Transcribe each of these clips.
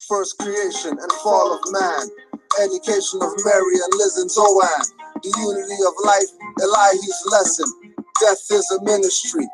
first creation and fall of man, education of Mary and Liz and Zoan, the unity of life, Elihu's lesson, death is a ministry.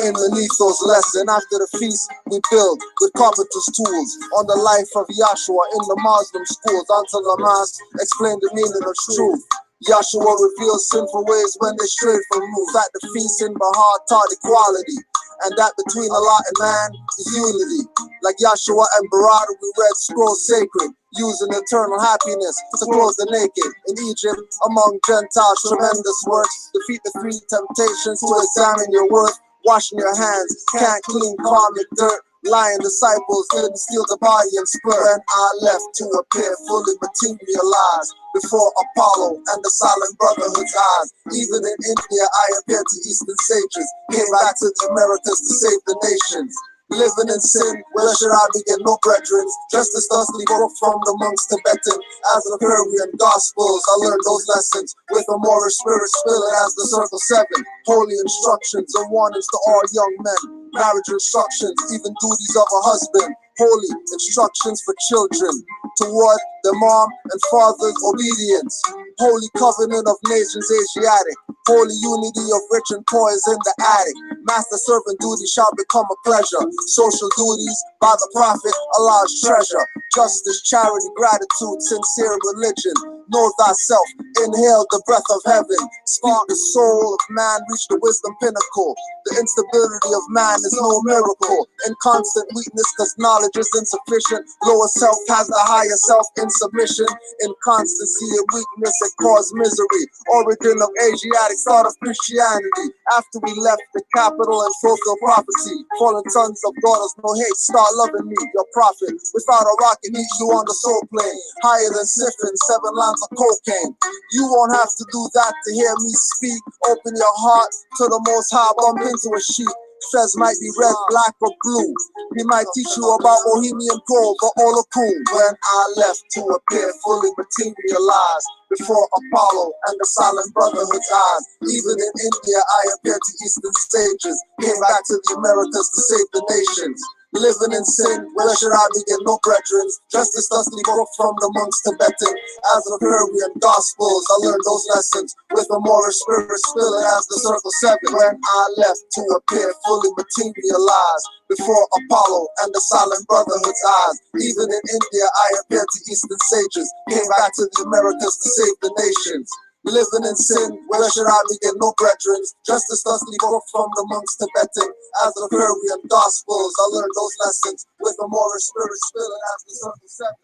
In Manetho's lesson, after the feast, we build with carpenter's tools on the life of Yahshua in the Muslim schools. Until Lamas explain the meaning of truth. Yahshua reveals sinful ways when they strayed from rules. At the feast in Bahar taught equality, and that between Allah and man is unity. Like Yahshua and Barada, we read scrolls sacred, using eternal happiness to clothe the naked. In Egypt, among Gentiles, tremendous works. Defeat the three temptations to examine your worth. Washing your hands, can't clean karmic dirt. Lying disciples didn't steal the body and spirit. When I left to appear fully materialized before Apollo and the silent brotherhood's eyes. Even in India, I appeared to Eastern sages. Came back to the Americas to save the nations. Living in sin, where should I begin? No brethren, just as thusly broke from the monks Tibetan. As the Korean Gospels, I learned those lessons with a Moorish spirit spilling as the circle 7. Holy instructions and warnings to all young men. Marriage instructions, even duties of a husband. Holy instructions for children toward their mom and father's obedience. Holy covenant of nations Asiatic. Holy unity of rich and poor is in the attic. Master servant duty shall become a pleasure. Social duties by the prophet, Allah's treasure. Justice, charity, gratitude, sincere religion. Know thyself, inhale the breath of heaven. Spark the soul of man, reach the wisdom pinnacle. The instability of man is no miracle. In constant weakness, cause knowledge is insufficient. Lower self has the higher self in submission. Inconstancy and weakness that cause misery. Origin of Asiatic, start of Christianity. After we left the capital and fulfill prophecy. Fallen sons of daughters, no hate, start loving me, your prophet. Without a rocket, meet you on the soul plane. Higher than siphon, 7 lines of cocaine. You won't have to do that to hear me speak. Open your heart to the Most High, bump into a sheep. Fez might be red, black, or blue. He might teach you about Bohemian Grove or Olakun. When I left to appear fully materialized before Apollo and the silent brotherhood's eyes. Even in India, I appeared to Eastern sages. Came back to the Americas to save the nations. Living in sin, where should I begin? No brethren, just as thusly broke from the monks Tibetan. As the Korean Gospels, I learned those lessons with a Moorish spirit spilling as the circle 7. When I left to appear fully materialized before Apollo and the silent brotherhood's eyes. Even in India, I appeared to Eastern sages. Came back to the Americas to save the nations. Living in sin, where should I begin? No brethren, just as thusly broke from the monks Tibetan. As the Korean Gospels, I learned those lessons with a Moorish spirit spilling as the circle 7.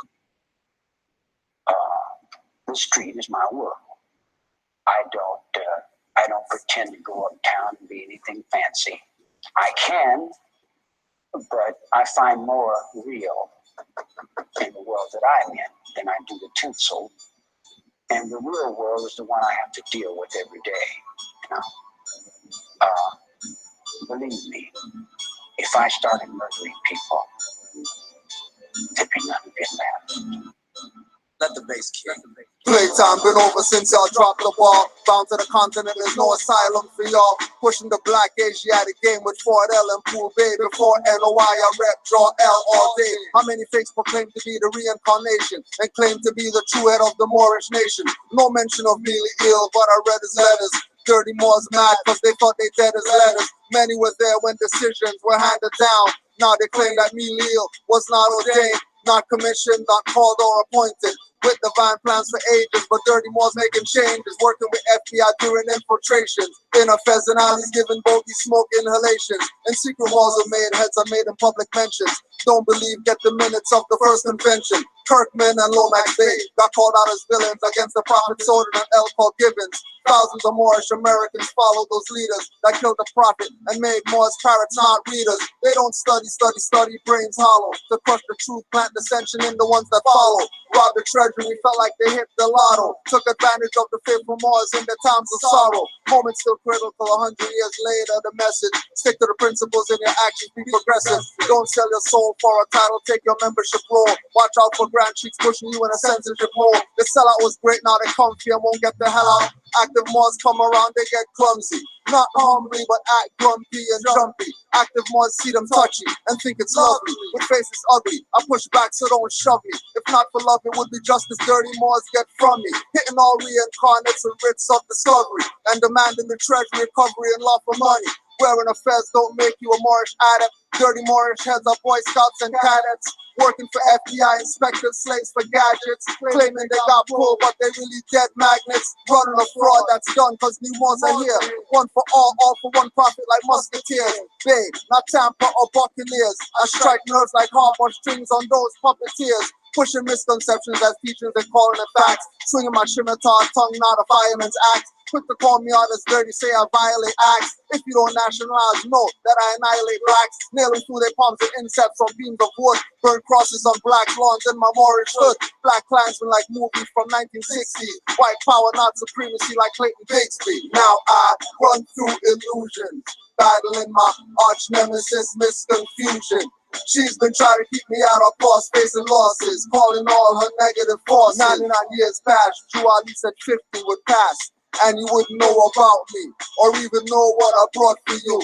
The street is my world. I don't pretend to go uptown and be anything fancy. I can, but I find more real in the world that I'm in than I do the tinsel. And the real world is the one I have to deal with every day. You know? Believe me, if I started murdering people, there'd be none of it left. Let the bass kick. Playtime been over since y'all dropped the ball. Bound to the continent, there's no asylum for y'all. Pushing the black Asiatic game with Ford L and Pool Bay. Before NOI, I rep draw L all day. How many fakes proclaim to be the reincarnation and claim to be the true head of the Moorish nation? No mention of Billy Ill, but I read his letters. Dirty Moors mad cause they thought they dead as letters. Many were there when decisions were handed down. Now they claim that Milil was not ordained, not commissioned, not called or appointed. With divine plans for ages, but Dirty Moors making changes, working with FBI during infiltrations. In a Pheasant Alley's giving bogey smoke inhalations. And secret walls are made, heads are made in public mentions. Don't believe, get the minutes of the first convention. Kirkman and Lomax Bay got called out as villains against the Prophet Soden and L. Paul Gibbons. Thousands of Moorish Americans followed those leaders that killed the prophet and made Moors parrots not readers. They don't study, brains hollow. To crush the truth, plant dissension in the ones that follow. Robbed the treasury, felt like they hit the lotto. Took advantage of the faithful Moors in their times of sorrow. Moments still critical, 100 years later, the message. Stick to the principles in your actions, be progressive. Don't sell your soul for a title, take your membership role. Watch out for grand cheeks pushing you in a censorship hole. The sellout was great, now they come here, won't get the hell out. Active Moors come around, they get clumsy. Not humbly, but act grumpy and jumpy. Active Moors see them touchy and think it's lovely. With faces ugly, I push back so don't shove me. If not for love, it would be just as dirty Moors get from me. Hitting all reincarnates and writs of discovery and demanding the treasury, recovery, and law for money. Wearing a fez don't make you a Moorish adept. Dirty Moorish heads are Boy Scouts and cadets. Working for FBI inspectors, slaves for gadgets. Claiming they got pulled, but they really dead magnets. Running a fraud that's done cause new Moors are here. One for all for one profit like musketeers. Bay, not Tampa or Buccaneers. I strike nerves like hardball strings on those puppeteers. Pushing misconceptions as teachers and calling it facts. Swinging my scimitar, tongue not a fireman's axe. Quick to call me out as dirty, say I violate acts. If you don't nationalize, know that I annihilate blacks. Nailing through their palms and insects on beams of wood. Burn crosses on black lawns in my Moorish hood. Black Klansmen like movies from 1960. White power, not supremacy like Clayton Bigsby. Now I run through illusions, battling my arch nemesis, misconfusion. She's been trying to keep me out of course, facing losses, calling all her negative forces. 99 years past, Drew Ali said 50 would pass, and you wouldn't know about me, or even know what I brought for you.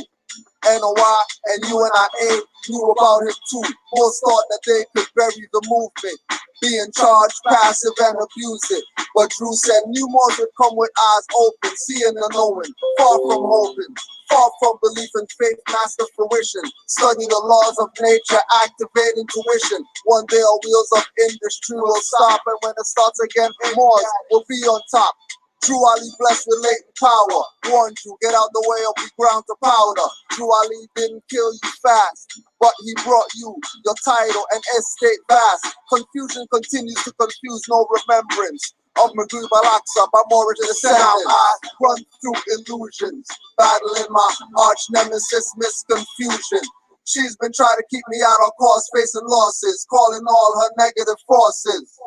NOI and you and I knew about it too. Most thought that they could bury the movement, be in charge, passive and abuse it. But Drew said new Moors would come with eyes open, seeing and knowing, far from hoping. Far from belief and faith, master fruition. Study the laws of nature, activate intuition. One day our wheels of industry will stop, and when it starts again, Moors will be on top. Drew Ali blessed with latent power. Warned you, get out the way or be ground to powder. Drew Ali didn't kill you fast, but he brought you your title and estate vast. Confusion continues to confuse, no remembrance of Maghrib al-Aqsa by Moorish descendants. I run through illusions, battling my arch nemesis, misconfusion. She's been trying to keep me out of course, facing losses, calling all her negative forces.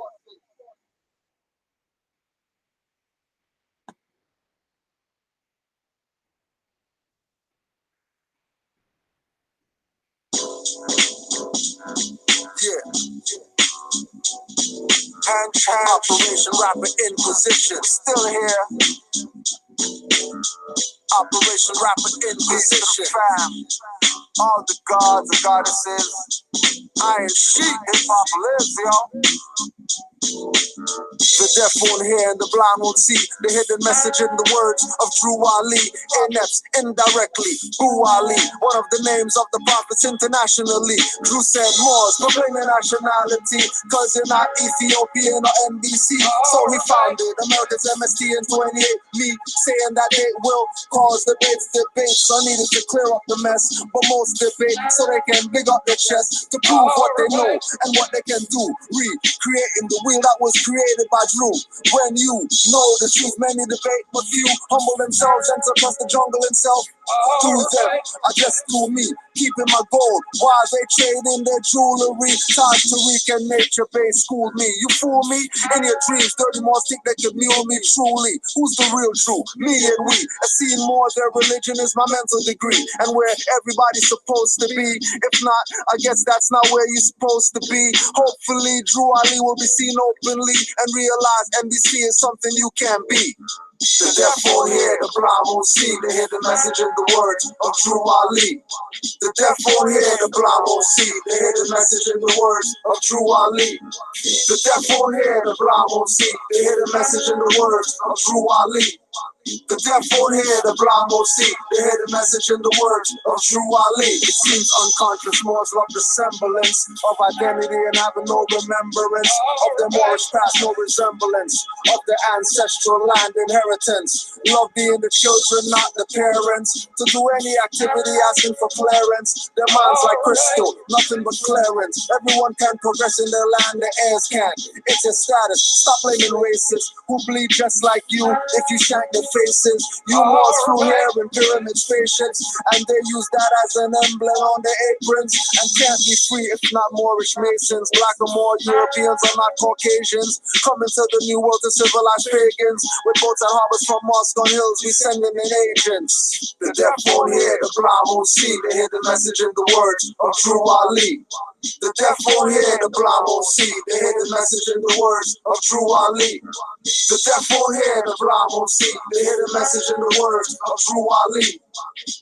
Yeah. Hand Operation Rapid Inquisition. Still here. Operation Rapid Inquisition. All the gods and goddesses. Iron Sheik. Hip Hop lives, yo. The deaf won't hear and the blind won't see the hidden message in the words of Drew Ali. Inept, indirectly, Boo Ali, one of the names of the prophets internationally. Drew said Moors, proclaiming nationality, cause you're not Ethiopian or NBC. So he founded America's MST in 28, me saying that it will cause debates. So needed to clear up the mess, but most debate so they can big up their chest to prove what they know and what they can do. Recreating the wheel that was created by Drew. When you know the truth, many debate, but few humble themselves and trust the jungle itself. Through them, I just through me, keeping my gold while they trade in their jewelry. Costa Rican nature base schooled me. You fool me in your dreams. Dirty Moors think they can mule me truly. Who's the real Drew? Me and we. I've seen more. Their religion is my mental degree, and where everybody's supposed to be. If not, I guess that's not where you're supposed to be. Hopefully, Drew Ali will be seen openly and realize NBC is something you can be. The deaf won't hear, the blind won't see. They hear the message in the words of Drew Ali. The deaf won't hear, the blind won't see. They hear the message in the words of Drew Ali. The deaf won't hear, the blind won't see. They hear the message in the words of Drew Ali. The deaf won't hear, the blind won't see. They hear the message in the words of Drew Ali. It seems unconscious, Moors love the semblance of identity and having no remembrance of their Moorish past, no resemblance of their ancestral land inheritance. Love being the children, not the parents. To do any activity asking for clearance. Their minds like crystal, nothing but clearance. Everyone can progress in their land, the heirs can. It's your status. Stop blaming racists who bleed just like you. If you shank their faces, you Moors through hair and pyramid spaceships, and they use that as an emblem on their aprons, and can't be free if not Moorish Masons. Black or more Europeans are not Caucasians, coming to the new world to civilize pagans. With boats and harbors from mosque on hills, we sending in agents. The deaf won't hear, the blind won't see. They hear the message in the words of Drew Ali. The deaf won't hear, the blind won't see. They hear the message in the words of True Ali. The deaf won't hear, the blind won't see. They hear the message in the words of True Ali.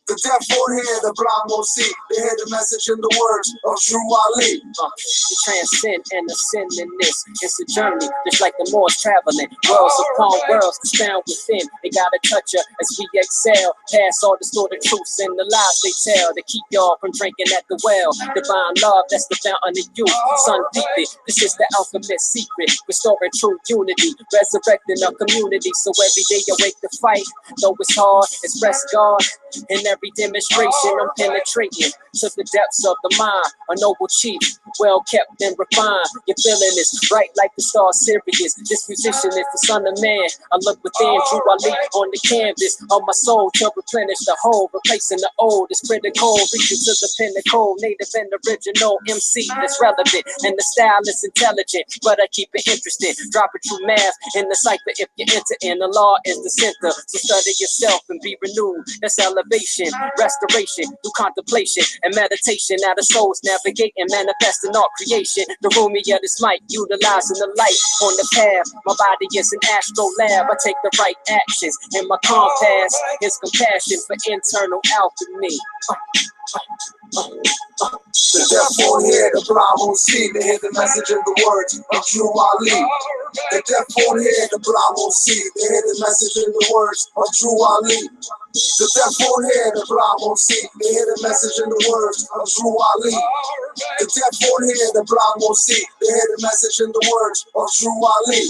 The deaf won't hear, the blind won't see. They hear the message in the words of True Ali. You transcend and ascend in this. It's a journey, just like the Moors traveling. Worlds upon worlds that's found within. They gotta touch her as we exhale. Pass all distorted truths and the lies they tell to keep y'all from drinking at the well. Divine love, that's the fountain of youth. Sun deeply, this is the alchemist secret. Restoring true unity, resurrecting our community. So every day awake to fight. Though it's hard, it's rest God. In every demonstration, I'm penetrating to the depths of the mind. A noble chief, well kept and refined. Your feeling is bright like the star Sirius. This musician is the son of man. I look within, True Ali on the canvas of my soul to replenish the whole, replacing the old. It's critical, reaching to the pinnacle. Native and original MC that's relevant, and the style is intelligent, but I keep it interesting. Dropping true math in the cipher if you enter in. The law is the center, so study yourself and be renewed. That's elevation, restoration through contemplation and meditation. Now the soul's navigating, manifesting all creation. The room of this mic, utilizing the light on the path. My body is an astro lab. I take the right actions, and my compass is compassion for internal alchemy. The deaf won't hear, the blind won't see. They hear the message in the words of True Ali. The deaf won't hear, the blind won't see. They hear the message in the words of True Ali. The deaf won't hear, the blind won't see. They hear the message in the words of True Ali. The deaf won't hear, the blind won't see. They hear the message in the words of True Ali.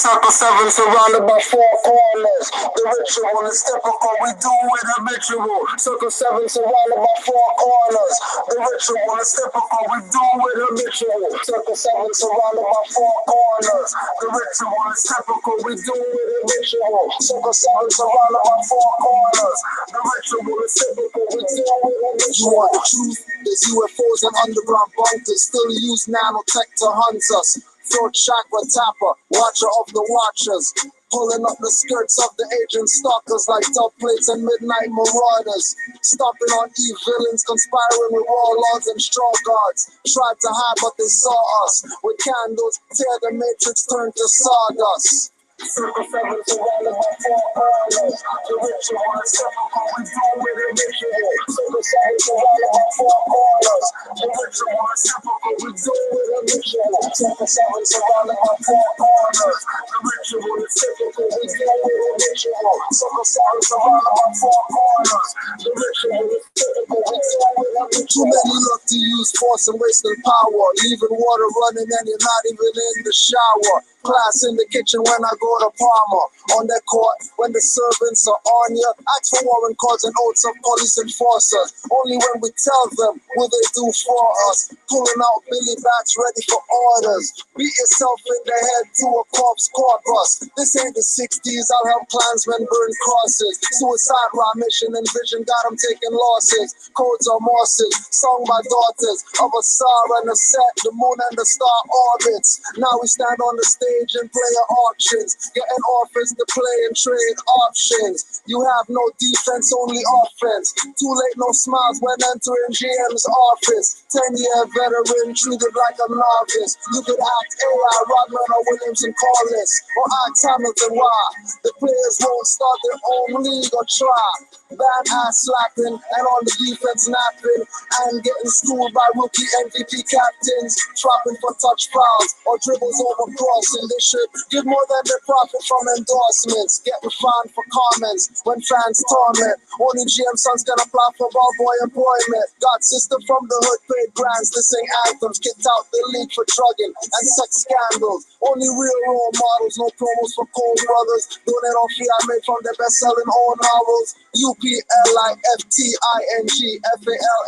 Circle 7 surrounded by 4 corners. The ritual is typical, we do it habitual. Circle 7 surrounded by 4 corners. The ritual is typical, we do it habitual. Circle 7 surrounded by 4 corners. The ritual is typical, we do it habitual. Circle 7 surrounded by 4 corners. The ritual is typical, we do it habitual. The truth is UFOs and underground bunkers still use nanotech to hunt us. Throat chakra tapper, watcher of the watchers, pulling up the skirts of the agent stalkers like dub plates and midnight marauders, stomping on e-villains, conspiring with warlords and straw guards. Tried to hide but they saw us with candles, tear the matrix, turn to sawdust. Circle 7 surrounded by 4 corners. The ritual is typical, we do it habitual. Circle 7 surrounded by 4 corners. The ritual is typical, we do it habitual. Circle 7 surrounded by 4 corners. The ritual is typical, we do it habitual. Circle 7 surrounded by 4 corners. The ritual is typical, we do it habitual. Too many love to use force and wasting power, leaving water running and you're not even in the shower. Class in the kitchen when I go to Palmer. On their court, when the servants are on you, ask for warrant cards and oaths of police enforcers. Only when we tell them will they do for us. Pulling out Billy bats ready for orders. Beat yourself in the head to a corpse corpus. This ain't the 60s, I'll help Klansmen burn crosses. Suicide rhyme mission and vision got them taking losses. Codes are Morses, sung by daughters of a star and a set, the moon and the star orbits. Now we stand on the stage and play auctions, getting offers to play and trade options. You have no defense, only offense. Too late, no smiles when entering GM's office. 10-year veteran treated like a novice. You could act AI, Rodman or Williamson Corliss, or act Hamilton. Why? The players won't start their own league or try. Bad ass slapping and on the defense napping and getting schooled by rookie MVP captains, trapping for touch fouls or dribbles over crossing. They should give more than their profit from endorsements, getting fined for comments when fans torment. Only GM sons can apply for ball boy employment. Got sister from the hood paid brands to sing anthems, kicked out the league for drugging and sex scandals. Only real role models, no promos for Cole Brothers, doing it on fee I made from their best-selling old novels. UPLIFTING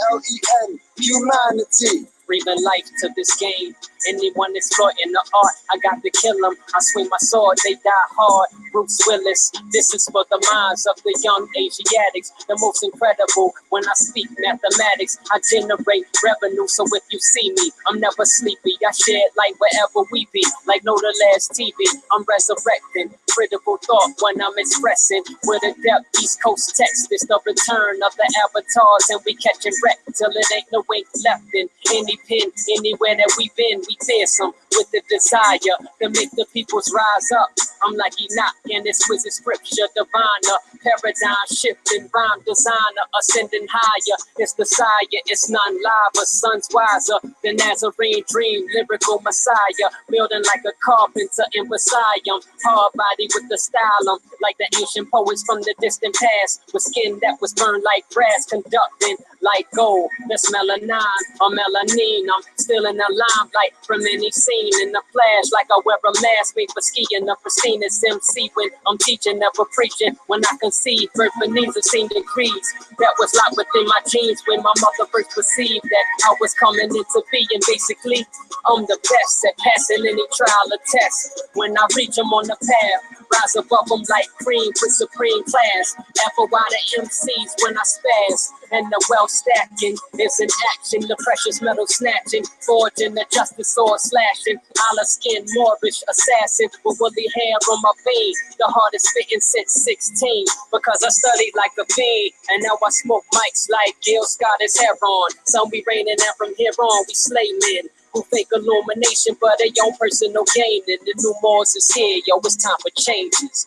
FALLEN. humanity. Breathing life to this game. Anyone exploiting the art, I got to kill them. I swing my sword, they die hard. Bruce Willis, this is for the minds of the young Asiatics. The most incredible when I speak mathematics. I generate revenue, so if you see me, I'm never sleepy. I shed light wherever we be, like no the last TV. I'm resurrecting critical thought when I'm expressing with a depth. East Coast text, it's the return of the avatars, and we catching wreck till it ain't no ink left in any pen. Anywhere that we've been, we fearsome with the desire to make the peoples rise up. I'm like Enoch in exquisite scripture, diviner, paradigm shifting, rhyme designer, ascending higher. It's the sire, it's none lava, sun's wiser. The Nazarene dream, lyrical messiah, building like a carpenter in Messiah. Hard body with the style, like the ancient poets from the distant past, with skin that was burned like brass, conducting like gold. That's melanin or melanine. I'm still in the limelight from any scene in the flash, like I wear a mask made for skiing. The pristinest MC when I'm teaching, never preaching. When I conceive, birth beneath the same degrees. That was locked within my genes when my mother first perceived that I was coming into being. Basically, I'm the best at passing any trial or test. When I reach them on the path, rise above them like cream with supreme class. Apple why the MCs when I spaz. And the wealth stacking is in action. The precious metal snatching, forging the justice sword slashing. Olive skin, Moorish assassin with woolly hair on my vein. The hardest spitting since 16. Because I studied like a fiend. And now I smoke mics like Gil Scott-is heron. Some be raining, and from here on we slay men who fake illumination, but they own personal gain. And the new Mars is here, yo, it's time for changes.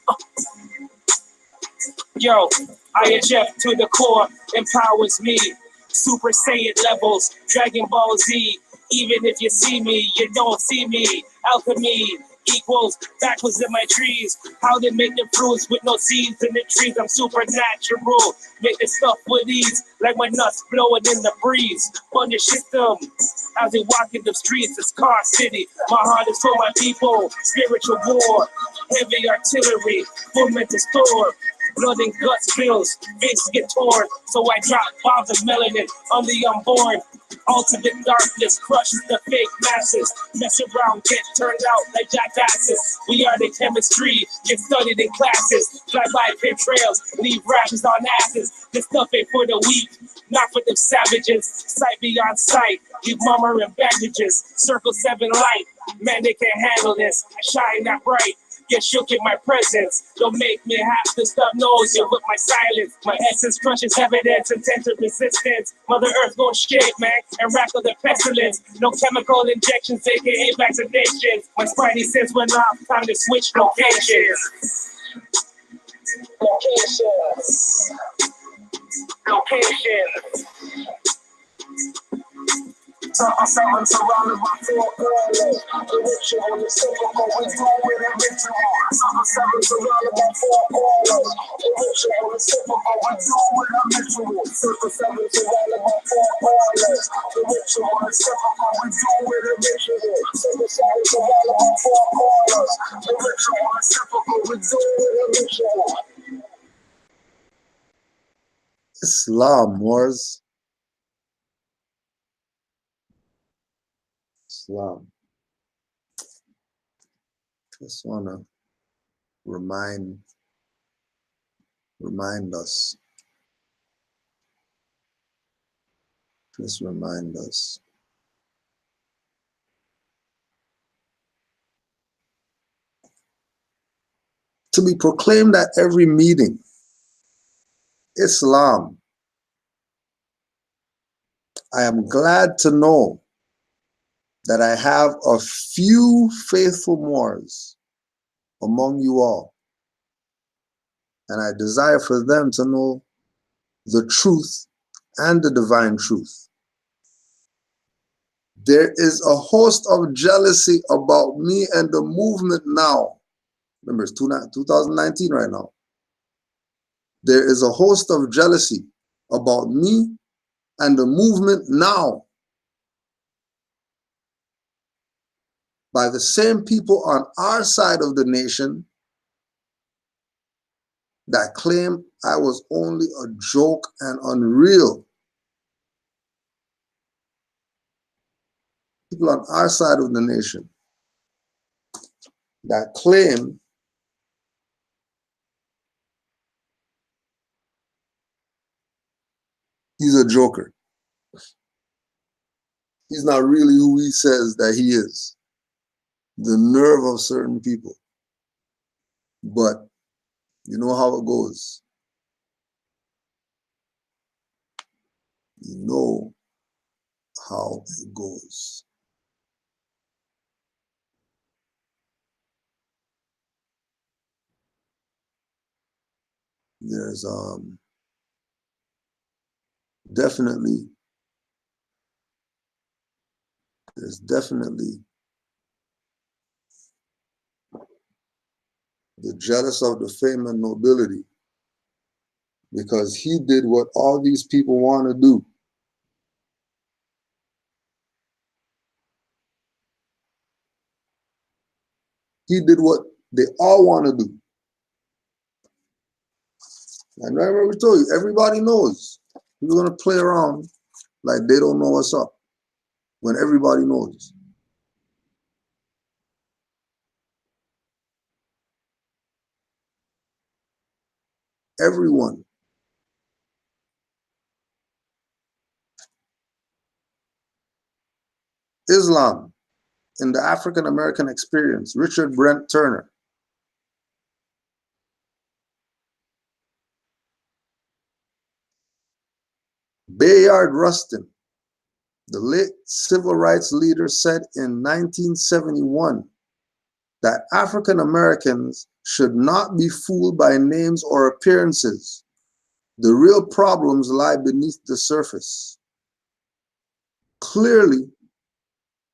Yo, IHF to the core empowers me. Super Saiyan levels, Dragon Ball Z. Even if you see me, you don't see me. Alchemy equals backwards in my trees. How they make the fruits with no seeds in the trees. I'm supernatural. Make the stuff with ease, like my nuts blowing in the breeze. On your system, as we walk in the streets, it's Car City. My heart is for my people. Spiritual war, heavy artillery, full mental store. Blood and guts spills, faces get torn. So I drop bombs of melanin on the unborn. Ultimate darkness crushes the fake masses. Mess around, get turned out like jackasses. We are the chemistry, get studied in classes. Fly by pin trails, leave rashes on asses. This stuff ain't for the weak, not for them savages. Sight beyond sight, leave murmuring bandages. Circle 7 light, man, they can't handle this. I shine that bright. Get shook in my presence. Don't make me have to stop nosing with my silence. My essence crushes evidence and tender resistance. Mother Earth gon' shake, man, and rackle the pestilence. No chemical injections, aka vaccinations. My spidey sense went off, time to switch locations. Locations. Something surrounded by 4 corners. The ritual, the cyclical, we do with a ritual. Something surrounded by 4 corners. The ritual, the cyclical, we do with a ritual. Circle 7 surrounded by 4 corners. The ritual, the cyclical, we do with a ritual. Circle 7 surrounded by 4 corners. The ritual, the cyclical, we do with a ritual. Islam wars. Islam. Just want to remind us. Just remind us. To be proclaimed at every meeting. Islam. I am glad to know that I have a few faithful Moors among you all, and I desire for them to know the truth and the divine truth. There is a host of jealousy about me and the movement now. Remember, it's 2019 right now. There is a host of jealousy about me and the movement now by the same people on our side of the nation that claim I was only a joke and unreal. people on our side of the nation that claim he's a joker. He's not really who he says that he is. The nerve of certain people. But you know how it goes. You know how it goes. There's definitely the jealous of the fame and nobility, because he did what all these people want to do. He did what they all want to do. And remember, we told you, everybody knows. We're going to play around like they don't know what's up when everybody knows. Everyone. Islam in the African American experience, Richard Brent Turner. Bayard Rustin, the late civil rights leader, said in 1971 that African Americans should not be fooled by names or appearances. The real problems lie beneath the surface. Clearly,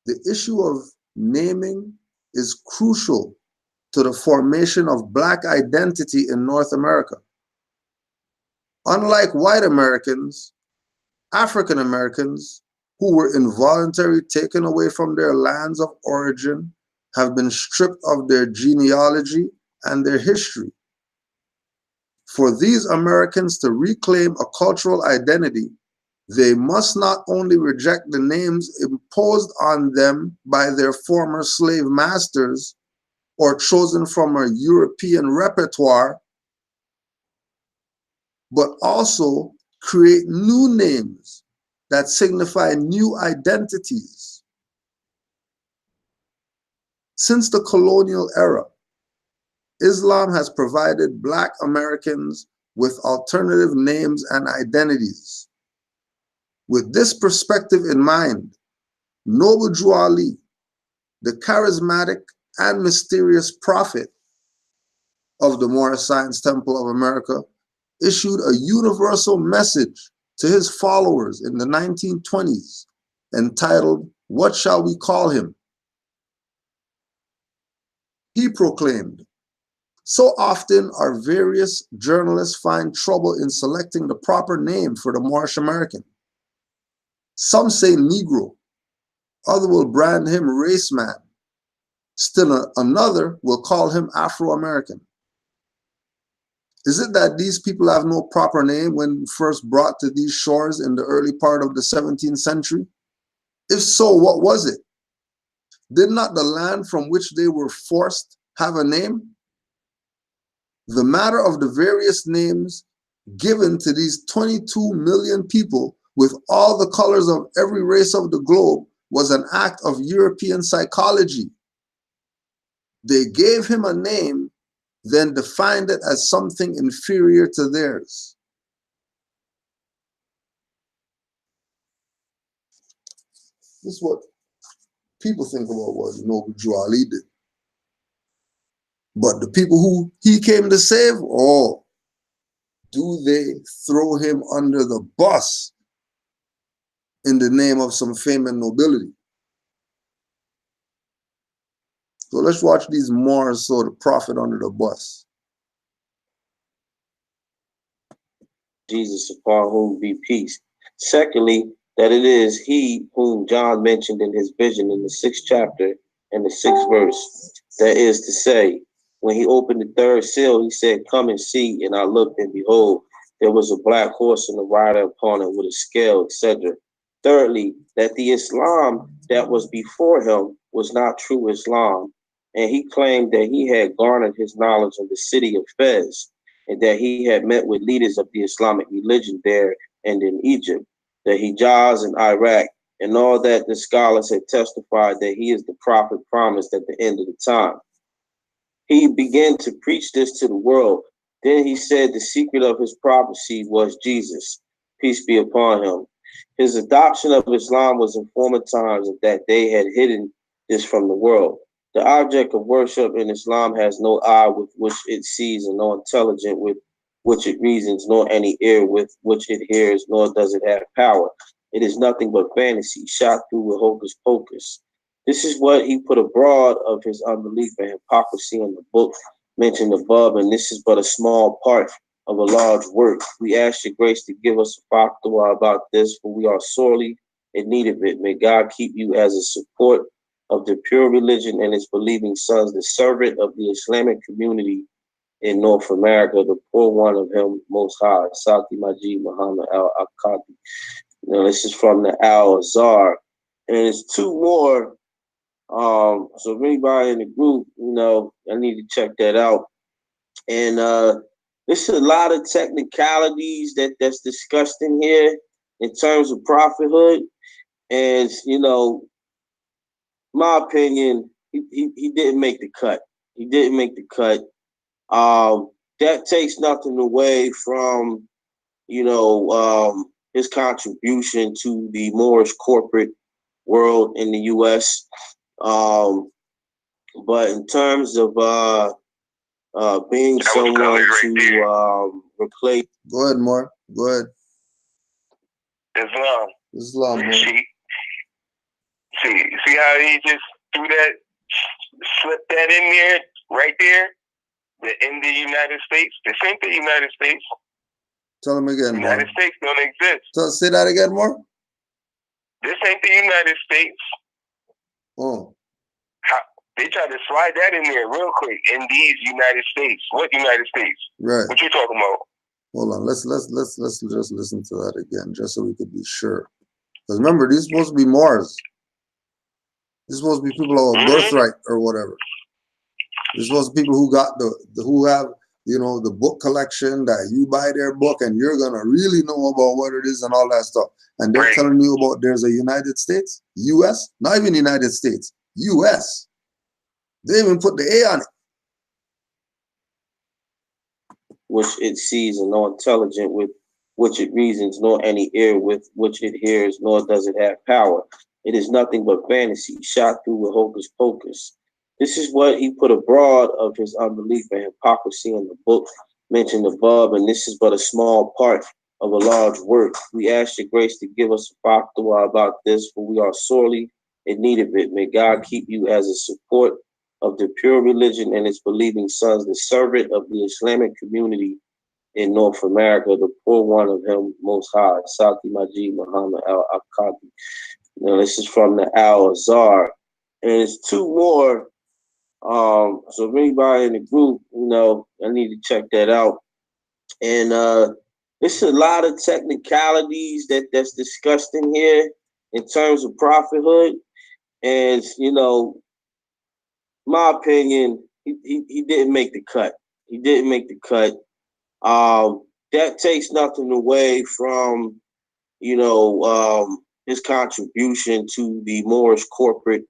the issue of naming is crucial to the formation of Black identity in North America. Unlike white Americans, African Americans who were involuntarily taken away from their lands of origin have been stripped of their genealogy and their history. For these Americans to reclaim a cultural identity, they must not only reject the names imposed on them by their former slave masters or chosen from a European repertoire, but also create new names that signify new identities. Since the colonial era, Islam has provided Black Americans with alternative names and identities. With this perspective in mind, Noble Drew Ali, the charismatic and mysterious prophet of the Moorish Science Temple of America, issued a universal message to his followers in the 1920s entitled, "What Shall We Call Him?" He proclaimed, "So often our various journalists find trouble in selecting the proper name for the Moorish American. Some say Negro, others will brand him race man. Still another will call him Afro-American. Is it that these people have no proper name when first brought to these shores in the early part of the 17th century? If so, what was it? Did not the land from which they were forced have a name? The matter of the various names given to these 22 million people with all the colors of every race of the globe was an act of European psychology. They gave him a name, then defined it as something inferior to theirs." This is what people think about what Noble Drew Ali did. But the people who he came to save, oh, do they throw him under the bus in the name of some fame and nobility? So let's watch these Moors throw the prophet under the bus. Jesus, upon whom be peace. Secondly, that it is he whom John mentioned in his vision in the 6th chapter and the 6th verse. That is to say, when he opened the 3rd seal, he said, "Come and see." And I looked, and behold, there was a black horse and a rider upon it with a scale, etc. Thirdly, that the Islam that was before him was not true Islam, and he claimed that he had garnered his knowledge in the city of Fez, and that he had met with leaders of the Islamic religion there and in Egypt, the Hijaz and Iraq, and all that the scholars had testified that he is the prophet promised at the end of the time. He began to preach this to the world. Then he said the secret of his prophecy was Jesus, peace be upon him. His adoption of Islam was in former times that they had hidden this from the world. The object of worship in Islam has no eye with which it sees, and no intelligence with which it reasons, nor any ear with which it hears, nor does it have power. It is nothing but fantasy, shot through with hocus pocus. This is what he put abroad of his unbelief and hypocrisy in the book mentioned above, and this is but a small part of a large work. We ask your grace to give us a fatwa about this, for we are sorely in need of it. May God keep you as a support of the pure religion and its believing sons, the servant of the Islamic community in North America, the poor one of him most high, Sati Majid Muhammad al-Aqadi. Now, this is from the Al-Azhar, and it's two more. So if anybody in the group, I need to check that out. And there's a lot of technicalities that's discussed in here in terms of prophethood. And my opinion, he didn't make the cut. He didn't make the cut. That takes nothing away from his contribution to the Moorish corporate world in the U.S. But in terms of being someone to replace. Go ahead, Mark. Go ahead. Islam. Mark. See how he just threw that, slipped that in there, right there? In the United States. This ain't the United States. Tell him again, the Mark. United States don't exist. Say that again, Mark. This ain't the United States. Oh. They tried to slide that in there real quick. In these United States. What United States? Right. What you talking about? Hold on. Let's just listen to that again, just so we could be sure. Because remember, these supposed to be Moors. These supposed to be people of birthright or whatever. These supposed to be people who got who have the book collection that you buy their book and you're gonna really know about what it is and all that stuff. And they're telling you about there's a United States, U.S., not even United States, U.S. They even put the A on it. Which it sees, and no intelligent with which it reasons, nor any ear with which it hears, nor does it have power. It is nothing but fantasy, shot through with hocus pocus. This is what he put abroad of his unbelief and hypocrisy in the book mentioned above, and this is but a small part of a large work. We ask your grace to give us a fatwa about this, for we are sorely in need of it. May God keep you as a support of the pure religion and its believing sons, the servant of the Islamic community in North America, the poor one of him most high, Sati Majid Muhammad al-Aqadi. This is from the Al-Azhar, and it's two more. So if anybody in the group, I need to check that out. And there's a lot of technicalities that's discussed in here in terms of prophethood. And my opinion, he didn't make the cut. He didn't make the cut. That takes nothing away from his contribution to the Moorish corporate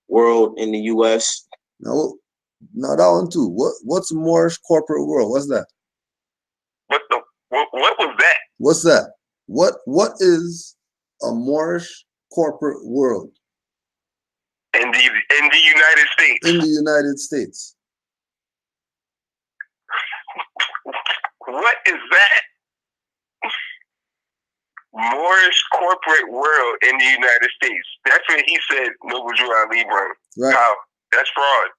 world in the U.S. No, that one too. What's Moorish corporate world? What's that? What was that? What's that? What is a Moorish corporate world? In the United States. In the United States. What is that? Moorish corporate world in the United States. That's what he said, Noble Drew Ali, bro. Right. How? That's fraud.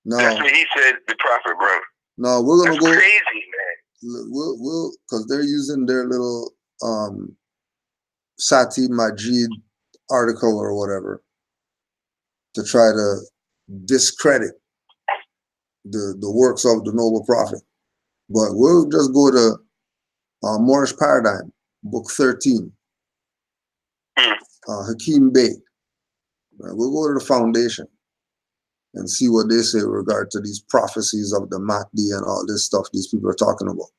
No. That's what he said, the prophet, bro. No, we're gonna go crazy, man. We'll because they're using their little Sati Majid article or whatever to try to discredit the works of the noble prophet. But we'll just go to Moorish paradigm. book 13. Hakeem Bey. We'll go to the foundation and see what they say with regard to these prophecies of the Mahdi and all this stuff these people are talking about.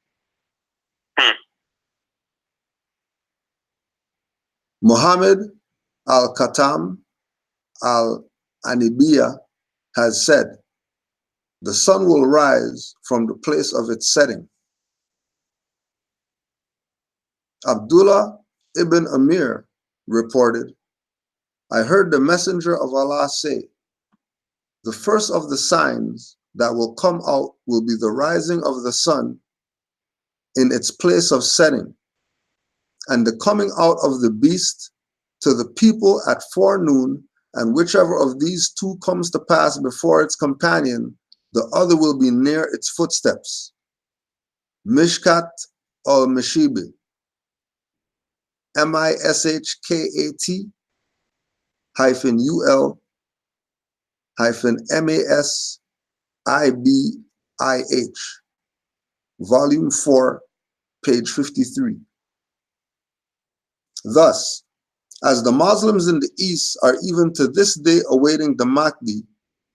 Muhammad al-Khattam al-Anibiyah has said, the sun will rise from the place of its setting. Abdullah ibn Amir reported, I heard the messenger of Allah say, the first of the signs that will come out will be the rising of the sun in its place of setting, and the coming out of the beast to the people at forenoon, and whichever of these two comes to pass before its companion, the other will be near its footsteps. Mishkat al-Mashibi, Mishkat -MASIBIH, Volume 4, page 53. Thus, as the Muslims in the East are even to this day awaiting the Mahdi,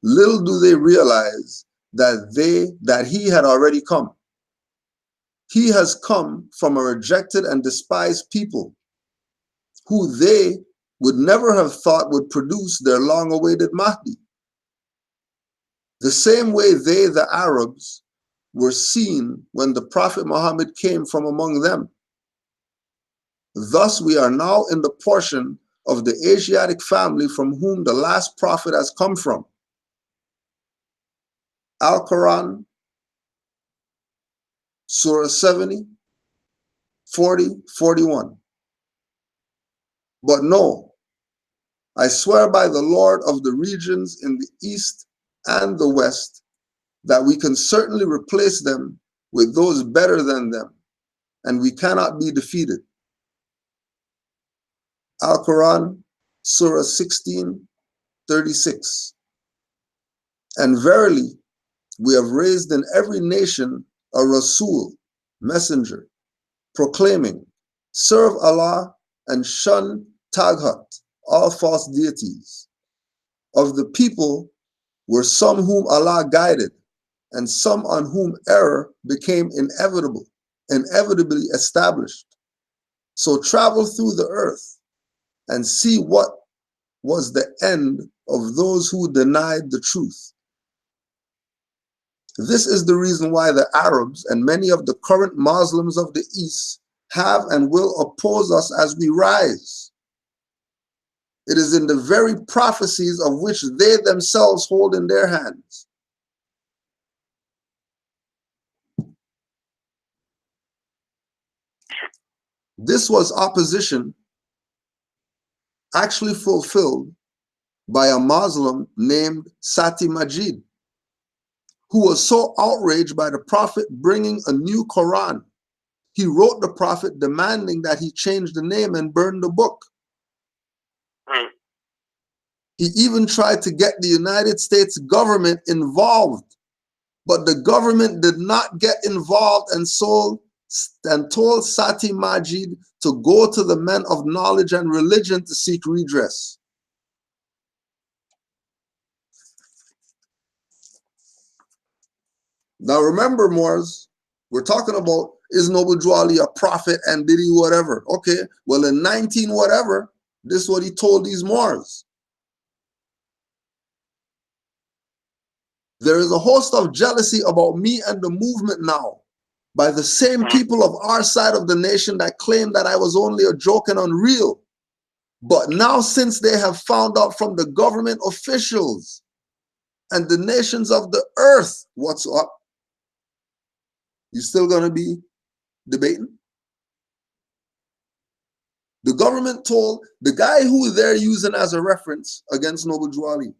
little do they realize that he had already come. He has come from a rejected and despised people who they would never have thought would produce their long-awaited Mahdi. The same way they, the Arabs, were seen when the Prophet Muhammad came from among them. Thus we are now in the portion of the Asiatic family from whom the last prophet has come from. Al-Quran, Surah 70, 40, 41. But no, I swear by the Lord of the regions in the east and the west that we can certainly replace them with those better than them, and we cannot be defeated. Al-Quran, Surah 16, 36. And verily, we have raised in every nation a Rasul, messenger, proclaiming, serve Allah and shun Taghat, all false deities. Of the people were some whom Allah guided, and some on whom error became inevitably established. So travel through the earth and see what was the end of those who denied the truth. This is the reason why the Arabs and many of the current Muslims of the East have and will oppose us as we rise. It is in the very prophecies of which they themselves hold in their hands. This was opposition actually fulfilled by a Muslim named Sati Majid, who was so outraged by the Prophet bringing a new Quran. He wrote the Prophet demanding that he change the name and burn the book. He even tried to get the United States government involved, but the government did not get involved and told Sati Majid to go to the men of knowledge and religion to seek redress. Now remember, Moors, we're talking about, is Noble Drew Ali a prophet and did he whatever? Okay, well in 19 whatever, this is what he told these Moors. There is a host of jealousy about me and the movement now by the same people of our side of the nation that claim that I was only a joke and unreal. But now, since they have found out from the government officials and the nations of the earth what's up, you still gonna be debating? The government told the guy who they're using as a reference against Noble Drew Ali,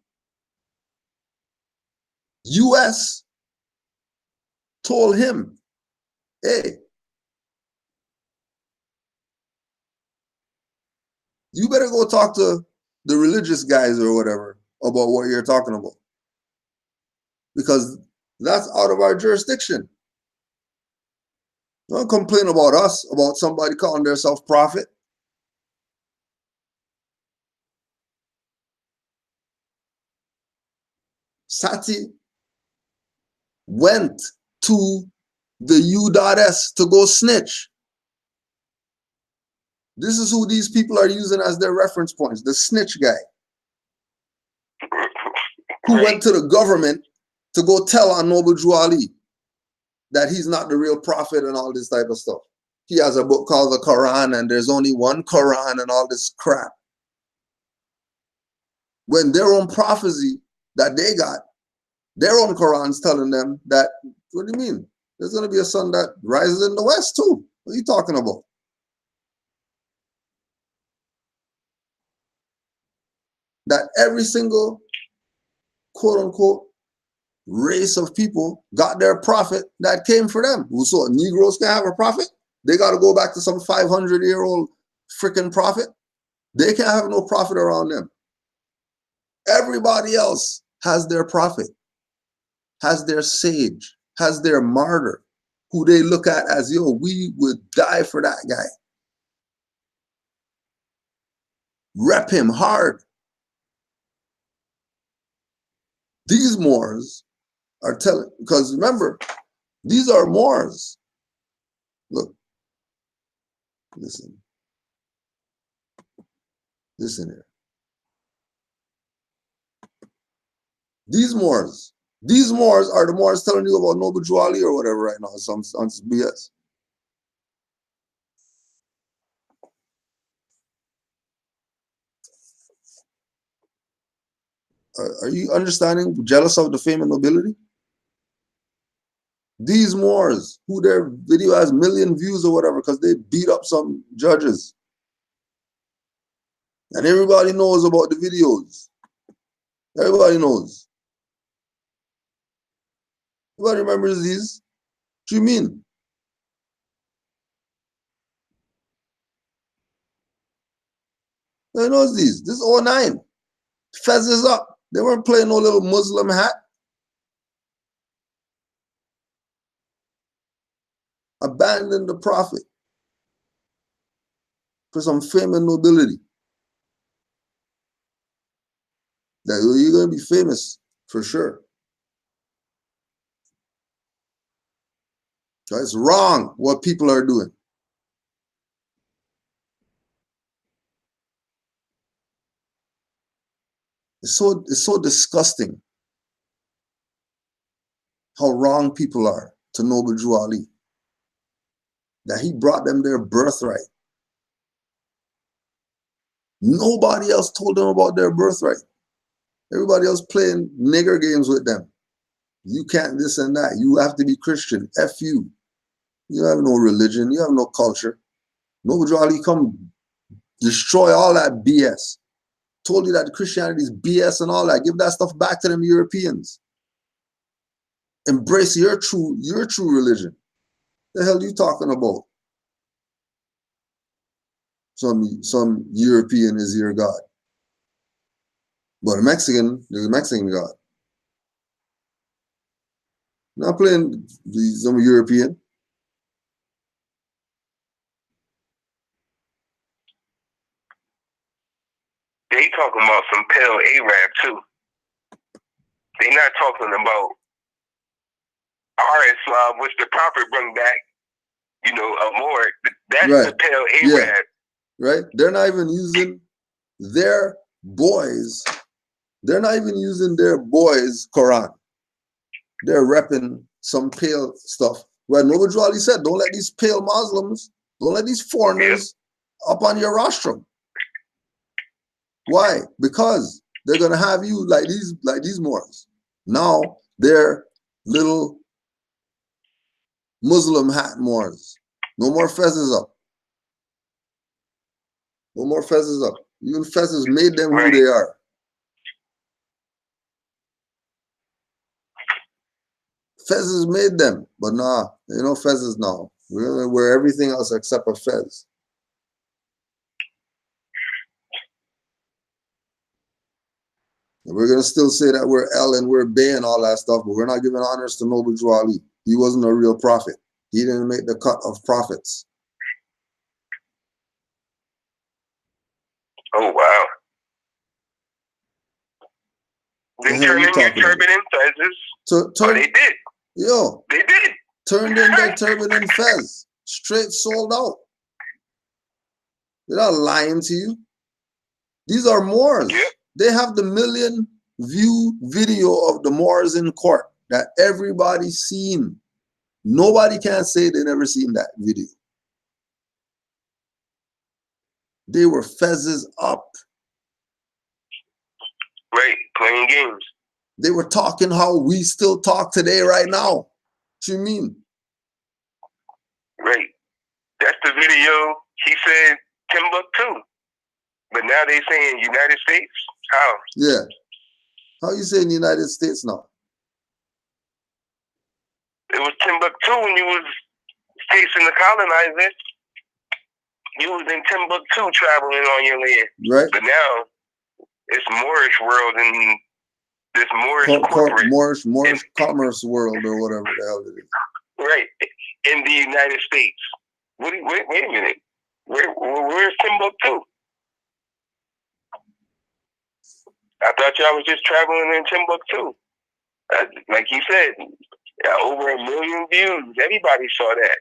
US told him, hey, you better go talk to the religious guys or whatever about what you're talking about, because that's out of our jurisdiction. Don't complain about us, about somebody calling themselves prophet. Sati went to the U.S to go snitch. This is who these people are using as their reference points, the snitch guy. Who went to the government to go tell on Noble Drew Ali that he's not the real prophet and all this type of stuff. He has a book called the Quran and there's only one Quran and all this crap. When their own prophecy that they got, their own Quran's telling them that, what do you mean? There's going to be a sun that rises in the west too. What are you talking about? That every single quote unquote race of people got their prophet that came for them. So Negroes can have a prophet? They got to go back to some 500-year-old freaking prophet? They can't have no prophet around them. Everybody else has their prophet, has their sage, has their martyr, who they look at as, yo, we would die for that guy. Rep him hard. These Moors are telling, because remember, these are Moors. Look, listen. Listen here. These Moors are the Moors telling you about Noble Drew Ali or whatever right now, some BS. Are you understanding? Jealous of the fame and nobility? These Moors, who their video has 1 million views or whatever, because they beat up some judges. And everybody knows about the videos. Everybody knows. Everybody remembers these? What do you mean? Everybody knows these. This is 09. Fez is up. They weren't playing no little Muslim hat. Abandon the prophet for some fame and nobility. That you're going to be famous for sure. So it's wrong what people are doing. It's so disgusting how wrong people are to Noble Drew Ali. That he brought them their birthright. Nobody else told them about their birthright. Everybody else playing nigger games with them. You can't this and that. You have to be Christian. F you. You have no religion. You have no culture. Noble Drew Ali come destroy all that BS. Told you that Christianity is BS and all that. Give that stuff back to them Europeans. Embrace your true religion. The hell are you talking about? Some European is your God. But a Mexican is a Mexican God. Not playing some European. They talking about some pale Arab too. They not talking about our Islam, which the Prophet brought back, a more. That's right. The pale Arab. Yeah. Right? They're not even using their boys. They're not even using their boys' Quran. They're repping some pale stuff. Where Noble Drew Ali said, don't let these pale Muslims, don't let these foreigners up on your rostrum. Why? Because they're gonna have you like these Moors. Now they're little Muslim hat Moors. No more fezzes up. No more fezzes up. Even fezzes made them who they are. Fezzes made them, but nah, you know fezzes now. We're gonna wear everything else except a fez. And we're gonna still say that we're El and we're Bay and all that stuff, but we're not giving honors to Noble Drew Ali. He wasn't a real prophet. He didn't make the cut of prophets. Oh wow. The Then hell turn you in your talking about? turban and fezzes. So, Oh, they did. yo, They did. turned in their turban and fez. Straight sold out. They're not lying to you. These are Moors. Yep. They have the million view video of the Moors in court that everybody's seen. Nobody can say they never seen that video. They were fezzes up. Right. Playing games. They were talking how we still talk today right now. What you mean? Right. That's the video. He said Timbuktu. But now they saying United States? How? Yeah. How you say in the United States now? It was Timbuktu when you was facing the colonizers. You was in Timbuktu traveling on your land. Right. But now it's Moorish world and this Moorish corporate. Moorish commerce world or whatever the hell it is. Right. In the United States. Wait a minute. Where's Timbuktu? I thought y'all was just traveling in Timbuktu. Like he said, over 1 million views. Everybody saw that.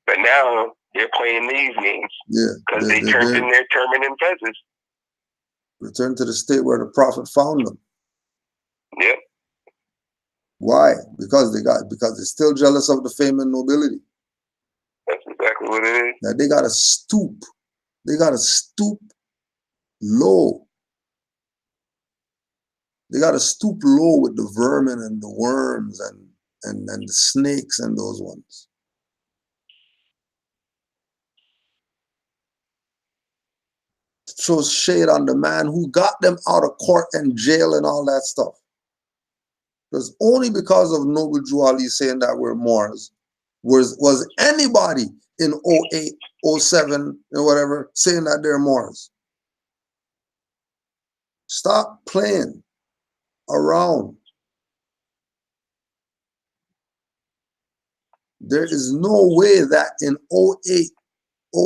But now they're playing these games. Yeah. Because they turned in their turban and fezzes. Return to the state where the prophet found them. Yep. Why? Because they're still jealous of the fame and nobility. That's exactly what it is. Now they gotta stoop. They gotta stoop low. They gotta stoop low with the vermin and the worms and the snakes and those ones. Throws shade on the man who got them out of court and jail and all that stuff. Because only because of Noble Drew Ali saying that we're Moors was anybody in 08, 07, and whatever saying that they're Moors. Stop playing around. There is no way that in 08,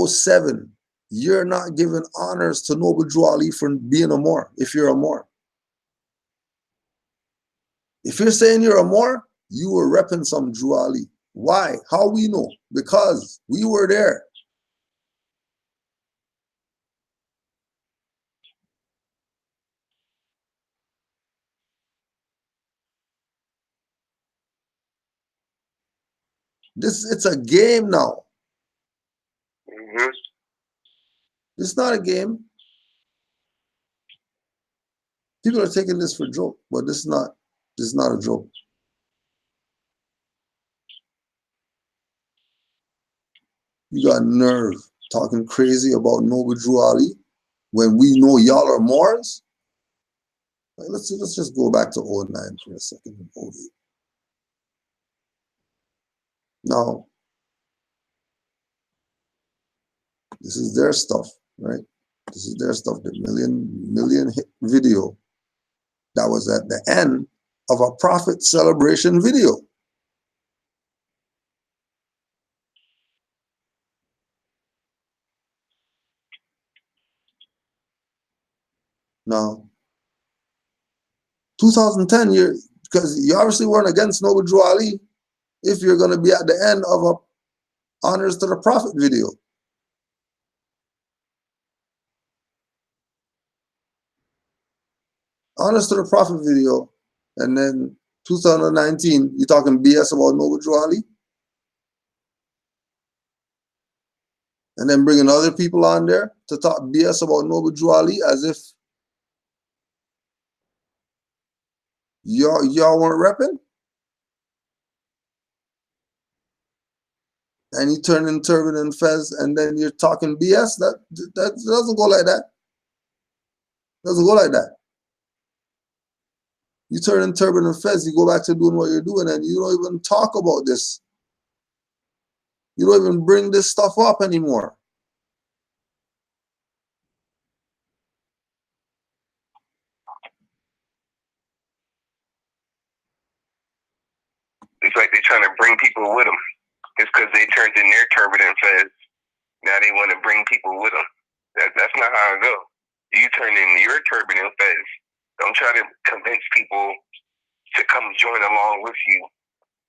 07, you're not giving honors to Noble Drew Ali for being a Moor, if you're a Moor. If you're saying you're a Moor, you were repping some Drew Ali. Why? How we know? Because we were there. It's a game now. Mm-hmm. It's not a game. People are taking this for a joke, but this is not a joke. You got nerve talking crazy about Noble Drew Ali when we know y'all are Moors. Like, let's just go back to 09 for a second. 08. Now, this is their stuff, right? This is their stuff. The million hit video that was at the end of a prophet celebration video. Now, 2010, because you obviously weren't against Noble Drew Ali if you're going to be at the end of a Honors to the Prophet video. Honors to the Prophet video, and then 2019, you're talking BS about Noble Drew Ali? And then bringing other people on there to talk BS about Noble Drew Ali as if y'all weren't repping? And you turn in turban and fez, and then you're talking BS? That doesn't go like that. Doesn't go like that. You turn in turban and fez, you go back to doing what you're doing, and you don't even talk about this. You don't even bring this stuff up anymore. It's like they're trying to bring people with them. Just because they turned in their turban and fez, now they want to bring people with them. That's not how it goes. You turn in your turban and fez. Don't try to convince people to come join along with you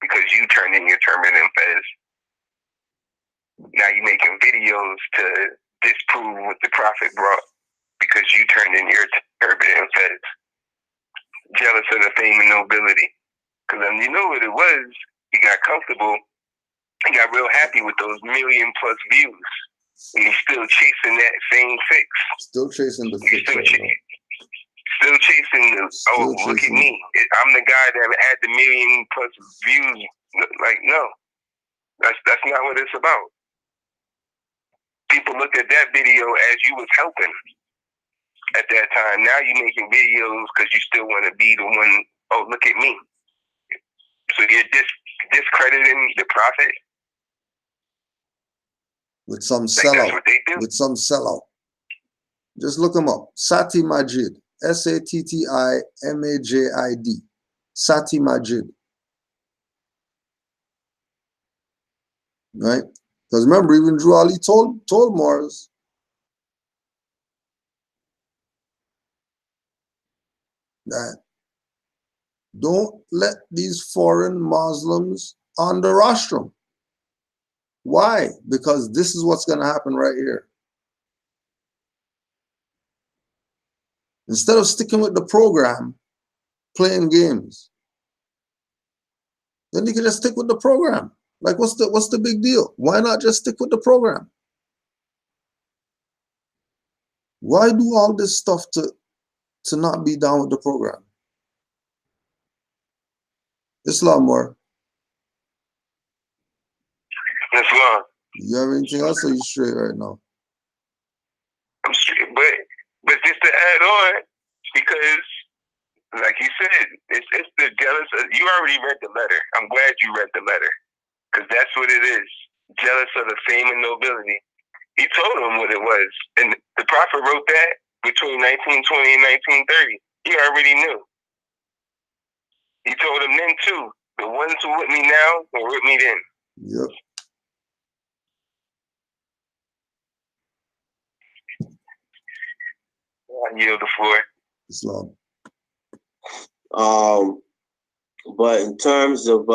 because you turned in your turban and fez. Now you're making videos to disprove what the prophet brought because you turned in your turban and fez. Jealous of the fame and nobility. Because you know what it was? He got comfortable. He got real happy with those 1 million+ views. And he's still chasing that same fix. Still chasing the fix. Still chasing the, look at me. I'm the guy that had the 1 million+ views. Like, no. That's not what it's about. People looked at that video as you was helping at that time. Now you're making videos because you still want to be the one, oh, look at me. So you're discrediting the prophet? With some sellout. With some sellout. Just look him up. Sati Majid. Sattimajid. Sati Majid. Right? Because remember, even Drew Ali told Moors, that don't let these foreign Muslims on the rostrum. Why? Because this is what's going to happen right here. Instead of sticking with the program, playing games, then you can just stick with the program. Like, what's the big deal? Why not just stick with the program? Why do all this stuff to not be down with the program? Islam more. Islam. You have anything else, or you straight right now? I'm straight, but just to add on, because like you said, it's the jealous. You already read the letter. I'm glad you read the letter, because that's what it is. Jealous of the fame and nobility. He told them what it was, and the prophet wrote that between 1920 and 1930. He already knew. He told them then too. The ones who with me now were with me then. Yep. I yield the floor. Islam. But in terms of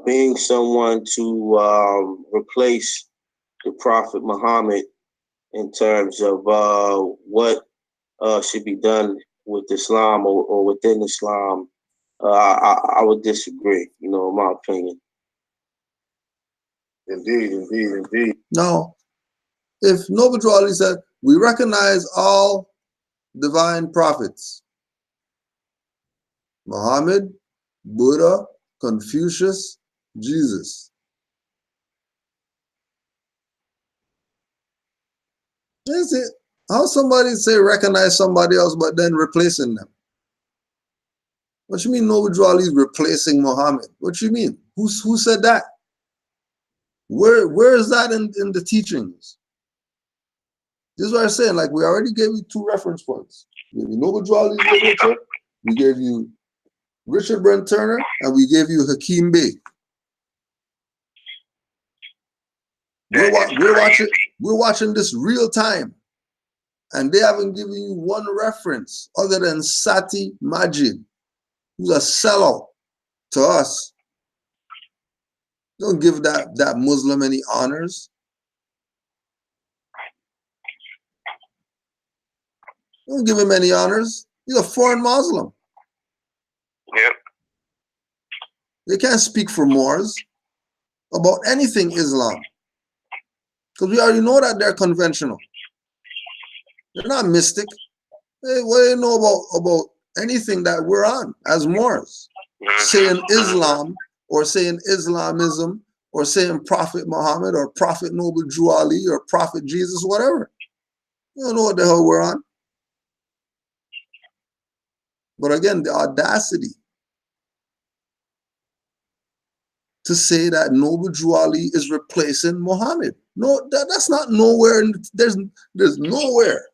being someone to replace the Prophet Muhammad, in terms of what should be done with Islam or within Islam, I would disagree, in my opinion. Indeed. Now, if Noble Ali said, we recognize all divine prophets, Muhammad, Buddha, Confucius, Jesus. That's it. How somebody say recognize somebody else but then replacing them? What you mean Noble Ali is replacing Muhammad? What you mean? Who said that? Where is that in the teachings? This is what I'm saying. Like, we already gave you 2 reference points. We gave you Noble Ali's literature, we gave you Richard Brent Turner, and we gave you Hakeem Bey. We're watching this real time, and they haven't given you one reference other than Sati Majid, who's a sellout to us. Don't give that Muslim any honors. Don't give him any honors. He's a foreign Muslim. Yep. They can't speak for Moors about anything Islam, because we already know that they're conventional. They're not mystic. Hey, what do they know about anything that we're on as Moors? Saying Islam, or saying Islamism, or saying Prophet Muhammad, or Prophet Noble Drew Ali, or Prophet Jesus, whatever. You don't know what the hell we're on. But again, the audacity to say that Noble Drew Ali is replacing Muhammad. No, that's not nowhere. There's nowhere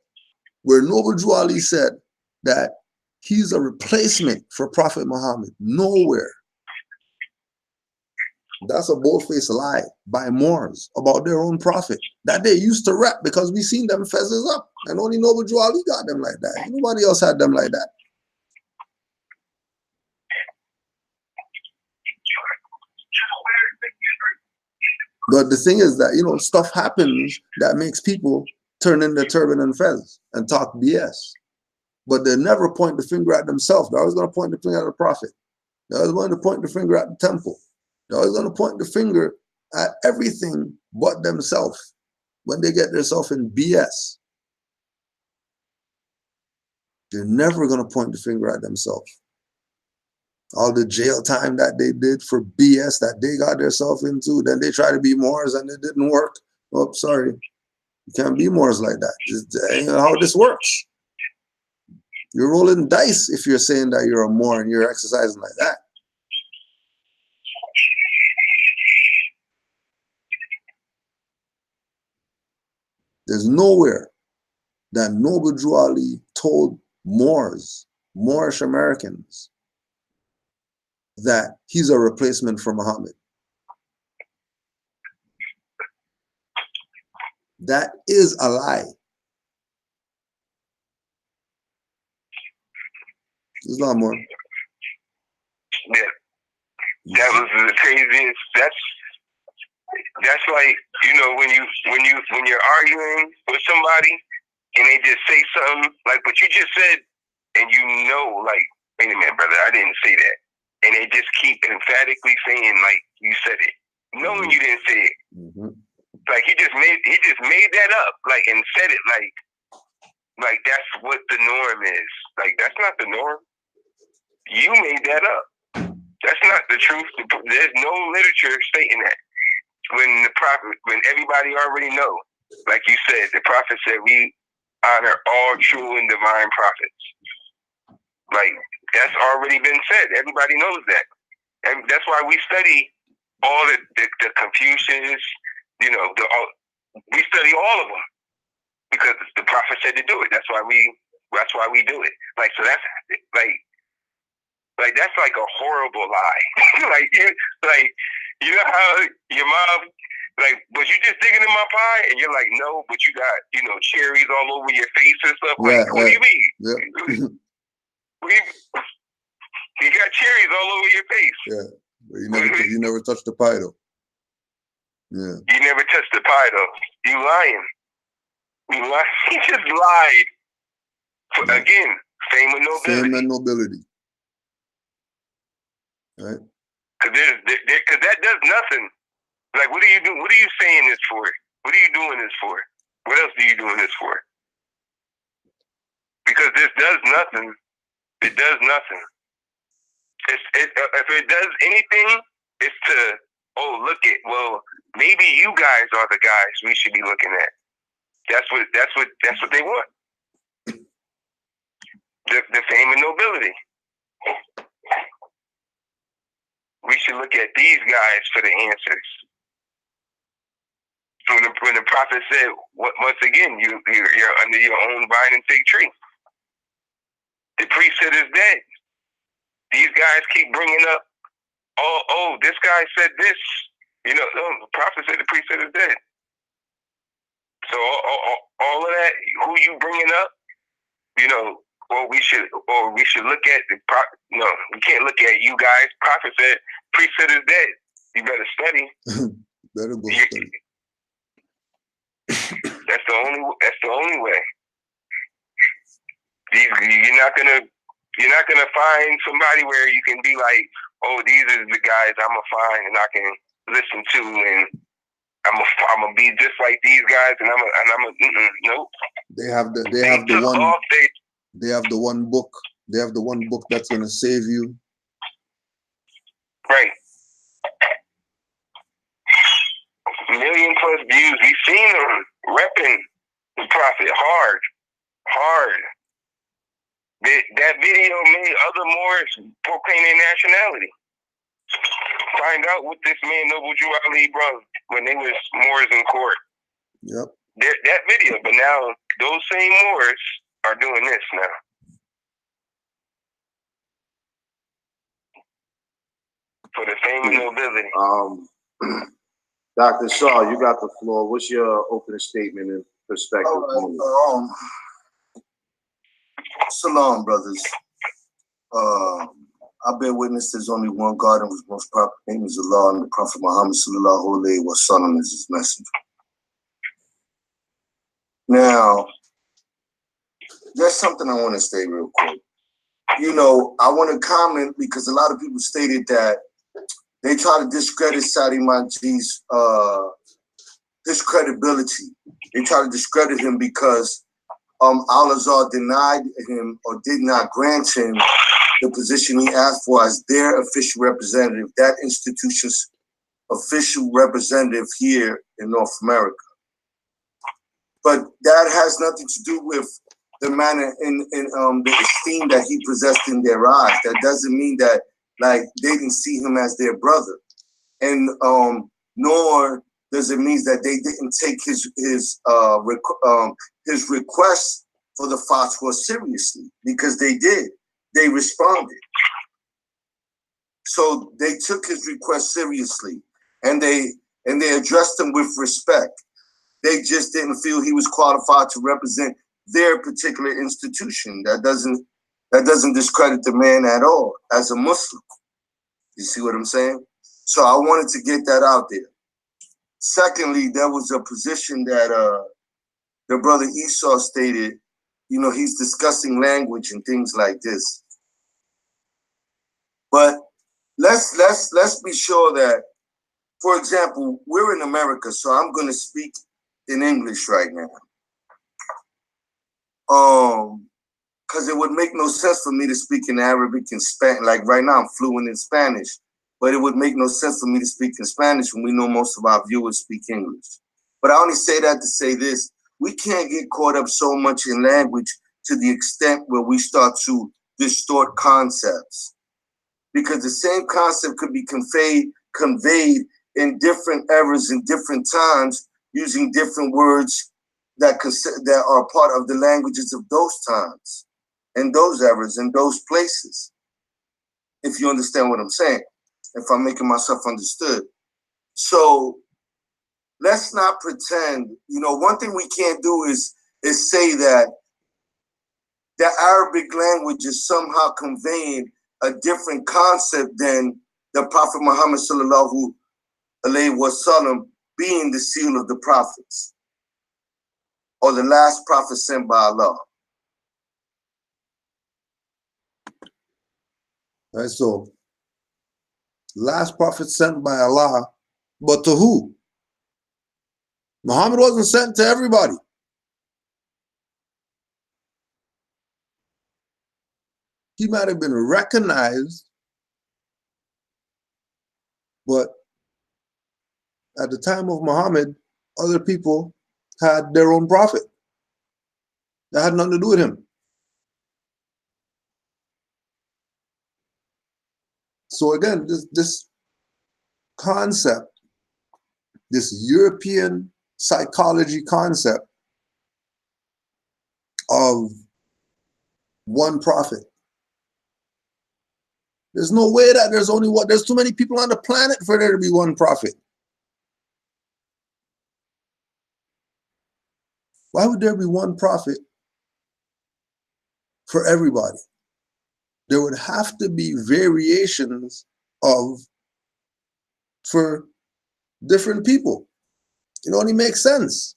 where Noble Drew Ali said that he's a replacement for Prophet Muhammad. Nowhere. That's a bold-faced lie by Moors about their own prophet that they used to rap, because we seen them fezzes up, and only Noble Drew Ali got them like that. Nobody else had them like that. But the thing is that, you know, stuff happens that makes people turn in their turban and fez and talk BS. But they never point the finger at themselves. They're always going to point the finger at the prophet. They're always going to point the finger at the temple. They're always going to point the finger at everything but themselves when they get themselves in BS. They're never going to point the finger at themselves. All the jail time that they did for BS that they got themselves into, then they try to be Moors and it didn't work. Oh, sorry. You can't be Moors like that. That ain't how this works. You're rolling dice if you're saying that you're a Moor and you're exercising like that. There's nowhere that Noble Drew Ali told Moors, Moorish Americans, that he's a replacement for Muhammad. That is a lie. Islam more. Yeah, that was the craziest. That's like, you know, when you're arguing with somebody and they just say something like what you just said, and you know, like, wait a minute, brother, I didn't say that, and they just keep emphatically saying like you said it, knowing you didn't say it. Like he just made that up, like, and said it like that's what the norm is. Like that's not the norm. You made that up. That's not the truth. There's no literature stating that. When everybody already know, like you said, the prophet said we honor all true and divine prophets. Like that's already been said. Everybody knows that, and that's why we study all the Confucians. You know, we study all of them because the prophet said to do it. That's why we do it. Like so, that's like that's like a horrible lie. like you know how your mom, like, was you just digging in my pie? And you're like, no, but you got, you know, cherries all over your face and stuff. Like, what do you mean? Yeah. You got cherries all over your face. Yeah, but you never touched the pie though. Yeah. You never touched the pie though. You lying. You lied. He just lied. Again, fame and nobility. Fame and nobility. Right. Because that does nothing. Like, what are you doing? What are you saying this for? What are you doing this for? What else are you doing this for? Because this does nothing. It does nothing. If it does anything, it's to, look at, well, maybe you guys are the guys we should be looking at. That's what they want. The fame and nobility. We should look at these guys for the answers. When the prophet said, once again, you're under your own vine and fig tree. The priesthood is dead. These guys keep bringing up, this guy said this. You know, the prophet said the priesthood is dead. So all of that, who you bringing up, you know, we should look at no, we can't look at you guys. Prophet said priesthood is dead. You better study. Better go study. That's the only way. You're not gonna find somebody where you can be like, these are the guys I'm gonna find and I can listen to, and I'm gonna be just like these guys, and I'm nope. They have the one book. They have the one book that's gonna save you. Right. 1 million+ views. We've seen them repping the prophet hard. That video made other Moors proclaim their nationality. Find out what this man Noble Drew Ali brought when they was Moors in court. Yep. That video, but now those same Moors are doing this now. For the Fame and nobility. Dr. Shaw, you got the floor. What's your opening statement and perspective? All right. Salam, brothers. I bear witness there's only one God and whose most proper name is Allah, and the Prophet Muhammad sallallahu alaihi wasallam is his messenger. Now, there's something I want to say real quick. You know, I want to comment because a lot of people stated that they try to discredit Saudi Manji's his credibility. They try to discredit him because Al-Azhar denied him or did not grant him the position he asked for as their official representative, that institution's official representative here in North America. But that has nothing to do with the manner in the esteem that he possessed in their eyes. That doesn't mean that like they didn't see him as their brother, and nor does it mean that they didn't take his request for the fatwa seriously, because they did. They responded. So they took his request seriously, and they addressed him with respect. They just didn't feel he was qualified to represent their particular institution. That doesn't discredit the man at all as a Muslim. You see what I'm saying? So I wanted to get that out there. Secondly, there was a position that the brother Esau stated. You know, he's discussing language and things like this. But let's be sure that, for example, we're in America, so I'm going to speak in English right now. Because it would make no sense for me to speak in Arabic and Spanish. Like right now, I'm fluent in Spanish, but it would make no sense for me to speak in Spanish when we know most of our viewers speak English. But I only say that to say this: we can't get caught up so much in language to the extent where we start to distort concepts, because the same concept could be conveyed in different eras in different times using different words that are part of the languages of those times and those eras and those places. If you understand what I'm saying, if I'm making myself understood. So let's not pretend, you know, one thing we can't do is say that the Arabic language is somehow conveying a different concept than the Prophet Muhammad sallallahu alaihi wasallam being the seal of the prophets, or the last prophet sent by Allah. All right, so last prophet sent by Allah, but to who? Muhammad wasn't sent to everybody. He might have been recognized, but at the time of Muhammad, other people had their own prophet. That had nothing to do with him. So again, this concept, this European psychology concept of one prophet. There's no way that there's too many people on the planet for there to be one prophet. Why would there be one prophet for everybody? There would have to be variations for different people. It only makes sense.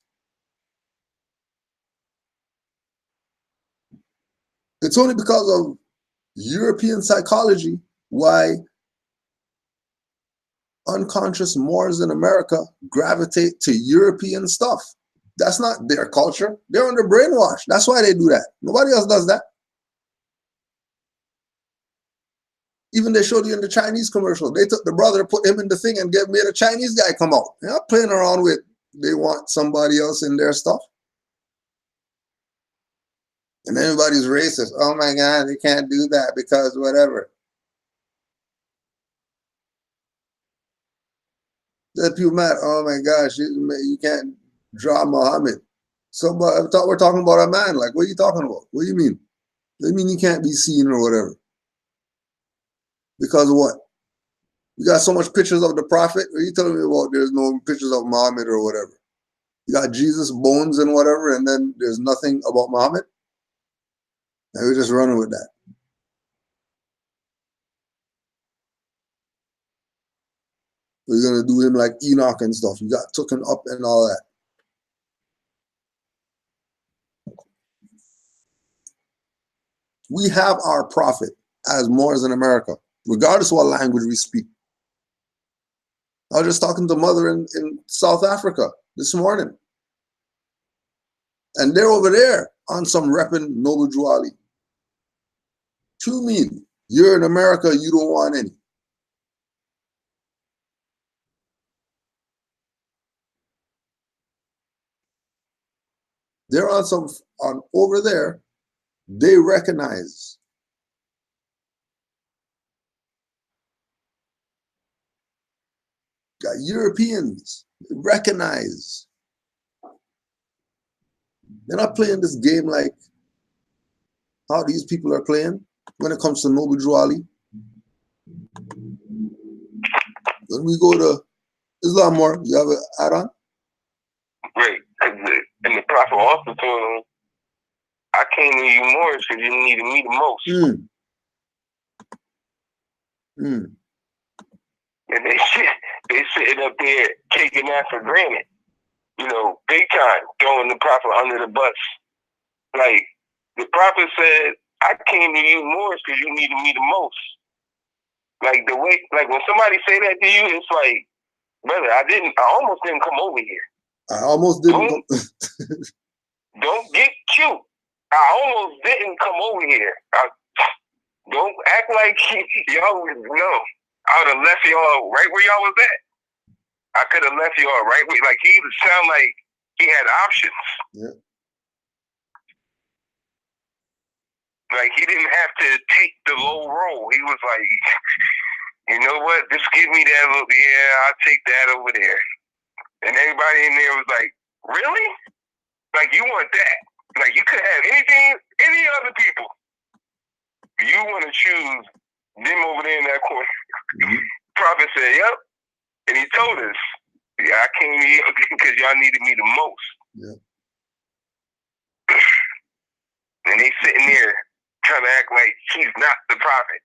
It's only because of European psychology why unconscious Moors in America gravitate to European stuff. That's not their culture. They're under brainwash. That's why they do that. Nobody else does that. Even they showed you in the Chinese commercial. They took the brother, put him in the thing, and made a Chinese guy come out. They're not playing around with, they want somebody else in their stuff. And everybody's racist. Oh my God, they can't do that because whatever. Then people mad, oh my gosh, you can't draw Muhammad. So I thought we're talking about a man. Like, what are you talking about? What do you mean? What do you mean he can't be seen or whatever? Because of what? You got so much pictures of the prophet. What are you telling me about there's no pictures of Muhammad or whatever? You got Jesus bones and whatever, and then there's nothing about Muhammad? And we're just running with that. We're going to do him like Enoch and stuff. You got taken up and all that. We have our prophet as Moors in America, regardless of what language we speak. I was just talking to mother in South Africa this morning. And they're over there on some repping Noble Juali. To me, you're in America, you don't want any. They're on over there, they recognize. Got Europeans recognize. They're not playing this game like how these people are playing when it comes to Noble Juali. When we go to Islam more, you have an add-on? Right. And the prophet also told him, I came to you more because you needed me the most. And they sitting up there taking that for granted. You know, big time, throwing the prophet under the bus. Like, the prophet said, I came to you more because you needed me the most. Like, the way, like, when somebody say that to you, it's like, brother, I almost didn't come over here. I almost didn't. Don't get cute. I almost didn't come over here. Don't act like y'all would know. I would have left y'all right where y'all was at. I could have left y'all right where, like, he sound like he had options. Yeah. Like, he didn't have to take the low roll. He was like, you know what? Just give me that little, yeah, I'll take that over there. And everybody in there was like, really? Like, you want that? Like, you could have anything, any other people. You want to choose them over there in that corner. Mm-hmm. Prophet said, yep. And he told us, yeah, I came here because y'all needed me the most. Yeah. And they sitting there trying to act like he's not the prophet.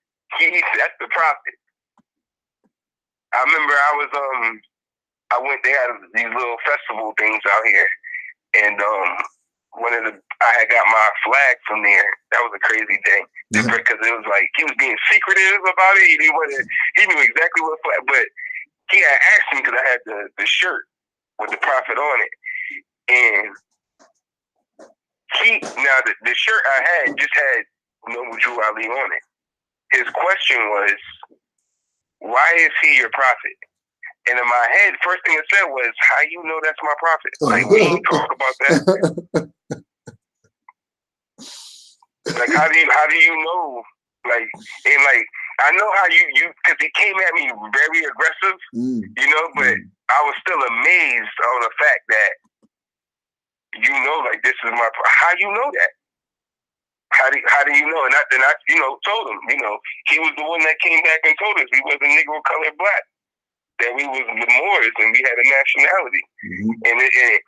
That's the prophet. I remember I went, they had these little festival things out here. And I had got my flag from there. That was a crazy thing. Because it was like, he was being secretive about it. He knew exactly what flag, but he had asked me because I had the shirt with the prophet on it. And the shirt I had just had Noble Juali on it. His question was, why is he your prophet? And in my head, first thing it said was, how you know that's my prophet? Like, we ain't talk about that. Like, how do you know? Like, and like, I know how you because he came at me very aggressive, you know, but I was still amazed on the fact that, you know, like, this is my, how you know that? How do you know? And I you know, told him, you know, he was the one that came back and told us we wasn't Negro, colored, black, that we was the Moors and we had a nationality. And it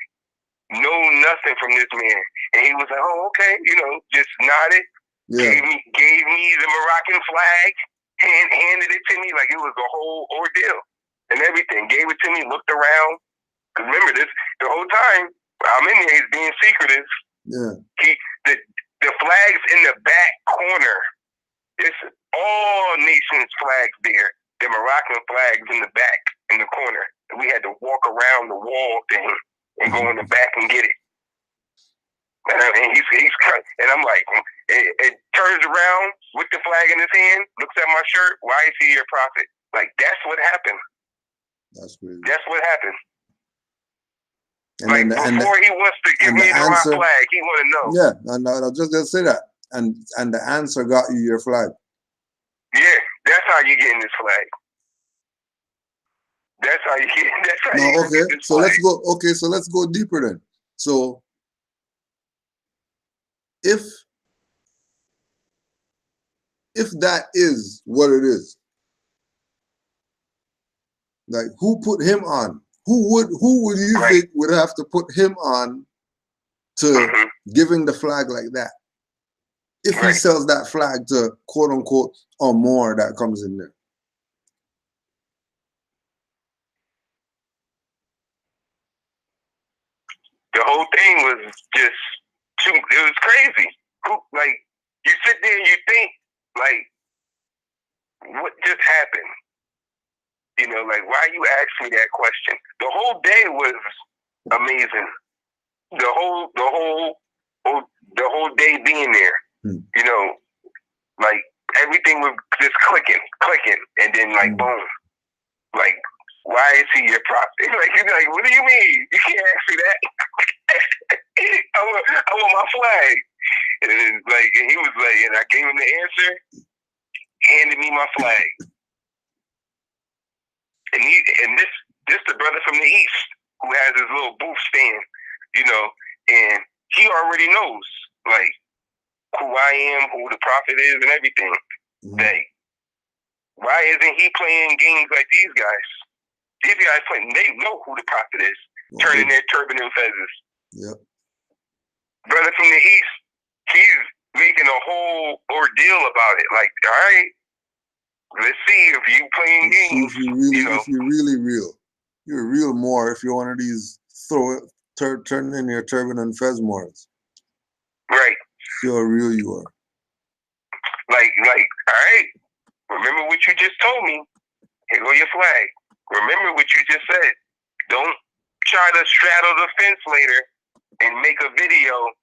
know nothing from this man. And he was like, oh, okay, you know, just nodded, gave me the Moroccan flag, handed it to me like it was a whole ordeal and everything. Gave it to me, looked around. Because remember, this the whole time I'm in there, he's being secretive. Yeah. The flags in the back corner, it's all nations flags there. The Moroccan flags in the back, in the corner. And we had to walk around the wall thing and go in the back and get it. And I'm like, it turns around with the flag in his hand, looks at my shirt. Why is he your prophet? Like, that's what happened. That's crazy. That's what happened. And like, before he wants to give me my flag, he want to know. Yeah, and I was just going to say that. And the answer got you your flag. Yeah, that's how you get in this flag. That's how you get. That's how you okay. Get this so flag. let's go. Okay, so let's go deeper then. So, if that is what it is, Like, who put him on? Who would you Right. think would have to put him on to giving the flag like that? If he Right. sells that flag to quote unquote or more that comes in there. The whole thing was just too, it was crazy. Like, you sit there and you think, like, what just happened? You know, like, why you ask me that question? The whole day was amazing. The whole day being there, you know, like, everything was just clicking, and then, like, boom. Like, why is he your prophet? Like, you're like, what do you mean? You can't ask me that. I want my flag. And he was like, and I gave him the answer, handed me my flag. And this the brother from the East who has his little booth stand, you know, and he already knows, like, who I am, who the prophet is, and everything. That why isn't he playing games like these guys? These guys playing, they know who the prophet is, turning their turban and feathers. Yep. Brother from the East, he's making a whole ordeal about it. Like, all right, let's see if you playing games. If you're really real. You're real more if you're one of these turn in your turban and fez mores. Right. See how real you are. Like, all right, remember what you just told me. Here go your flag. Remember what you just said. Don't try to straddle the fence later and make a video.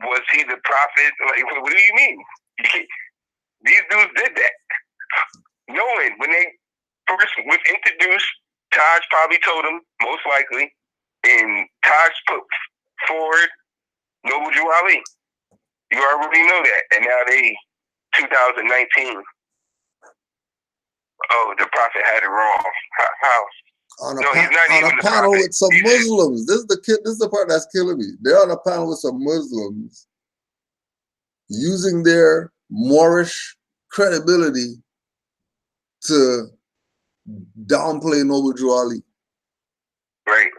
Was he the prophet? Like, what do you mean? These dudes did that. Knowing when they first was introduced, Taj probably told them, most likely, and Taj put forward Noble Ali. You already know that. And now 2019. Oh, the prophet had it wrong. How? On a panel with some Muslims. This is the part that's killing me. They're on a panel with some Muslims using their Moorish credibility to downplay Noble Drew Ali. Right.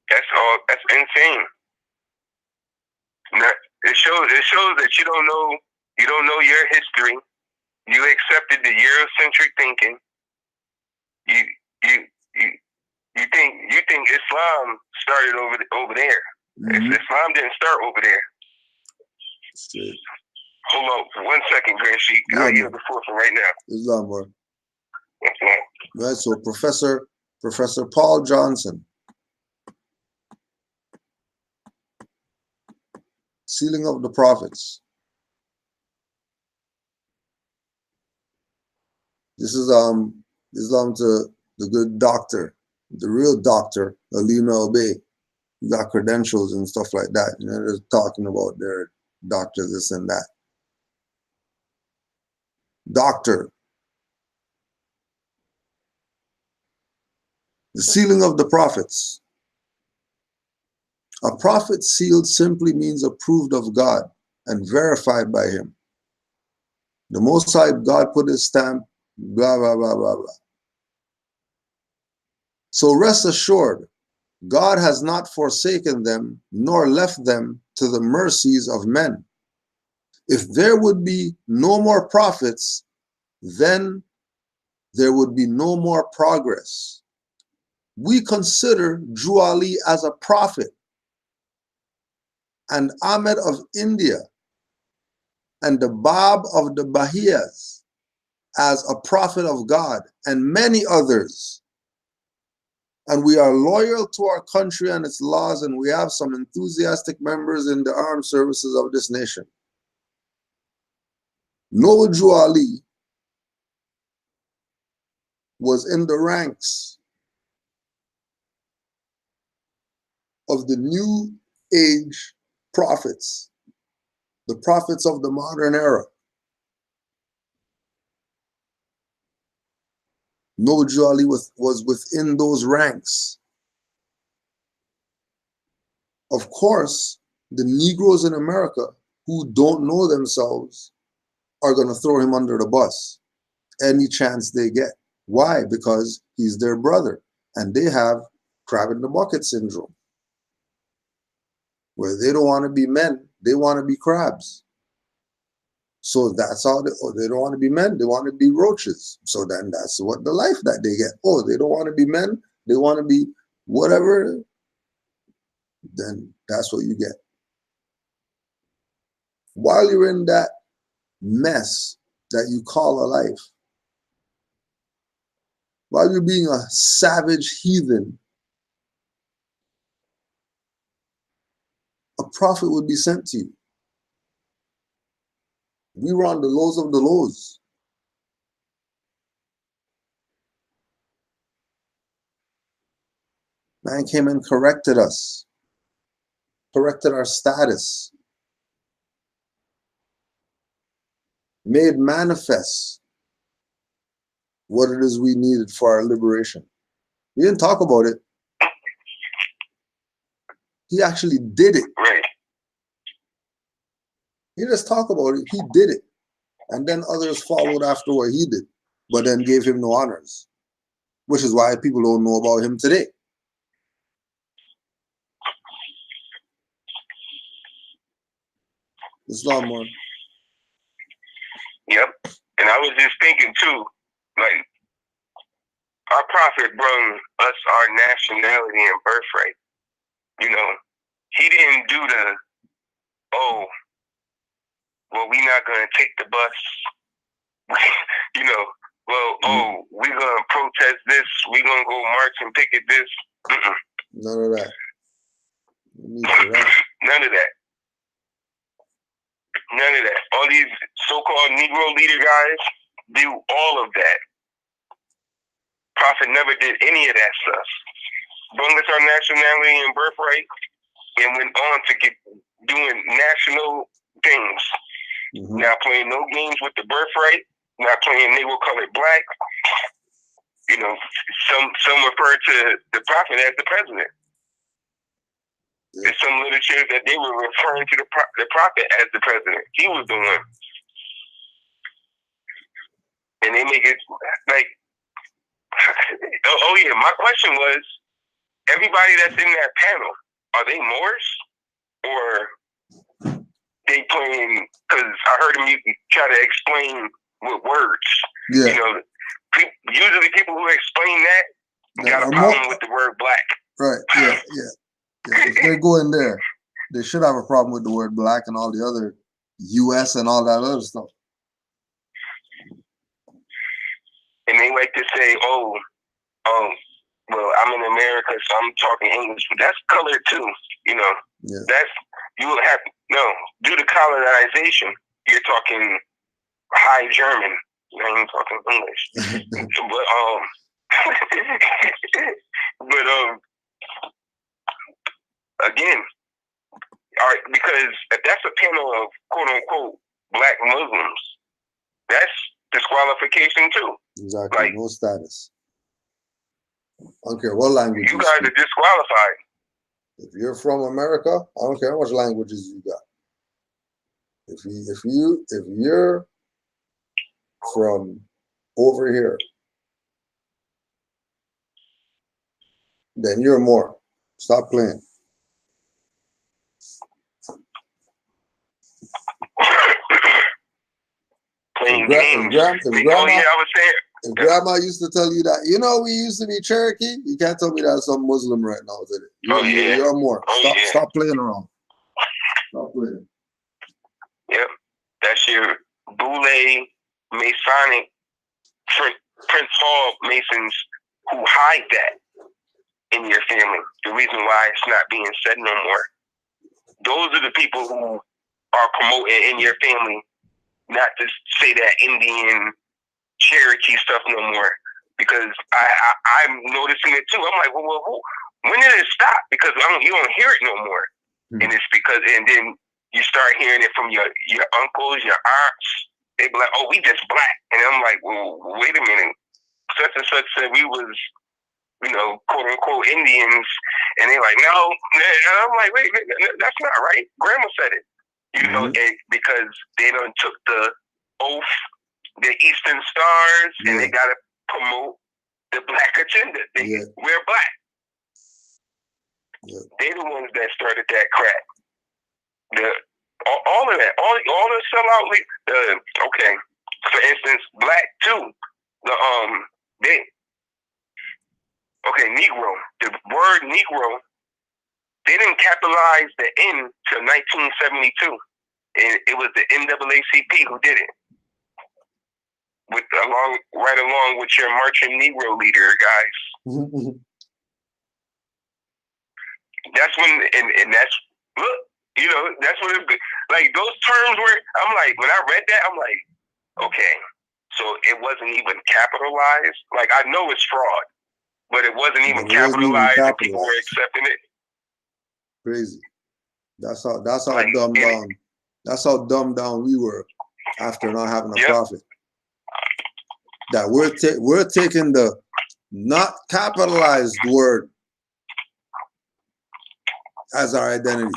That's insane. It shows that you don't know your history. You accepted the Eurocentric thinking. You think Islam started over there. Islam didn't start over there. Straight. Hold on 1 second, Grand Sheik. I'll yield the floor for right now. Islam, bro. Right, so Professor Paul Johnson. Sealing of the Prophets. This is Islam to the good doctor, the real doctor, Alima Obey. You got credentials and stuff like that. You know, they're talking about their doctor, this and that. Doctor. The sealing of the prophets. A prophet sealed simply means approved of God and verified by him. The Most High God put his stamp, blah, blah, blah, blah, blah. So rest assured, God has not forsaken them nor left them to the mercies of men. If there would be no more prophets, then there would be no more progress. We consider Drew Ali as a prophet, and Ahmed of India and the Bab of the Bahiyas as a prophet of God, and many others. And we are loyal to our country and its laws, and we have some enthusiastic members in the armed services of this nation. Noble Drew Ali was in the ranks of the new age prophets, the prophets of the modern era. Noble Drew Ali was within those ranks. Of course, the Negroes in America who don't know themselves are going to throw him under the bus any chance they get. Why? Because he's their brother, and they have crab in the bucket syndrome, where they don't want to be men, they want to be crabs. So that's all they don't want to be men, they want to be roaches. So then that's what the life that they get. Oh, they don't want to be men, they want to be whatever, then that's what you get. While you're in that mess that you call a life, while you're being a savage heathen, a prophet would be sent to you. We were on the lows of the lows. Man came and corrected us, corrected our status, made manifest what it is we needed for our liberation. We didn't talk about it. He actually did it. Right. He just talked about it. He did it. And then others followed after what he did, but then gave him no honors, which is why people don't know about him today. Islam, man. Yep. And I was just thinking too, like, our prophet brung us our nationality and birthright. You know, he didn't do the, oh, well, we're not going to take the bus. You know, well, oh, we're going to protest this. We're going to go march and picket this. None of that. None of that. None of that. All these so-called Negro leader guys do all of that. Prophet never did any of that stuff. Brung us our nationality and birthright and went on to get doing national things. Mm-hmm. Not playing no games with the birthright, not playing they were colored black. You know, some refer to the prophet as the president. Yeah. There's some literature that they were referring to the prophet as the president. He was the one. And they make it like, oh yeah, my question was, everybody that's in that panel, are they Moors? Or they playing, because I heard him try to explain with words. Yeah. You know, usually people who explain that got a problem with the word black. Right, yeah. If they go in there, they should have a problem with the word black and all the other US and all that other stuff. And they like to say, well, I'm in America, so I'm talking English, but that's color too, you know. Yeah. That's, you will have, due to colonization, you're talking high German. You ain't talking English. Again, all right, because if that's a panel of quote unquote black Muslims, that's disqualification too. Exactly, like, no status. I don't care what language you guys speak. are disqualified. If you're from America, I don't care how much languages you got. If you're from over here, then you're more. Stop playing. Playing games. I was saying. If grandma used to tell you that, we used to be Cherokee, you can't tell me that some Muslim right now did it. You're more. Stop playing around. Stop playing. Yep. That's your Boule Masonic Prince Hall Masons who hide that in your family. The reason why it's not being said no more. Those are the people who are promoting in your family not to say that Indian Cherokee stuff no more, because I'm noticing it too. I'm like, well, when did it stop? Because you don't hear it no more, and it's because, and then you start hearing it from your uncles, your aunts. They be like, oh, we just black, and I'm like, well, wait a minute, such and such said we was, quote unquote Indians, and they're like, no, and I'm like, wait, that's not right. Grandma said it. You know, because they done took the oath, the Eastern Stars, and they got to promote the black agenda. They wear black. They're the ones that started that crap. All of that, all the sellout. Okay, for instance, black too. Negro. The word Negro, they didn't capitalize the N till 1972, and it was the NAACP who did it. Right along with your marching Negro leader guys. That's when, and that's, look, you know, that's what it, like those terms were, I'm like, when I read that, I'm like, okay, so it wasn't even capitalized. Like, I know it's fraud, but it wasn't even capitalized, and people were accepting it. Crazy. That's how like, dumbed down. That's how dumbed down we were after not having a prophet. That we're taking the not capitalized word as our identity.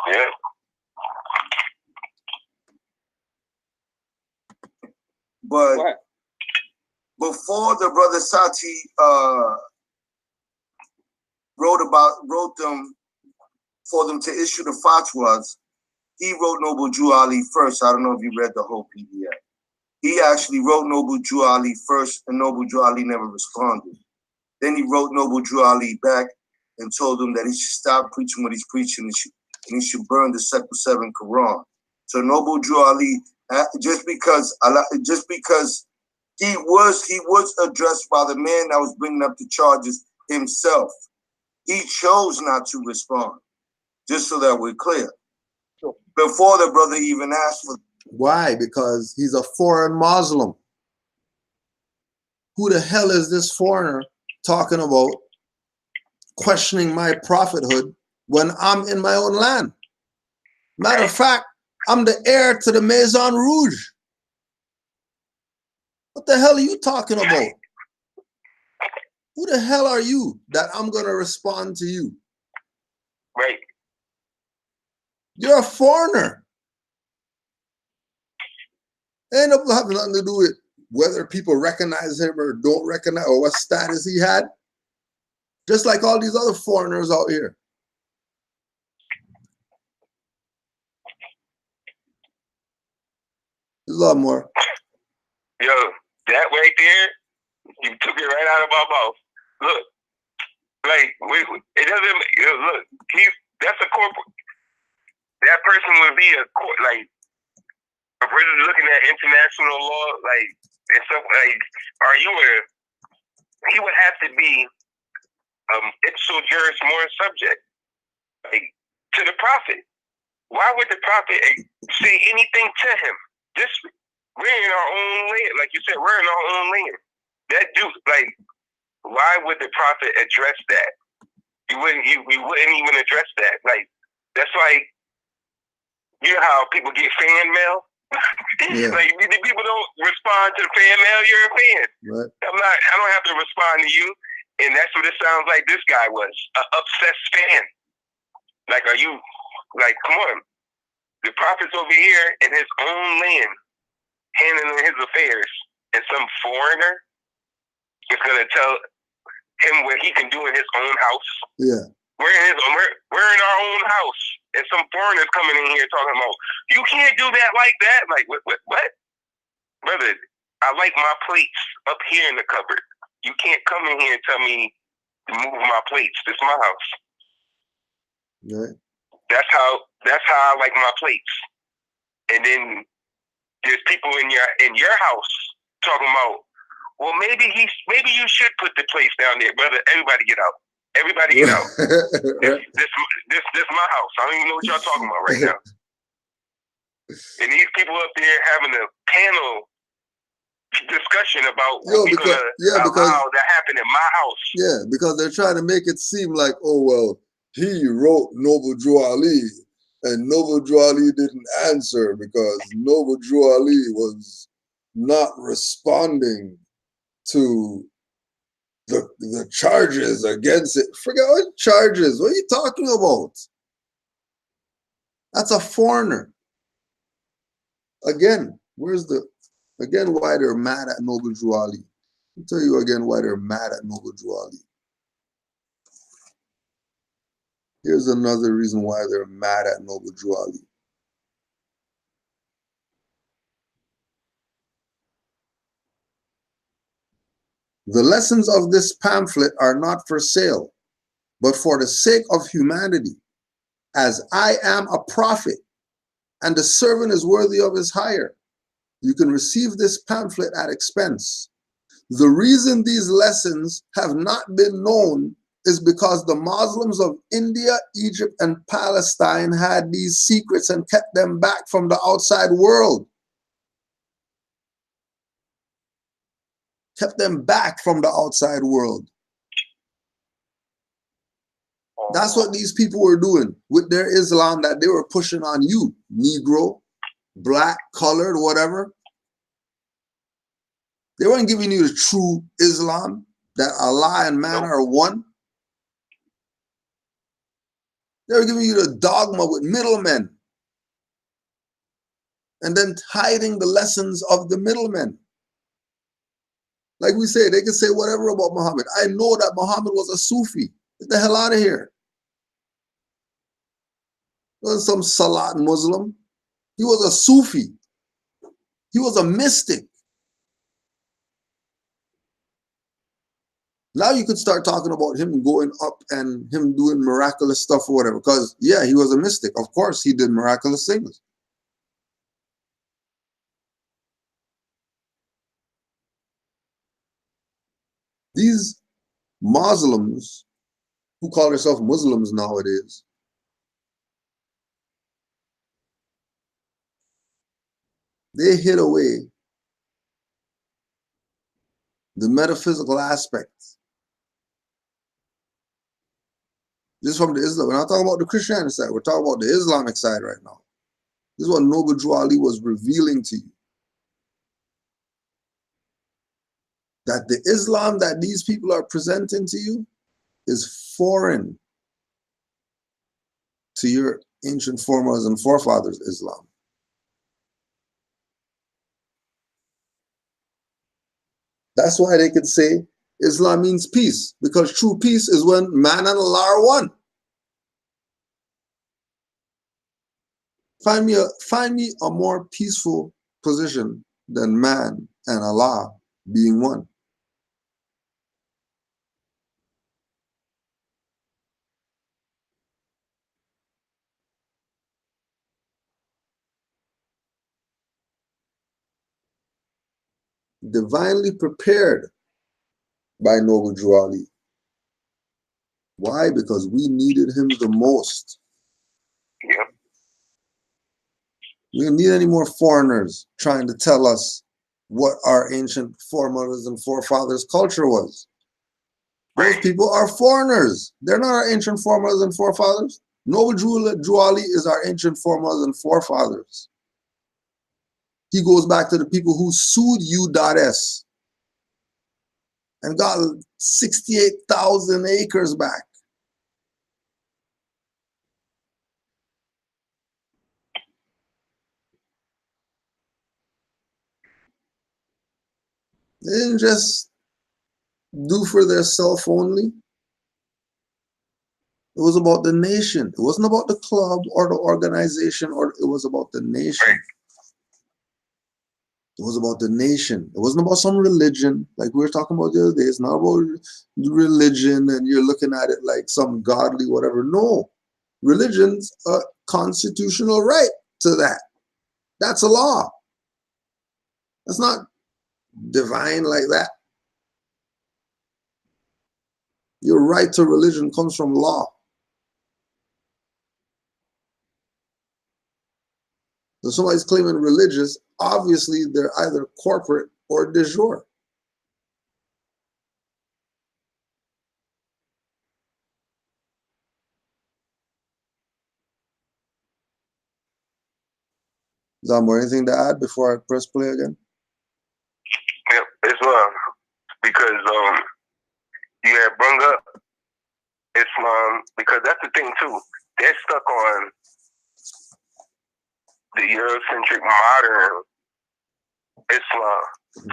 Yeah. But before the brother Sati wrote them for them to issue the fatwas, he wrote Noble Drew Ali first. I don't know if you read the whole PDF. He actually wrote Noble Drew Ali first, and Noble Drew Ali never responded. Then he wrote Noble Drew Ali back and told him that he should stop preaching what he's preaching and he should burn the Secular 7 Quran. So Noble Drew Ali, just because he was addressed by the man that was bringing up the charges himself, he chose not to respond. Just so that we're clear. Sure. Before the brother even asked for. Why? Because he's a foreign Muslim. Who the hell is this foreigner talking about questioning my prophethood when I'm in my own land? Matter of fact, I'm the heir to the Maison Rouge. What the hell are you talking about? Who the hell are you that I'm going to respond to you? Right. You're a foreigner. Ain't having nothing to do with whether people recognize him or don't recognize, or what status he had. Just like all these other foreigners out here. There's a lot more. Yo, that right there, you took it right out of my mouth. Look, like, it doesn't, look, that's a corporate, that person would be like, if we're looking at international law, like, and stuff, like, he would have to be ipso juris more subject, like, to the prophet. Why would the prophet say anything to him? We're in our own land, like you said, we're in our own land. That dude, like, why would the prophet address that? We wouldn't even address that. Like, that's like, you know how people get fan mail? Yeah. Like, people don't respond to the fan mail, you're a fan. Right. I don't have to respond to you. And that's what it sounds like this guy was, an obsessed fan. Like, are you, like, come on. The prophet's over here in his own land, handling his affairs, and some foreigner is going to tell him what he can do in his own house. Yeah. We're in our own house, and some foreigners coming in here talking about, you can't do that like that. Like, what? Brother, I like my plates up here in the cupboard. You can't come in here and tell me to move my plates. This is my house. Right. That's how I like my plates. And then there's people in your house talking about, well, maybe you should put the plates down there, brother. Everybody get out. Everybody get out. This my house. I don't even know what y'all talking about right now. And these people up there having a panel discussion about how that happened in my house. Yeah, because they're trying to make it seem like, oh, well, he wrote Noble Drew Ali, and Noble Drew Ali didn't answer because Noble Drew Ali was not responding to the charges against it. Forget what charges. What are you talking about? That's a foreigner. Again, again, why they're mad at Noble Drew Ali. I'll tell you again why they're mad at Noble Drew Ali. Here's another reason why they're mad at Noble Drew Ali. The lessons of this pamphlet are not for sale, but for the sake of humanity, as I am a prophet, and the servant is worthy of his hire. You can receive this pamphlet at expense. The reason these lessons have not been known is because the Muslims of India, Egypt, and Palestine had these secrets and kept them back from the outside world. Kept them back from the outside world. That's what these people were doing with their Islam that they were pushing on you, Negro, black, colored, whatever. They weren't giving you the true Islam, that Allah and man are one. They were giving you the dogma with middlemen and then hiding the lessons of the middlemen. Like we say, they can say whatever about Muhammad. I know that Muhammad was a Sufi. Get the hell out of here. He wasn't some Salat Muslim. He was a Sufi. He was a mystic. Now you could start talking about him going up and him doing miraculous stuff or whatever. Because, yeah, he was a mystic. Of course, he did miraculous things. These Muslims who call themselves Muslims nowadays, they hid away the metaphysical aspects. This is from the Islam. We're not talking about the Christianity side. We're talking about the Islamic side right now. This is what Noble Drew Ali was revealing to you. That the Islam that these people are presenting to you is foreign to your ancient foremothers and forefathers' Islam. That's why they could say Islam means peace, because true peace is when man and Allah are one. Find me a more peaceful position than man and Allah being one. Divinely prepared by Noble Drew Ali. Why? Because we needed him the most. Yeah. We don't need any more foreigners trying to tell us what our ancient foremothers and forefathers' culture was. Those people are foreigners. They're not our ancient foremothers and forefathers. Noble Drew Ali is our ancient foremothers and forefathers. He goes back to the people who sued U.S. and got 68,000 acres back. They didn't just do for their self only. It was about the nation. It wasn't about the club or the organization, or it was about the nation. It was about the nation. It wasn't about some religion like we were talking about the other day. It's not about religion and you're looking at it like some godly whatever. No. Religion's a constitutional right to that. That's a law. That's not divine like that. Your right to religion comes from law. So somebody's claiming religious, obviously they're either corporate or de jure. Zambo, anything to add before I press play again? Yeah, it's because you had brought up Islam, because that's the thing too. They're stuck on the Eurocentric modern Islam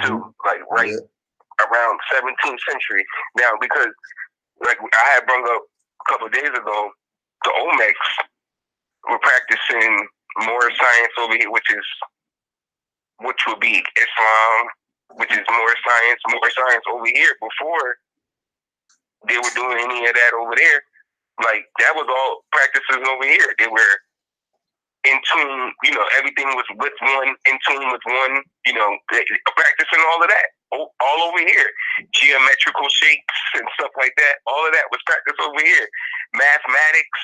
too, like around 17th century. Now, because like I had brought up a couple of days ago, the Olmecs were practicing more science over here, which would be Islam, which is more science over here. Before they were doing any of that over there, like that was all practices over here. They were in tune, everything was with one, in tune with one, practicing all of that, all over here. Geometrical shapes and stuff like that, all of that was practiced over here. Mathematics,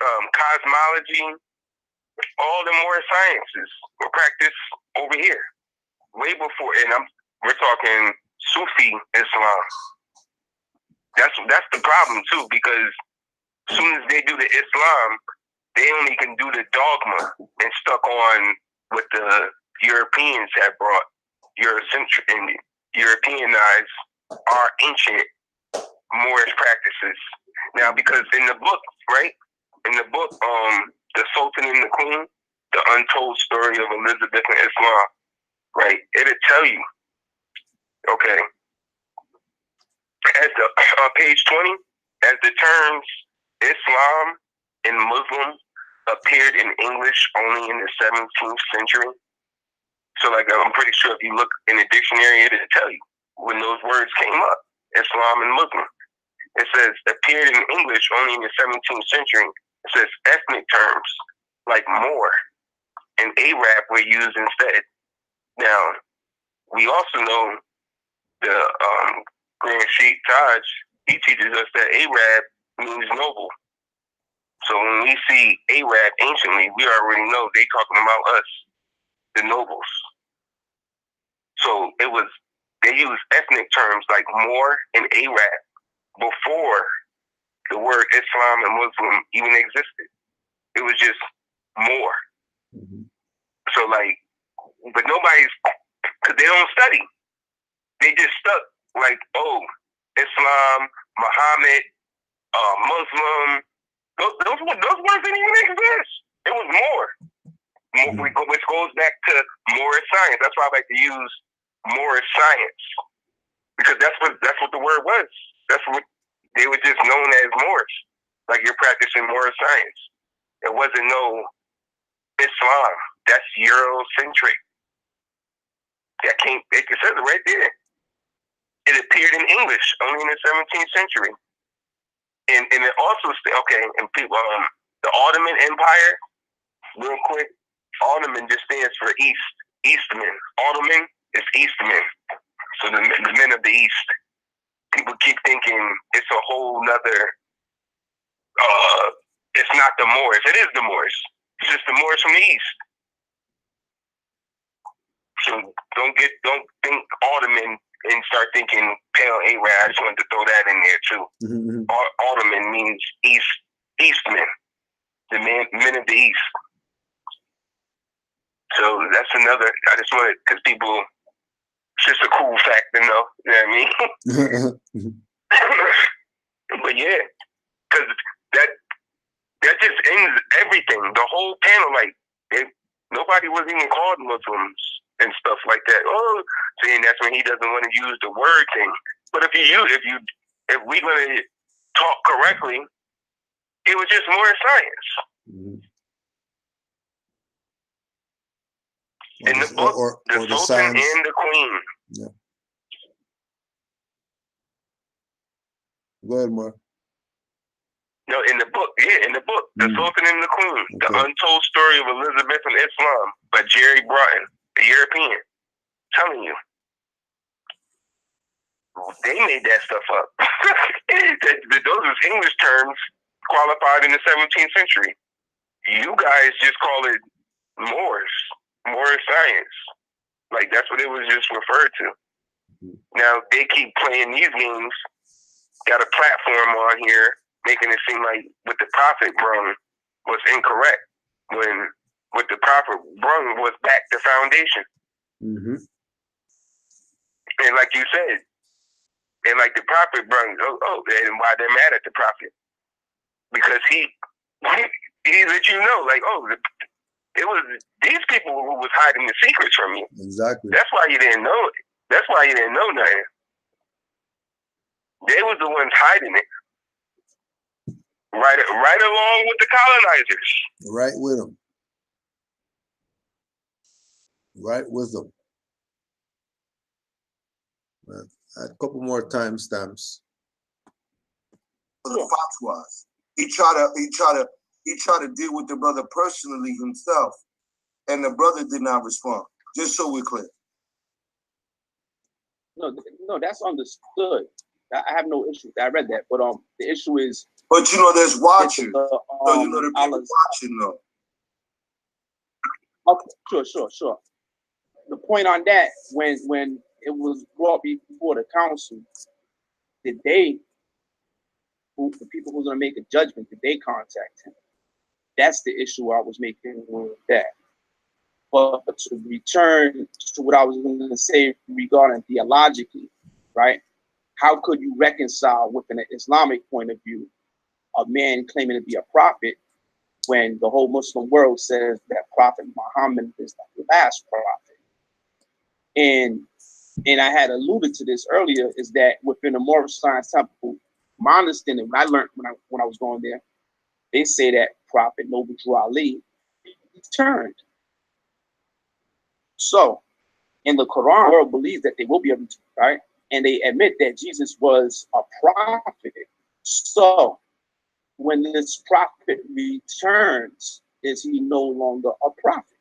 cosmology, all the more sciences were practiced over here, way before. And we're talking Sufi Islam. That's the problem too, because as soon as they do the Islam, they only can do the dogma and stuck on what the Europeans have brought, Eurocentric and Europeanized our ancient Moorish practices. Now, because in the book, right? In the book, The Sultan and the Queen, The Untold Story of Elizabeth and Islam, right? It'll tell you, okay, on page 20, as the terms Islam and Muslim appeared in English only in the 17th century. So, like, I'm pretty sure if you look in the dictionary, it'll tell you when those words came up, Islam and Muslim. It says appeared in English only in the 17th century. It says ethnic terms like Moor and Arab were used instead. Now, we also know the Grand Sheikh Taj, he teaches us that Arab means noble. So when we see Arab anciently, we already know they talking about us, the nobles. So they used ethnic terms like Moor and Arab before the word Islam and Muslim even existed. It was just Moor. So but nobody's, because they don't study. They just stuck like, oh, Islam, Muhammad, Muslim. Those words didn't even exist. It was Moor, which goes back to Moorish science. That's why I like to use Moorish science, because that's what the word was. That's what they were just known as Moors. Like you're practicing Moorish science. It wasn't no Islam. That's Eurocentric. It says it right there. It appeared in English only in the 17th century. And it also, and people, the Ottoman Empire, real quick, Ottoman just stands for East, Eastman. Ottoman is Eastman. So the men of the East. People keep thinking it's a whole nother, it's not the Moors. It is the Moors. It's just the Moors from the East. So don't think Ottoman and start thinking pale Arab. I just wanted to throw that in there too. Ottoman means Eastman, the men of the East. So that's another. I just wanted, because people, it's just a cool fact to know. You know what I mean? But yeah, because that just ends everything. The whole panel, nobody was even called Muslims and stuff like that. Oh, saying that's when he doesn't want to use the word thing. But if we're gonna talk correctly, it was just more science. In the book, the Sultan and the Queen. Yeah. Go ahead, Mark. No, in the book, The Sultan and the Queen, The Untold Story of Elizabeth and Islam by Jerry Broughton, a European. Telling you. They made that stuff up. Those was English terms qualified in the 17th century. You guys just call it Moorish science. Like, that's what it was just referred to. Now, they keep playing these games, got a platform on here, making it seem like what the Prophet brung was incorrect, when what the Prophet brung was back to foundation. And like you said, and like the Prophet brung, and why they're mad at the Prophet. Because he let you know, like, It was these people who was hiding the secrets from you. Exactly. That's why you didn't know it. That's why you didn't know nothing. They was the ones hiding it. Right along with the colonizers. Right with them. Right with them. A couple more timestamps. For the fatwas, he tried to deal with the brother personally himself, and the brother did not respond. Just so we're clear. No, that's understood. I have no issue. I read that, but the issue is. But you know, there's watchers. So you know the people watching though. Okay, sure. The point on that, when it was brought before the council, the people who was going to make a judgment, did they contact him? That's the issue I was making with that. But to return to what I was going to say regarding theologically, right? How could you reconcile within an Islamic point of view a man claiming to be a prophet when the whole Muslim world says that Prophet Muhammad is the last prophet? And I had alluded to this earlier, is that within the Moorish Science Temple, my understanding, when I learned when I was going there, they say that Prophet Nobility Ali returned. So in the Quran, the world believes that they will be able to, right? And they admit that Jesus was a prophet. So when this prophet returns, is he no longer a prophet?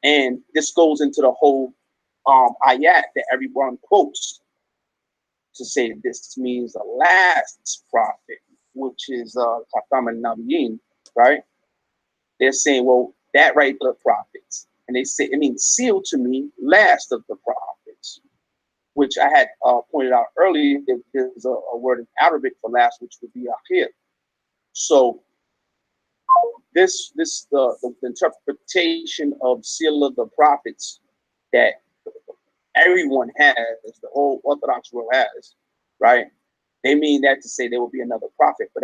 And this goes into the whole ayat that everyone quotes to say that this means the last prophet, which is Khatam al-Nabiyyin, right? They're saying, well, that right the prophets. And they say, it means sealed to me, last of the prophets, which I had pointed out earlier. There's a word in Arabic for last, which would be akhir. So the interpretation of seal of the prophets that everyone has, the whole Orthodox world has, right? They mean that to say there will be another prophet, but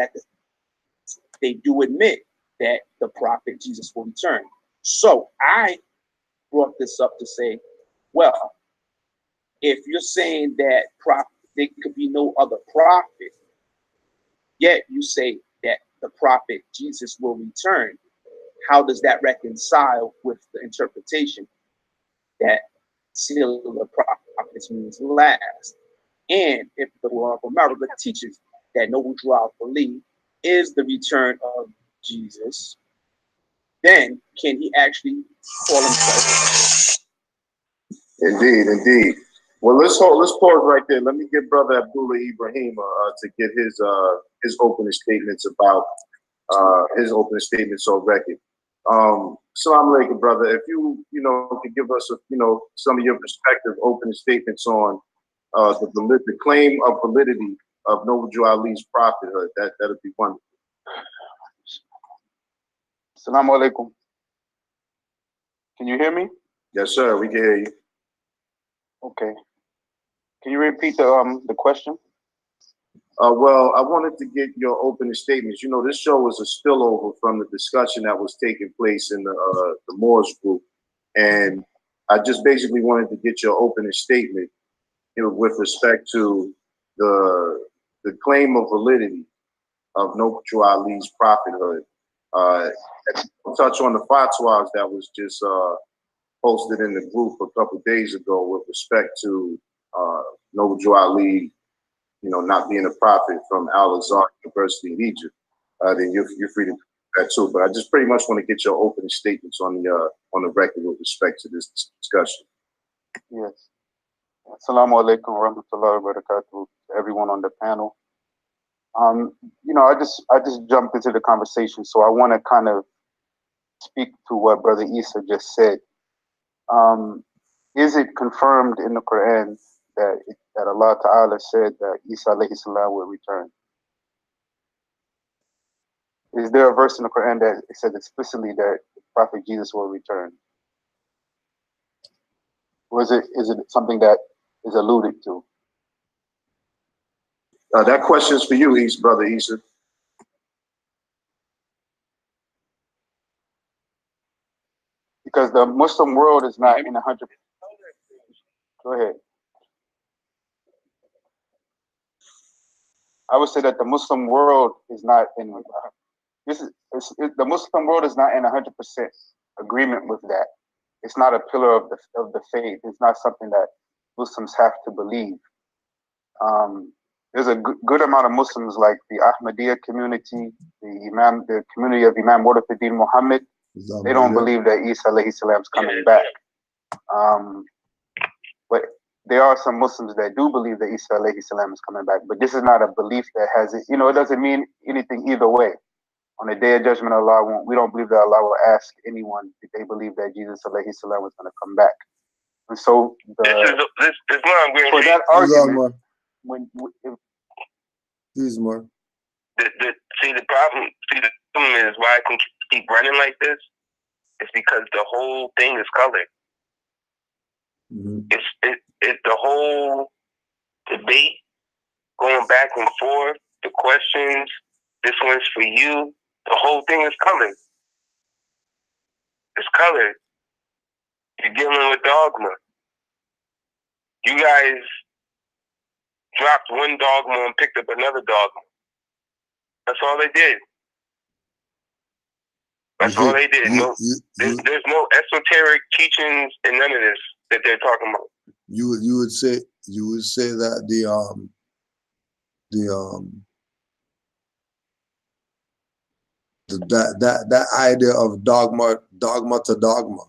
they do admit that the prophet Jesus will return. So I brought this up to say, well, if you're saying that there could be no other prophet, yet you say that the prophet Jesus will return, how does that reconcile with the interpretation that seal of the prophets means last? And if the law of America teaches that Nobility Ali is the return of Jesus, then can he actually call himself? Indeed. Well, let's pause right there. Let me get Brother Abdullah Ibrahim to get his opening statements about his opening statements on record. Assalamu alaikum, brother. If you could give us some of your perspective, opening statements on the claim of validity of Nobility Ali's prophethood, that'd be wonderful. Assalamu alaikum. Can you hear me? Yes, sir. We can hear you. Okay. Can you repeat the question? Well, I wanted to get your opening statements. You know, this show is a spillover from the discussion that was taking place in the Moors group, and I just basically wanted to get your opening statement, with respect to the claim of validity of Nobility Ali's prophethood. Touch on the fatwas that was just posted in the group a couple of days ago with respect to Nobility Ali, not being a prophet from Al-Azhar University in Egypt. Then you're free to do that too. But I just pretty much want to get your opening statements on the record with respect to this discussion. Yes. Assalamu alaikum wa rahmatullahi wa barakatuh to everyone on the panel. I just jumped into the conversation, so I want to kind of speak to what Brother Isa just said. Is it confirmed in the Quran that Allah Ta'ala said that Isa alayhi salam will return? Is there a verse in the Quran that it says explicitly that Prophet Jesus will return? Or is it something that is alluded to? That question is for you, Brother Isa. because the Muslim world is not in 100. Go ahead. I would say that the Muslim world is not in. The Muslim world is not in 100% agreement with that. It's not a pillar of the faith. It's not something that Muslims have to believe. There's a good amount of Muslims, like the Ahmadiyya community, the community of Imam Muhammad Muhammad. They don't believe that Isa alayhi salam is coming back. But there are some Muslims that do believe that Isa alayhi salam is coming back. But this is not a belief that has it. You know, it doesn't mean anything either way. On the day of judgment, we don't believe that Allah will ask anyone if they believe that Jesus alayhi salam was going to come back. And so for that argument, the problem is why I can keep running like this. It's because the whole thing is colored. It's the whole debate going back and forth, the questions. This one's for you. The whole thing is colored. It's colored. You're dealing with dogma. You guys dropped one dogma and picked up another dogma. That's all they did. That's all they did. There's no esoteric teachings and none of this that they're talking about. You would say that that idea of dogma to dogma,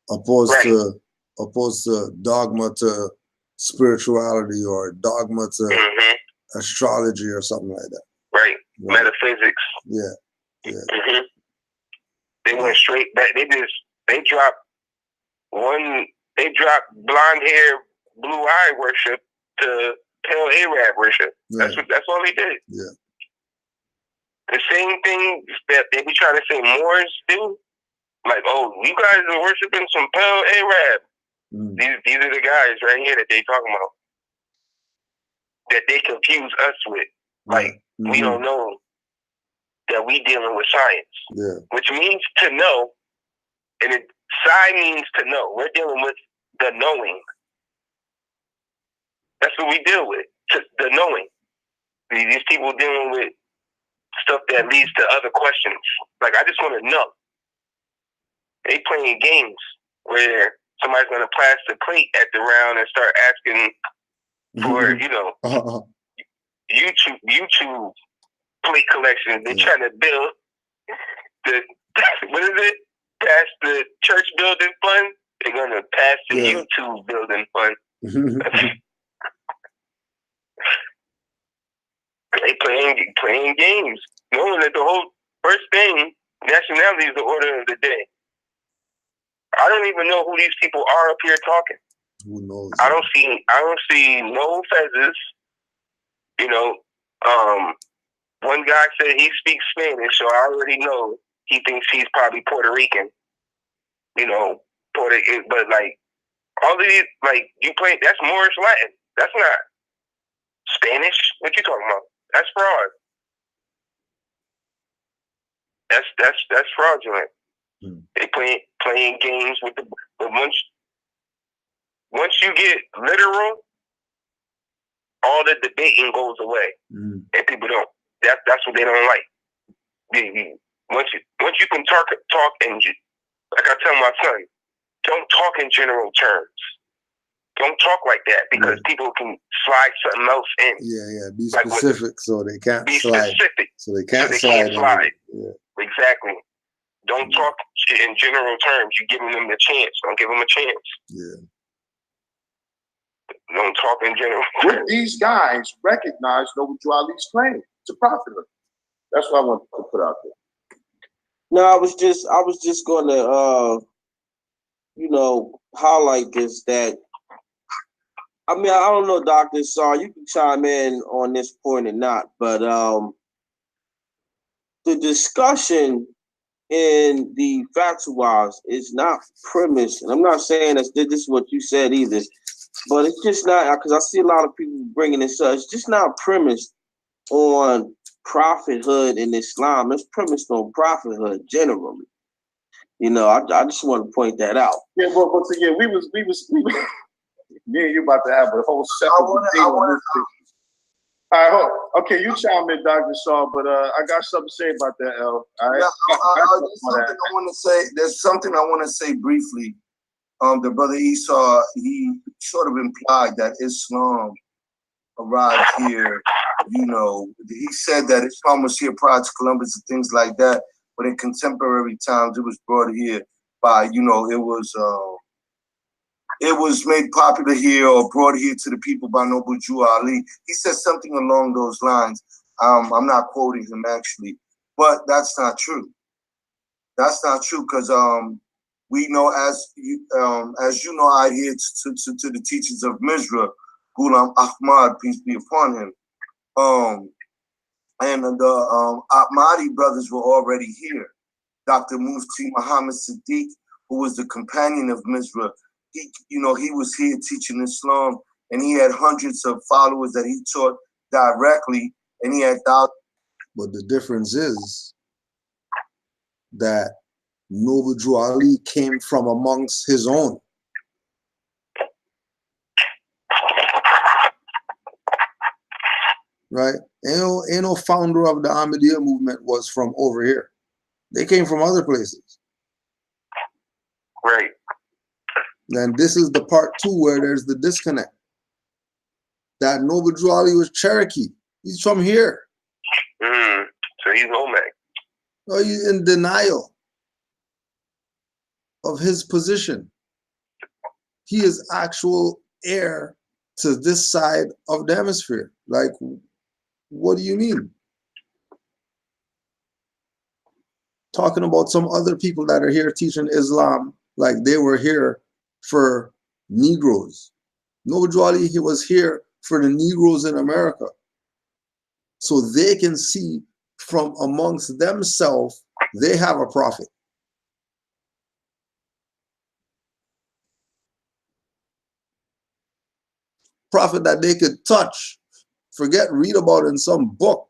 opposed to dogma to spirituality or dogma to astrology or something like that. Right. Metaphysics. Yeah. They went straight back. They dropped blonde hair, blue eye worship to pale Arab worship. That's all they did. Yeah. The same thing that they be trying to say Moors do. Like, oh, you guys are worshiping some pale Arab. These are the guys right here that they talking about. That they confuse us with. Like, we don't know that we dealing with science. Which means to know, and psi means to know. We're dealing with the knowing. That's what we deal with. The knowing. These people dealing with stuff that leads to other questions. Like, I just want to know. They playing games where somebody's going to pass the plate at the round and start asking for, YouTube plate collection. They're trying to build what is it? Pass the church building fund. They're going to pass the YouTube building fund. They playing games, knowing that the whole first thing, nationality is the order of the day. I don't even know who these people are up here talking. Who knows? I don't see no fezzes. One guy said he speaks Spanish, so I already know he thinks he's probably Puerto Rican. But like all of these, like you play, that's Moorish Latin. That's not Spanish. What you talking about? That's fraud. That's fraudulent. They playing games with the. But once you get literal, all the debating goes away, and people don't. That's what they don't like. Once you can talk and like I tell my son, don't talk in general terms. Don't talk like that because people can slide something else in. Yeah. Be specific so they can't slide. Specific. So they can't slide. Yeah. Exactly. Don't talk in general terms. You're giving them the chance. Don't give them a chance. Yeah. Don't talk in general terms. Would these guys recognize Noble Ali's claim to prophethood? That's what I want to put out there. No, I was just going to, highlight this, that, I mean, I don't know, Dr. Sar, you can chime in on this point or not, but the discussion in the fatwas is not premised, and I'm not saying this is what you said either, but it's just not, because I see a lot of people bringing this up, it's just not premised on prophethood in Islam. It's premised on prophethood generally. You know, I just want to point that out. Yeah, but so yeah, we was me and you about to have a whole separate debate on this thing. All right, hold. Okay, you chime in, Dr. Shaw, but I got something to say about that, L. All right. There's something I want to say briefly. The brother Esau, he sort of implied that Islam arrived here. You know, he said that Islam was here prior to Columbus and things like that. But in contemporary times, it was brought here by, you know, it was made popular here or brought here to the people by Noble Jew Ali. He said something along those lines. I'm not quoting him actually, but that's not true. That's not true because we know, as you know, I adhere to the teachings of Mizra, Ghulam Ahmad, peace be upon him. And the Ahmadi brothers were already here. Dr. Mufti Muhammad Siddiq, who was the companion of Mizra, he was here teaching Islam, and he had hundreds of followers that he taught directly, and he had thousands. But the difference is that Noble Drew Ali came from amongst his own. Right? Ain't no founder of the Ahmadiyya movement was from over here. They came from other places. Right. And this is the part two where there's the disconnect. That Noble Drew Ali was Cherokee. He's from here. So he's Olmec. Oh, he's in denial of his position. He is actual heir to this side of the hemisphere. Like, what do you mean? Talking about some other people that are here teaching Islam like they were here for Negroes. Noble Drew Ali, he was here for the Negroes in America. So they can see from amongst themselves, they have a prophet. Prophet that they could touch, forget read about in some book.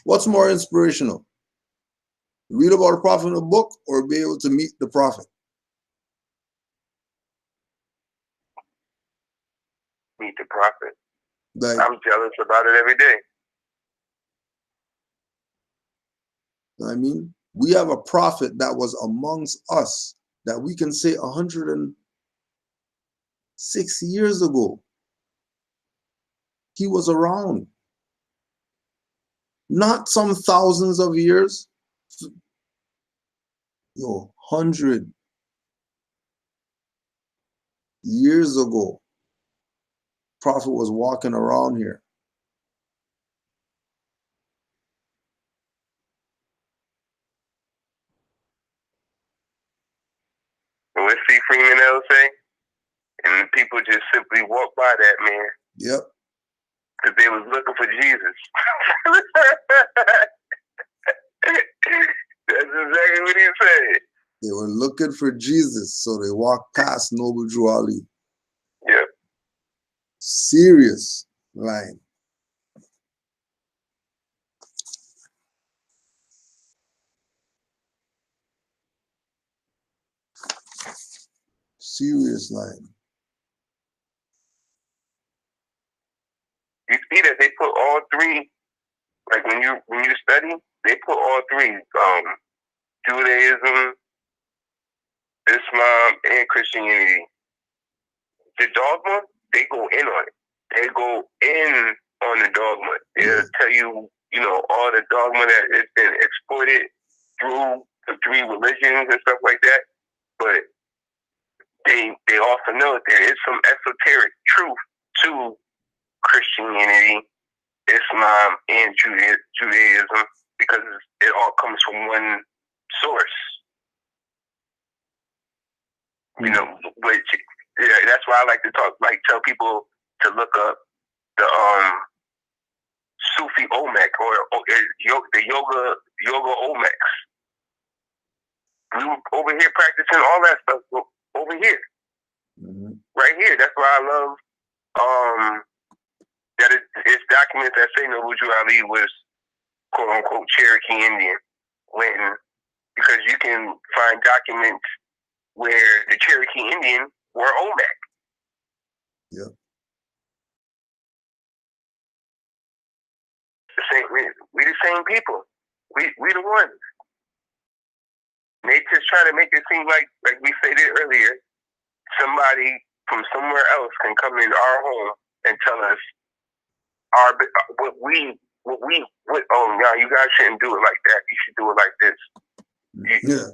What's more inspirational? Read about a prophet in a book or be able to meet the prophet? Meet the prophet. Like, I'm jealous about it every day. I mean, we have a prophet that was amongst us that we can say 106 years ago. He was around. Not some thousands of years. 100 years ago, prophet was walking around here. What C. Freeman L say? And people just simply walk by that man. Yep. Because they was looking for Jesus. That's exactly what he said. They were looking for Jesus, so they walked past Noble Drew Ali. Yep. Serious line. Serious line. You see that they put all three, like when you study, they put all three, Judaism, Islam, and Christianity. The dogma, they go in on it. They go in on the dogma. They'll tell you, all the dogma that has been exploited through the three religions and stuff like that. But they also know that there is some esoteric truth to Christianity, Islam, and Judaism because it all comes from one source. Which that's why I like to tell people to look up the Sufi Olmec or the yoga Olmecs. We were over here practicing all that stuff over here, right here. That's why I love that it's documents that say Noble Drew Ali was quote unquote Cherokee Indian, because you can find documents where the Cherokee Indian were Olmec. Yeah. We the same people. We the ones. They just try to make it seem like we stated earlier, somebody from somewhere else can come in our home and tell us oh no, you guys shouldn't do it like that. You should do it like this. Yeah.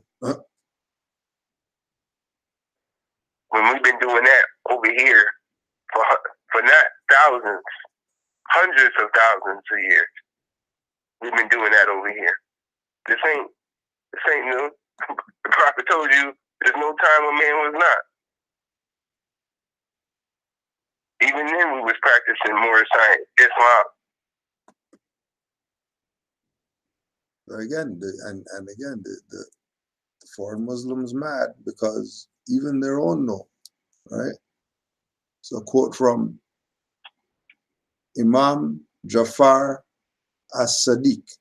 When we've been doing that over here for not thousands, hundreds of thousands of years. We've been doing that over here. This ain't new. The prophet told you there's no time when man was not. Even then we was practicing more science, Islam. Again, the foreign Muslims mad because even their own know, right? So a quote from Imam Jafar as-Sadiq.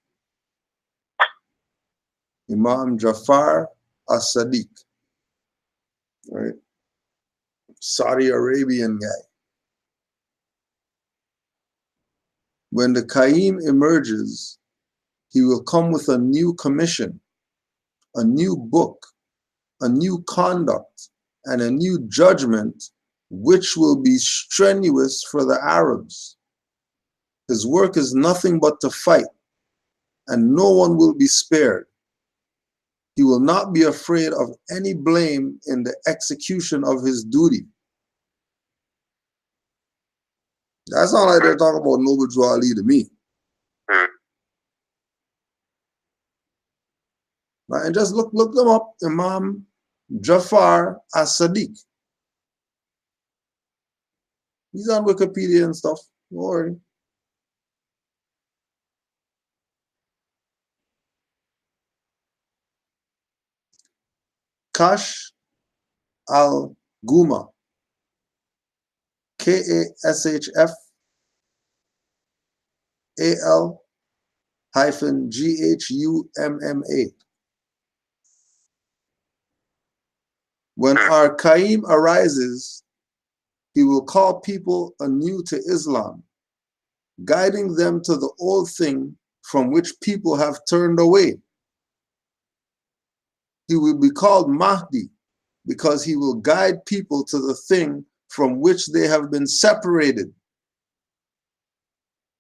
Imam Jafar as-Sadiq, right? Saudi Arabian guy. When the Qaim emerges, he will come with a new commission, a new book, a new conduct, and a new judgment, which will be strenuous for the Arabs. His work is nothing but to fight, and no one will be spared. He will not be afraid of any blame in the execution of his duty. That's not like they're talking about Noble Drew Ali to me. Right? And just look them up, Imam Jafar as-Sadiq. He's on Wikipedia and stuff. Don't worry. Kash al-Guma. KASHFAL-GHUMMA. When our Qaim arises, he will call people anew to Islam, guiding them to the old thing from which people have turned away. He will be called Mahdi because he will guide people to the thing from which they have been separated.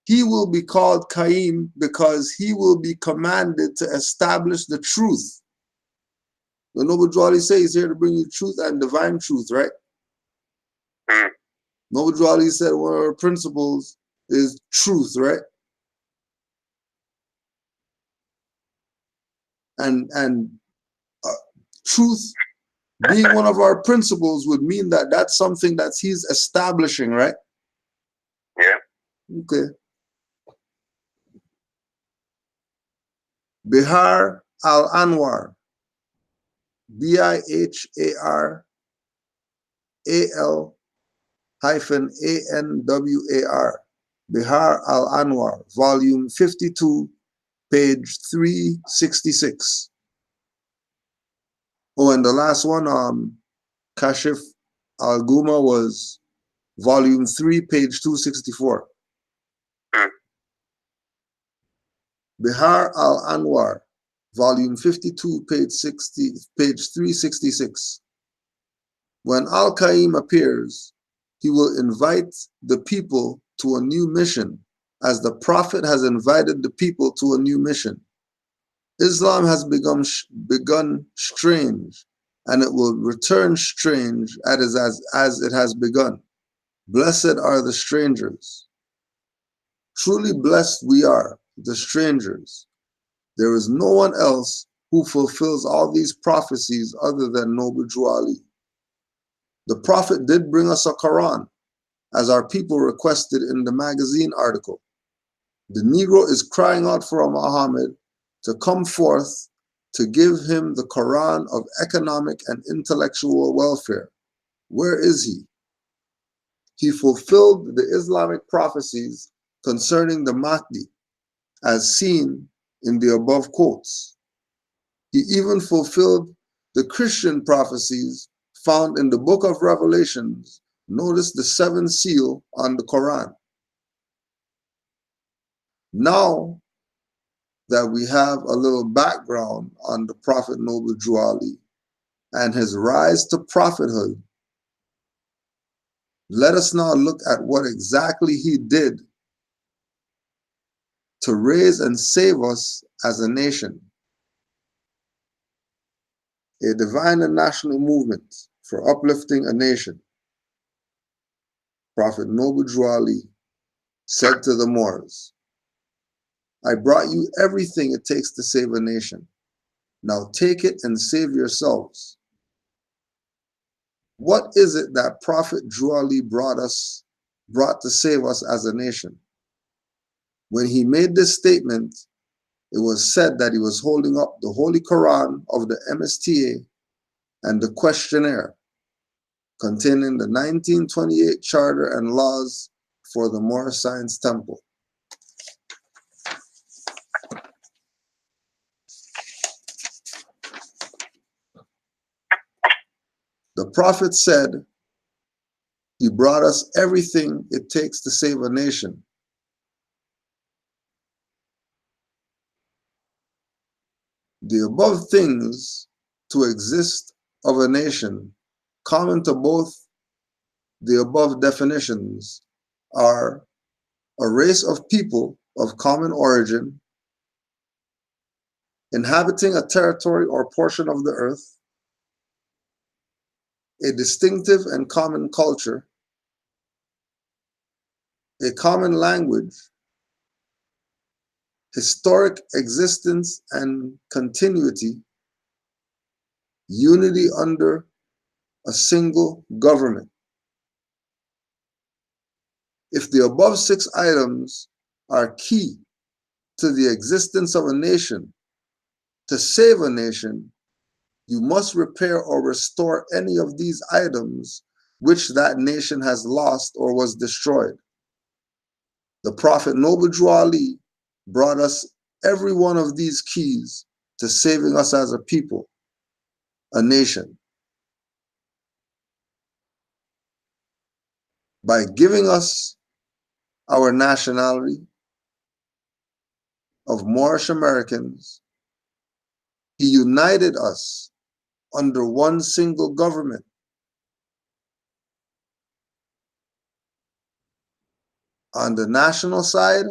He will be called Qaim because he will be commanded to establish the truth. The Noble Drew Ali says he's here to bring you truth and divine truth, right? Noble Drew Ali said one of our principles is truth, right? And truth being one of our principles would mean that that's something that he's establishing, right? Yeah. Okay. Bihar al-Anwar. BIHARAL-ANWAR. Bihar al-Anwar, volume 52, page 366. Oh, and the last one, Kashif al-Guma, was volume 3, page 264. Bihar al-Anwar, volume 52, page 366. When Al-Qaim appears, he will invite the people to a new mission, as the Prophet has invited the people to a new mission. Islam has begun strange, and it will return strange as it has begun. Blessed are the strangers. Truly blessed we are, the strangers. There is no one else who fulfills all these prophecies other than Noble Drew Ali. The Prophet did bring us a Quran, as our people requested in the magazine article. The Negro is crying out for Muhammad to come forth to give him the Quran of economic and intellectual welfare. Where is he? He fulfilled the Islamic prophecies concerning the Mahdi as seen in the above quotes. He even fulfilled the Christian prophecies found in the book of Revelations. Notice the seventh seal on the Quran. Now that we have a little background on the Prophet Noble Drew Ali and his rise to prophethood, let us now look at what exactly he did to raise and save us as a nation. A divine and national movement for uplifting a nation. Prophet Noble Drew Ali said to the Moors, I brought you everything it takes to save a nation. Now take it and save yourselves. What is it that Prophet Drew Ali brought to save us as a nation? When he made this statement, it was said that he was holding up the Holy Quran of the MSTA and the questionnaire containing the 1928 Charter and Laws for the Moor Science Temple. The Prophet said he brought us everything it takes to save a nation. The above things to exist of a nation, common to both the above definitions, are a race of people of common origin, inhabiting a territory or portion of the earth, a distinctive and common culture, a common language, historic existence and continuity, unity under a single government. If the above 6 items are key to the existence of a nation, to save a nation, you must repair or restore any of these items which that nation has lost or was destroyed. The Prophet Noble Drew Ali brought us every one of these keys to saving us as a people, a nation, by giving us our nationality of Moorish Americans. He united us under one single government. On the national side,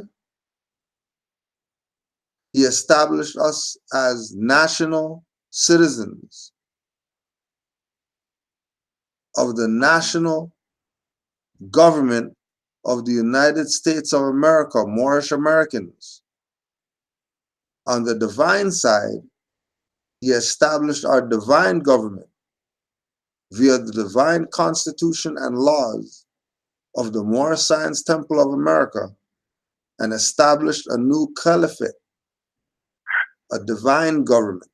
he established us as national citizens of the national government of the United States of America, Moorish Americans. On the divine side, he established our divine government via the divine constitution and laws of the Moorish Science Temple of America, and established a new caliphate, a divine government.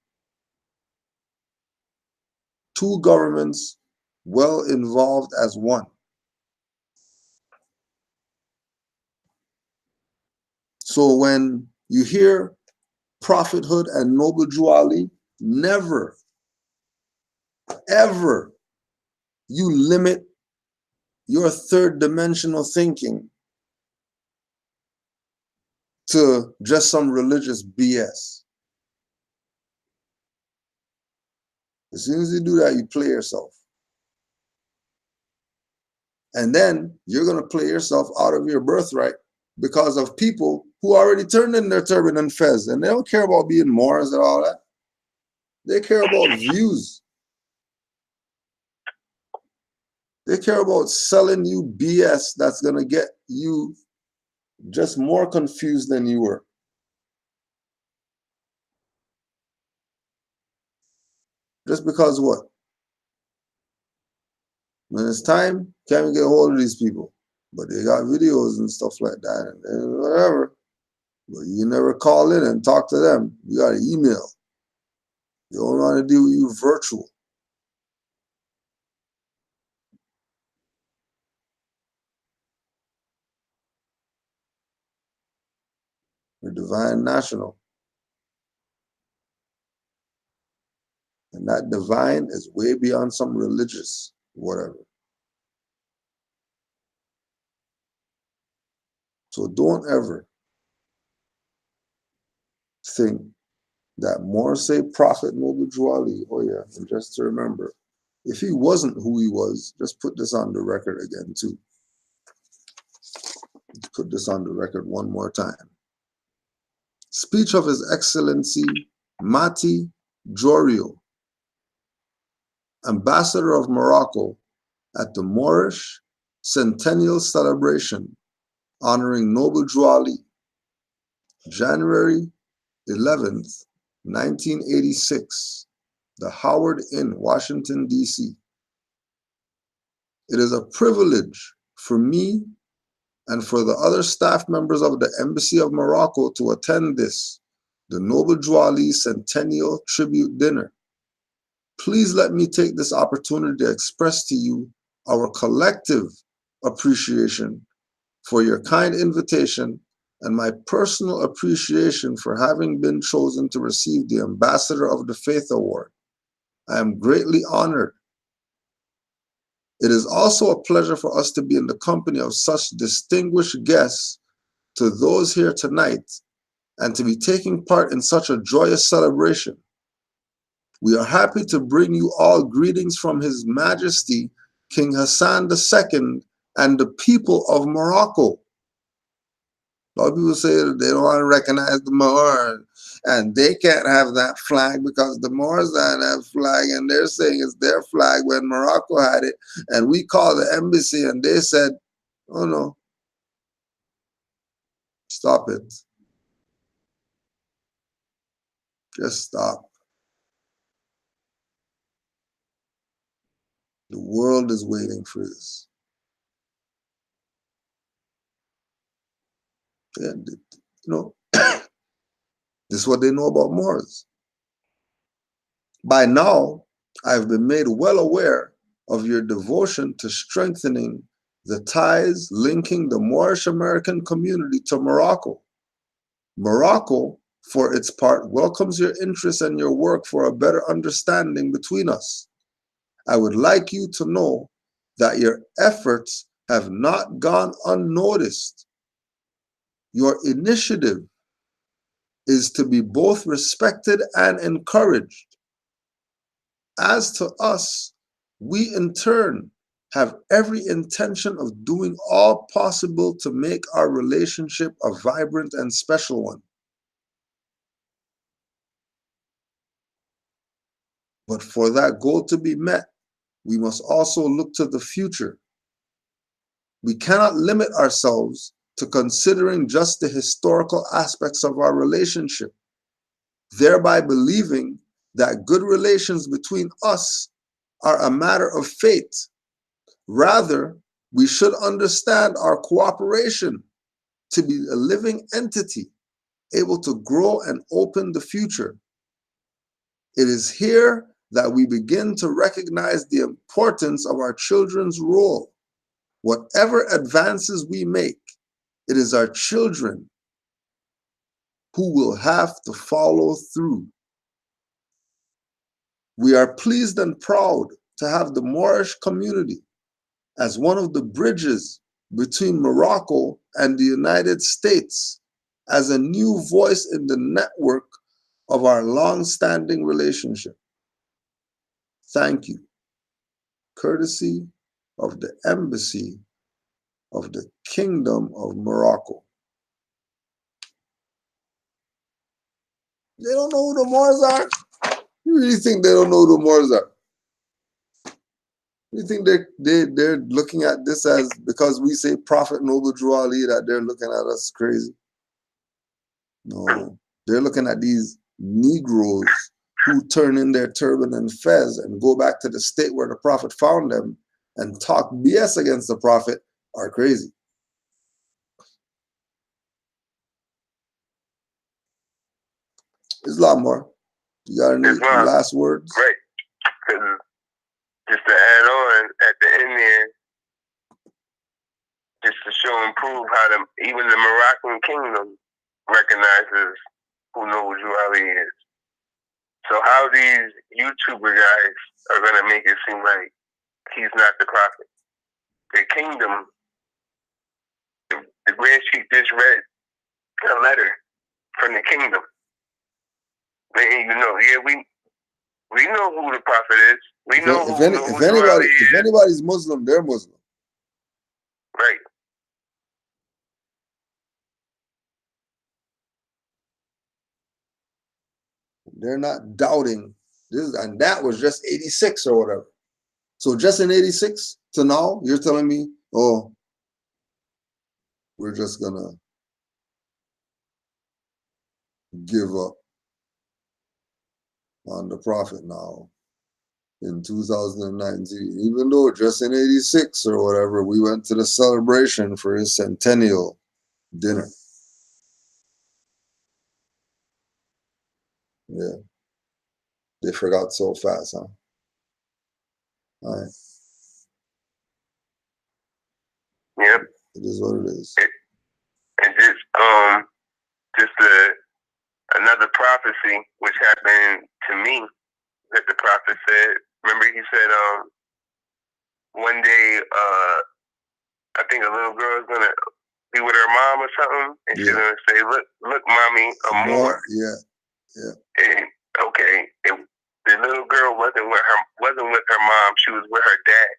2 governments well involved as one. So when you hear prophethood and Noble Drew Ali, never, ever you limit your third dimensional thinking to just some religious BS. As soon as you do that, you play yourself. And then you're going to play yourself out of your birthright because of people who already turned in their turban and fez, and they don't care about being Moors and all that. They care about views. They care about selling you BS that's going to get you just more confused than you were. Just because what? When it's time, can't even get a hold of these people. But they got videos and stuff like that, and whatever. But you never call in and talk to them. You got an email. They don't want to deal with you virtual. We're divine national. And that divine is way beyond some religious whatever. So don't ever think that more say Prophet Noble Drew Ali, oh yeah, and just to remember, if he wasn't who he was, just put this on the record again too. Put this on the record one more time. Speech of His Excellency Mati Jorio, Ambassador of Morocco at the Moorish Centennial Celebration honoring Noble Drew Ali, January 11th, 1986, the Howard Inn, Washington, D.C. It is a privilege for me and for the other staff members of the Embassy of Morocco to attend this, the Noble Drew Ali Centennial Tribute Dinner. Please let me take this opportunity to express to you our collective appreciation for your kind invitation and my personal appreciation for having been chosen to receive the Ambassador of the Faith Award. I am greatly honored. It is also a pleasure for us to be in the company of such distinguished guests to those here tonight and to be taking part in such a joyous celebration. We are happy to bring you all greetings from His Majesty King Hassan II and the people of Morocco. A lot of people say that they don't want to recognize the Moors and they can't have that flag because the Moors don't have flag and they're saying it's their flag when Morocco had it. And we called the embassy and they said, oh no, stop it. Just stop. The world is waiting for this. And, this is what they know about Moors. By now, I've been made well aware of your devotion to strengthening the ties linking the Moorish American community to Morocco. Morocco, for its part, welcomes your interest and your work for a better understanding between us. I would like you to know that your efforts have not gone unnoticed. Your initiative is to be both respected and encouraged. As to us, we in turn have every intention of doing all possible to make our relationship a vibrant and special one. But for that goal to be met, we must also look to the future. We cannot limit ourselves to considering just the historical aspects of our relationship, thereby believing that good relations between us are a matter of fate. Rather, we should understand our cooperation to be a living entity, able to grow and open the future. It is here that we begin to recognize the importance of our children's role. Whatever advances we make, it is our children who will have to follow through. We are pleased and proud to have the Moorish community as one of the bridges between Morocco and the United States as a new voice in the network of our long-standing relationship. Thank you. Courtesy of the Embassy of the Kingdom of Morocco. They don't know who the Moors are? You really think they don't know who the Moors are? You think they're looking at this as, because we say Prophet Noble Drew Ali, that they're looking at us crazy? No, they're looking at these Negroes who turn in their turban and fez and go back to the state where the Prophet found them and talk BS against the Prophet are crazy. Islam, more. You got any last words? Great. Because just to add on at the end there, just to show and prove how even the Moroccan kingdom recognizes who Noble Ali is. So how these YouTuber guys are gonna make it seem like he's not the prophet? The kingdom, the Grand Chief just read a letter from the kingdom. Letting you know, yeah, we know who the prophet is. We know if anybody's Muslim, they're Muslim. Right. They're not doubting this, and that was just 86 or whatever. So just in 86 to now, you're telling me, oh, we're just gonna give up on the prophet now in 2019, even though just in 86 or whatever, we went to the celebration for his centennial dinner. Yeah. They forgot so fast, huh? All right. Yep. It is what it is. And just another prophecy which happened to me that the prophet said. Remember, he said, one day, I think a little girl's gonna be with her mom or something, and she's gonna say, "Look, mommy, more." Yeah. And, okay, the little girl wasn't with her mom. She was with her dad.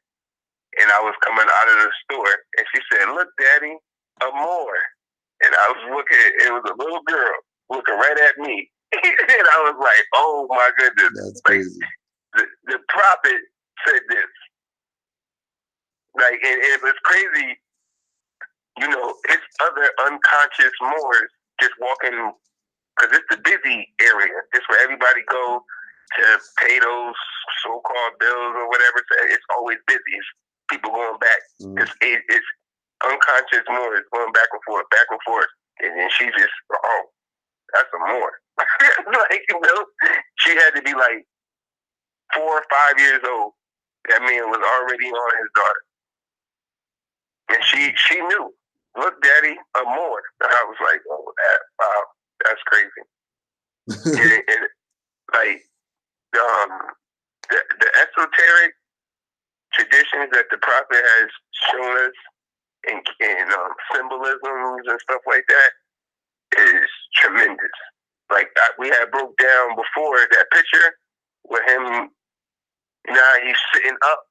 And I was coming out of the store, and she said, "Look, Daddy, more." And I was looking. It was a little girl looking right at me, and I was like, "Oh my goodness!" That's crazy. The prophet said this. Like, and it was crazy. You know, it's other unconscious Moors just walking, because it's the busy area. It's where everybody go to pay those so-called bills or whatever. It's always busy. It's people going back. It's unconscious Moors going back and forth. And then she just, oh, that's a Moor. Like, you know, she had to be like 4 or 5 years old. That man was already on his daughter. And she knew. Look, Daddy, a Moor. And I was like, oh, wow, that's crazy. and like, the esoteric traditions that the prophet has shown us in symbolisms and stuff like that is tremendous. Like, we had broke down before that picture with him. Now he's sitting up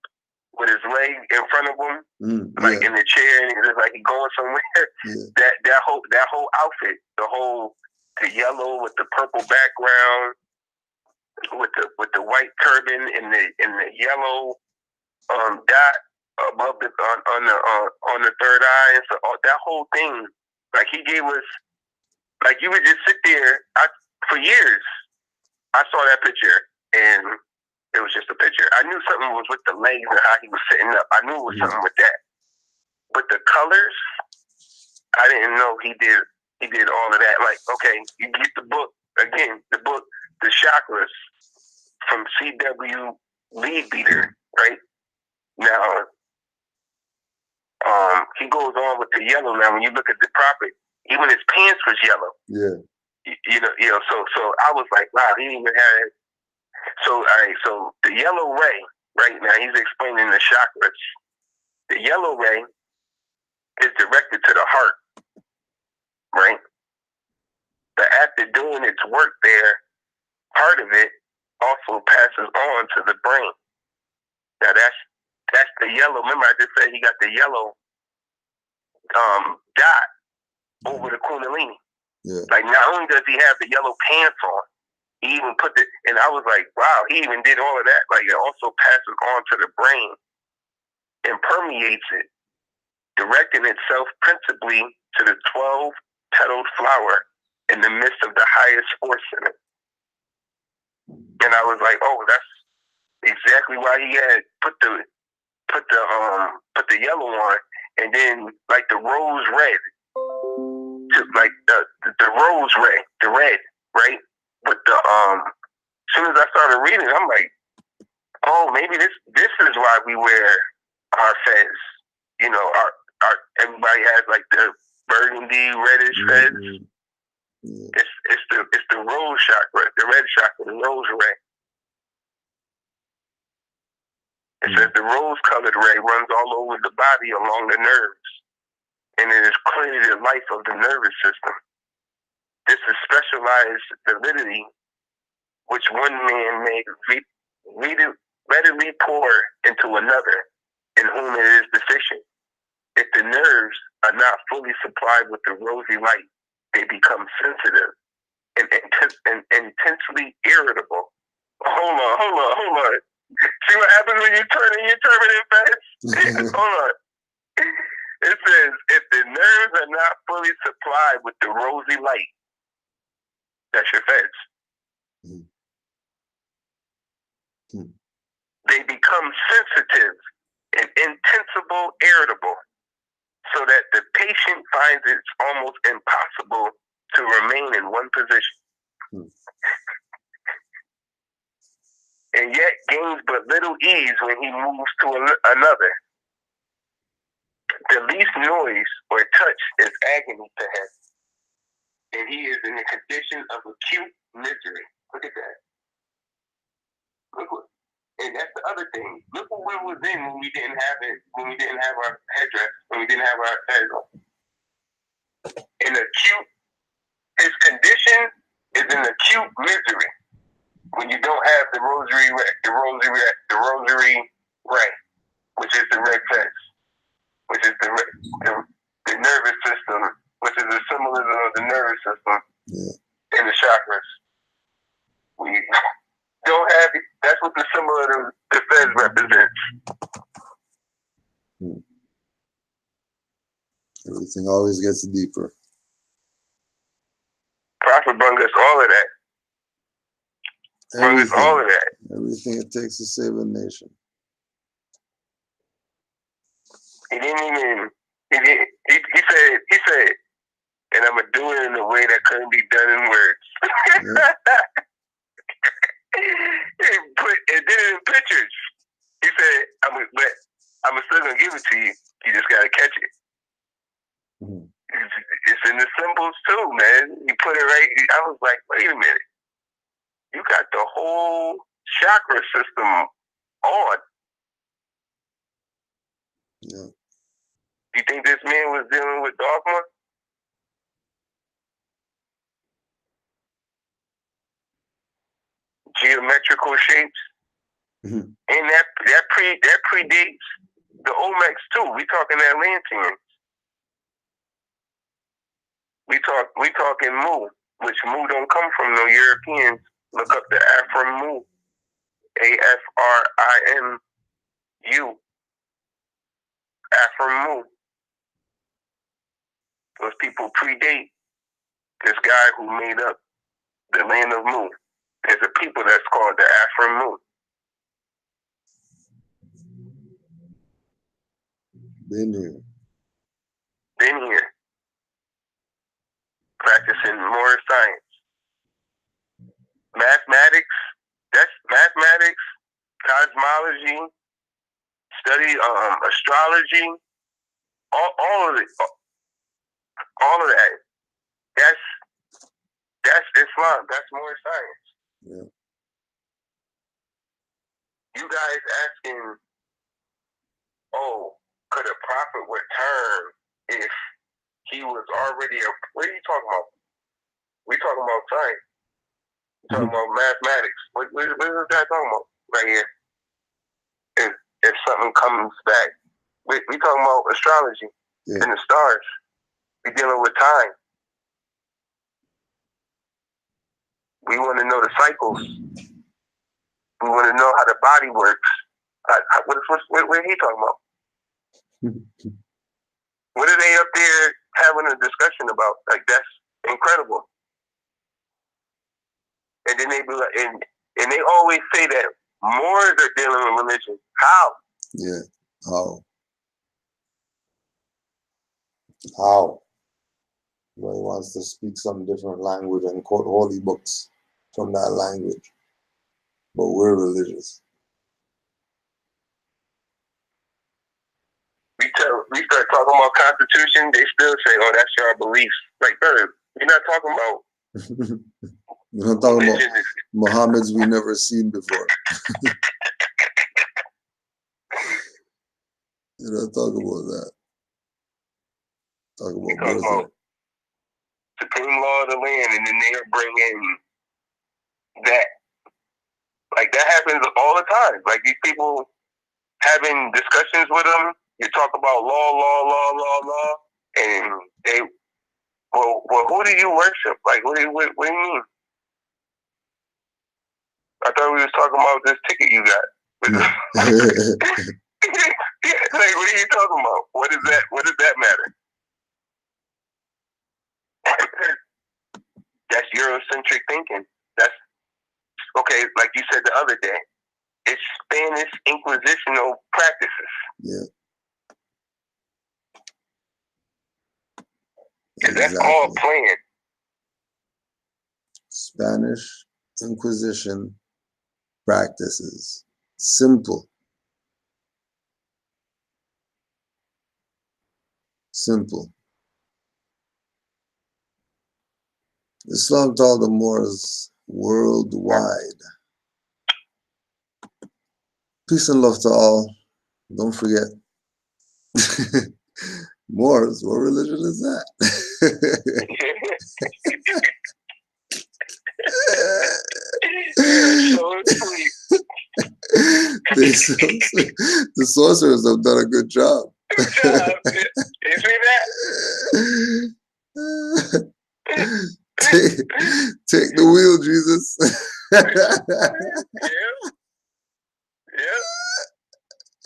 with his leg in front of him, like in the chair, and he's like he's going somewhere. Yeah. That whole outfit, the yellow with the purple background, with the white turban and the yellow dot above on the third eye, and so that whole thing, like he gave us, like you would just sit there. For years, I saw that picture, and it was just a picture. I knew something was with the legs and how he was sitting up. I knew it was something with that. But the colors, I didn't know he did all of that. Like, okay, you get the book again, The Chakras from C.W. Lead Beater, right? Now, he goes on with the yellow. Now, when you look at the prophet, even his pants was yellow. Yeah. You know. So I was like, wow, he even had. So, all right. So the yellow ray, right now, he's explaining the chakras. The yellow ray is directed to the heart, right? But after doing its work there, part of it also passes on to the brain. Now that's the yellow. Remember, I just said he got the yellow dot over the Kundalini. Yeah. Like, not only does he have the yellow pants on, he even put and I was like, wow, he even did all of that. Like, it also passes on to the brain and permeates it, directing itself principally to the 12-petaled flower in the midst of the highest force center. And I was like, oh, that's exactly why he had put the yellow on, and then like the rose red, like the rose red, the red, right? But as soon as I started reading, I'm like, oh, maybe this is why we wear our fez. You know, our everybody has like the burgundy reddish fez. It's the rose chakra, the red chakra, the rose ray. It says the rose-colored ray runs all over the body along the nerves, and it is clearly the life of the nervous system. This is specialized divinity, which one man may readily pour into another, in whom it is deficient. If the nerves are not fully supplied with the rosy light, they become sensitive and intensely irritable. Hold on. See what happens when you turn it fast? Hold on. It says, if the nerves are not fully supplied with the rosy light, that's your feds. They become sensitive and intensely irritable, so that the patient finds it almost impossible to remain in one position. And yet gains but little ease when he moves to another. The least noise or touch is agony to him, and he is in a condition of acute misery. Look at that. And that's the other thing. Look what we was in when we didn't have it, when we didn't have our headdress, when we didn't have our heads on. His condition is an acute misery when you don't have the rosary ray, which is the red fez, which is the nervous system, which is the symbolism of the nervous system and the chakras. When you don't have it, that's what the symbol of the fez represents. Everything always gets deeper. Prophet brung us all of that. Everything it takes to save a nation. He said, and I'm gonna do it in a way that couldn't be done in words. He did it in pictures. He said, I'm still gonna give it to you. You just gotta catch it. It's in the symbols too, man. You put it right. I was like, wait a minute. You got the whole chakra system on. Yeah. You think this man was dealing with dogma? Geometrical shapes? And that predates the Olmecs too. We talking Atlanteans. We talking Mu, which Mu don't come from no Europeans. Look up the Afrim Mu. AFRIMU. Afrim Mu. Those people predate this guy who made up the land of Mu. There's a people that's called the Afrim Mu. Been here. Practicing more science. Mathematics, that's mathematics, cosmology, study astrology, all of it. All of that. That's Islam. That's more science. Yeah. You guys asking, could a prophet return if he was already what are you talking about? We talking about science. We talking about mathematics. What is that talking about right here? If something comes back. We talking about astrology and the stars. We dealing with time. We want to know the cycles. We want to know how the body works. What are he talking about? What are they up there having a discussion about? Like, that's incredible. And then they be like, and they always say that Moors are dealing with religion. How? Yeah. How? Nobody wants to speak some different language and quote holy books from that language. But we're religious. We start talking about Constitution, they still say, that's your beliefs. Like, brother, we're not talking about We're not talking about Muhammad's we never seen before. You're not talking about that. Talk about brother. Supreme law of the land, and then they'll bring in that. Like, that happens all the time. Like, these people having discussions with them, you talk about law, and they, well, who do you worship? Like, what do you mean? I thought we was talking about this ticket you got. Like, what are you talking about? What does that matter? That's Eurocentric thinking. That's okay, like you said the other day. It's Spanish Inquisitional practices. Yeah. Exactly. That's all planned. Spanish Inquisition practices. Simple. Islam taught the Moors worldwide. Peace and love to all. Don't forget. Moors, what religion is that? The sorcerers have done a good job. Good job. You see that? Take the wheel, Jesus.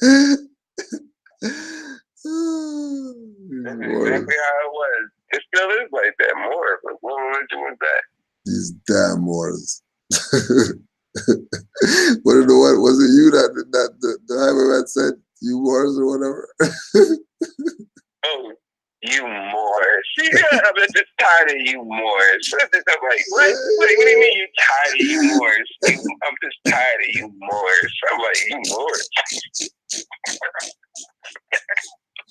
Yeah. That's exactly how it was. It still is like that. More. But what religion was that? These damn Moors. What was it you that the Hyperman said, you Moors or whatever? Oh, you Moors. Yeah, I'm just tired of you Moors. I'm like, what? What do you mean you tired of you Moors? I'm just tired of you Moors. I'm like, you Moors.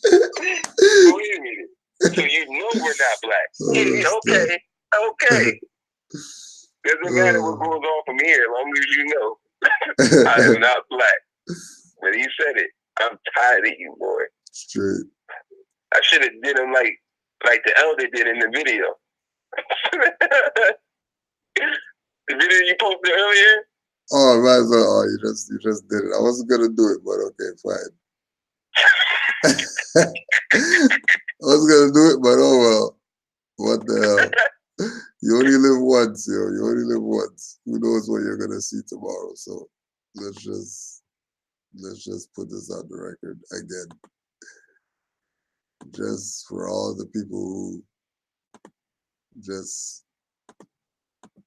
Wait a minute. So you know we're not black. Okay. Doesn't matter what goes on from here, as long as you know I am not black. When he said it, I'm tired of you, boy. Straight. I should have did him like the elder did in the video. The video you posted earlier. Oh man, you just did it. I wasn't gonna do it, but okay, fine. I was gonna do it, but oh well. What the hell? You only live once, yo. You only live once. Who knows what you're gonna see tomorrow? So let's just put this on the record again. Just for all the people who just,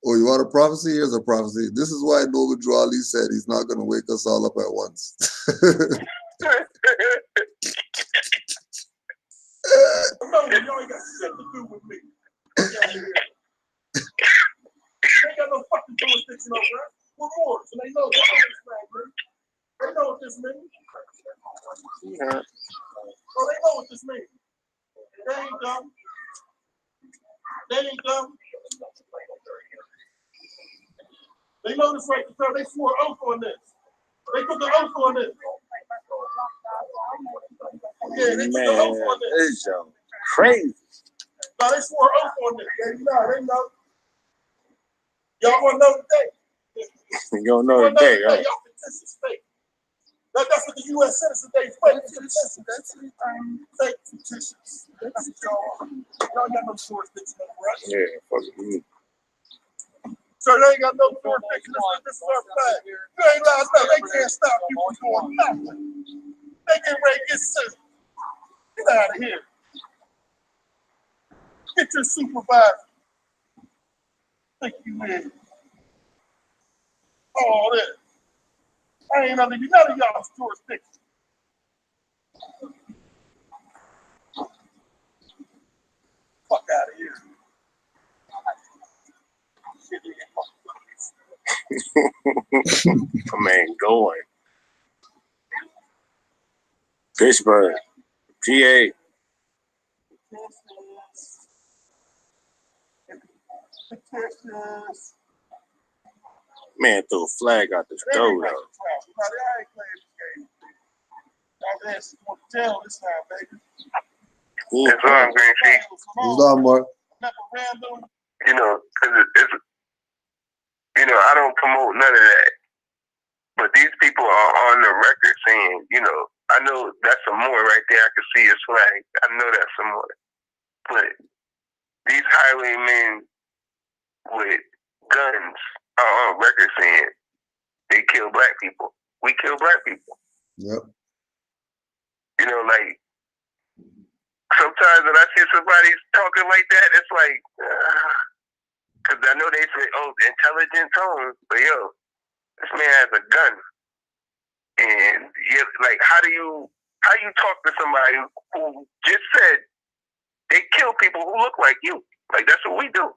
oh, you want a prophecy? Here's a prophecy. This is why Noble Ali said he's not gonna wake us all up at once. No, you ain't got shit to do with me. You ain't got no fucking jurisdiction over us. We're more, so they know this man. They know what this means. Yeah. So they know what this means. They ain't dumb. They know this right to tell. They swore oath on this. They took an oath on this. Yeah, they took an oath on this. This is crazy. No, they swore oath on this. They know. Y'all want to know today? You don't know today, huh? Y'all fictitious fake. That's what the U.S. Citizen Day is fake. Fake fictitious. That's what y'all got no jurisdiction over us. Yeah, fuck me. So they ain't got no jurisdiction. This is our flag. You ain't lying. No, they can't stop you from doing nothing. They get ready to get sued. Get out of here. Get your supervisor. Think you in. All this. I ain't under none of y'all's jurisdiction. Fuck out of here. Come on, going. Pittsburgh, PA. Pictures. Man, throw a flag out the door, though. I ain't playing this game. Y'all ass want to tell this time, baby. That's all I'm going to see. Who's on, Mark? You know, because it's, you know, I don't promote none of that. But these people are on the record saying, you know, I know that's some more right there. I can see his flag. I know that's some more. But these highwaymen with guns are on record saying they kill black people. We kill black people. Yep. You know, like, sometimes when I see somebody talking like that, it's like, because I know they say, oh, intelligent tone, but yo, this man has a gun. And yeah, like, how do you talk to somebody who just said they kill people who look like you? Like, that's what we do.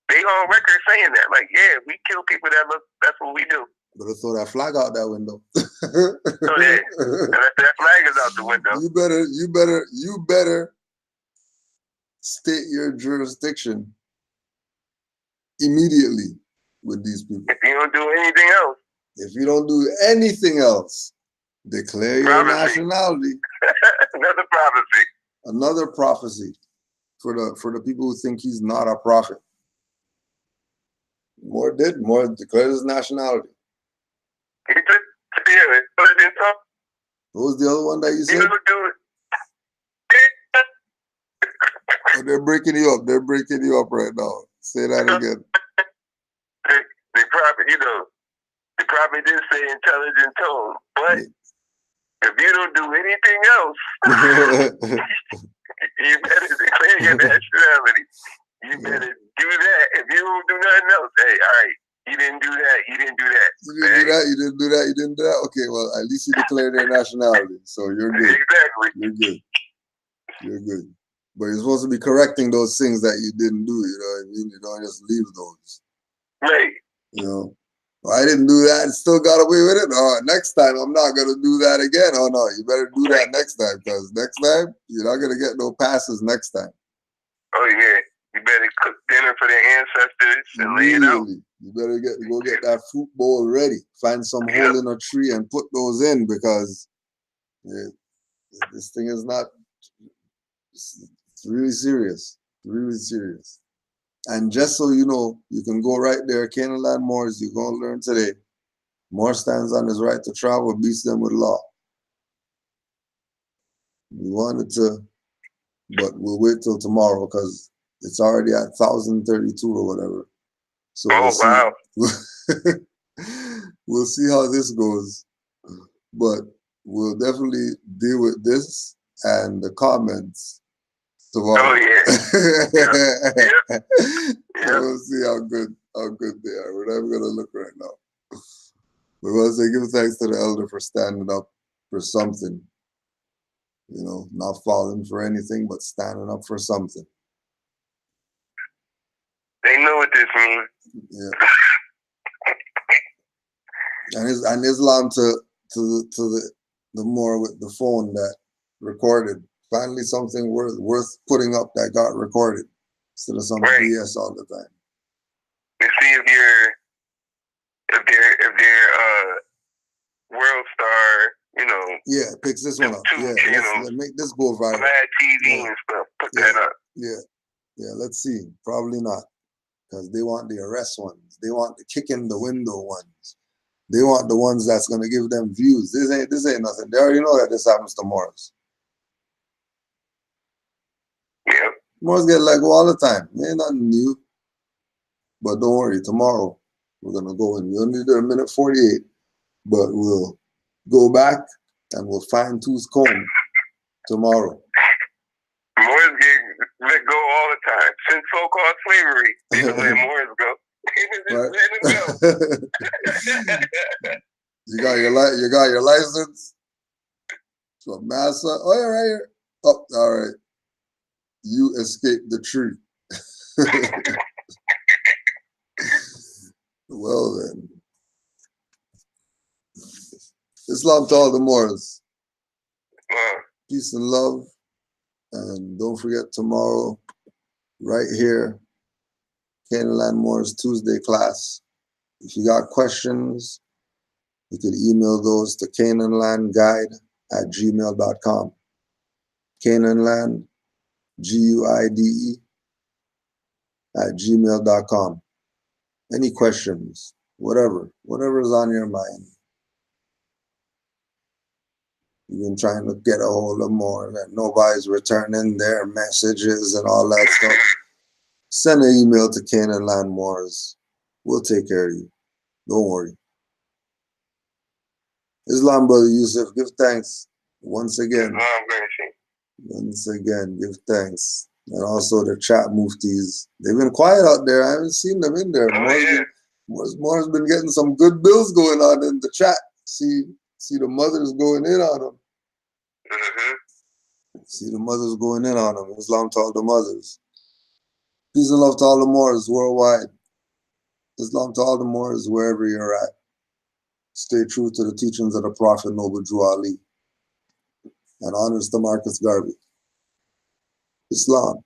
They on record saying that. Like, yeah, we kill people that look, that's what we do. Better throw that flag out that window. So that flag is out the window. You better state your jurisdiction immediately with these people. If you don't do anything else. If you don't do anything else, declare your nationality. Another prophecy. Another prophecy for the people who think he's not a prophet. More declared his nationality. He did. Yeah, what was the other one that you said? Oh, they're breaking you up. They're breaking you up right now. Say that again. They probably, you know, they probably did say intelligent tone, but if you don't do anything else, you better declare your nationality. You better do that. If you don't do nothing else, hey, all right, you didn't do that. You didn't do that. You didn't do that. Okay, well, at least you declared their nationality, so you're good. Exactly. You're good. You're good. But you're supposed to be correcting those things that you didn't do. You know what I mean? You don't just leave those. Right. You know, well, I didn't do that and still got away with it. Oh, next time I'm not gonna do that again. Oh no, you better do that next time, because next time you're not gonna get no passes next time. Oh yeah. You better cook dinner for their ancestors and lay it out. You better go get that fruit bowl ready. Find some hole in a tree and put those in, because this thing is not. It's really serious. Really serious. And just so you know, you can go right there, Canaanland Moors. You're gonna learn today. Moore stands on his right to travel, beats them with law. We wanted to, but we'll wait till tomorrow because it's already at 1,032 or whatever. So we'll see how this goes. But we'll definitely deal with this and the comments tomorrow. Oh yeah. We'll see how good they are. We're not gonna look right now. We want to say give thanks to the elder for standing up for something. You know, not falling for anything, but standing up for something. They know what this means. Yeah. And Islam to the more with the phone that recorded. Finally, something worth putting up that got recorded instead of some BS all the time. To see if they're World Star, you know. Yeah, picks this one up. Yeah, let's make this go viral. Mad TV and stuff. Put that up. Yeah. Let's see. Probably not, because they want the arrest ones. They want the kick in the window ones. They want the ones that's gonna give them views. This ain't nothing. They already know that this happens to Morris. Yeah. Morris get let go all the time. Ain't nothing new. But don't worry, tomorrow we're gonna go in. We only did a minute 48, but we'll go back and we'll fine tooth comb tomorrow. Morris get let go all the time. Since so-called slavery, they just let Morris go. You got your license from Massa. Oh, yeah, right here. Oh, all right. You escaped the tree. Well then. Islam to all the Moors. Peace and love. And don't forget tomorrow, right here, Canaanland Moors Tuesday class. If you got questions, you can email those to canaanlandguide@gmail.com. Canaanland, GUIDE, @gmail.com. Any questions, whatever's on your mind. You've been trying to get a hold of more, that nobody's returning their messages and all that stuff. Send an email to Canaanland Moors. We'll take care of you. Don't worry. Islam, Brother Yusuf, give thanks once again. Once again, give thanks. And also the chat muftis. They've been quiet out there. I haven't seen them in there. Moore's been getting some good bills going on in the chat. See the mothers going in on them. See the mothers going in on them. Islam to all the mothers. Peace and love to all the Moors worldwide. Islam to all the Moors wherever you're at. Stay true to the teachings of the Prophet Noble Drew Ali. And honors to Marcus Garvey. Islam.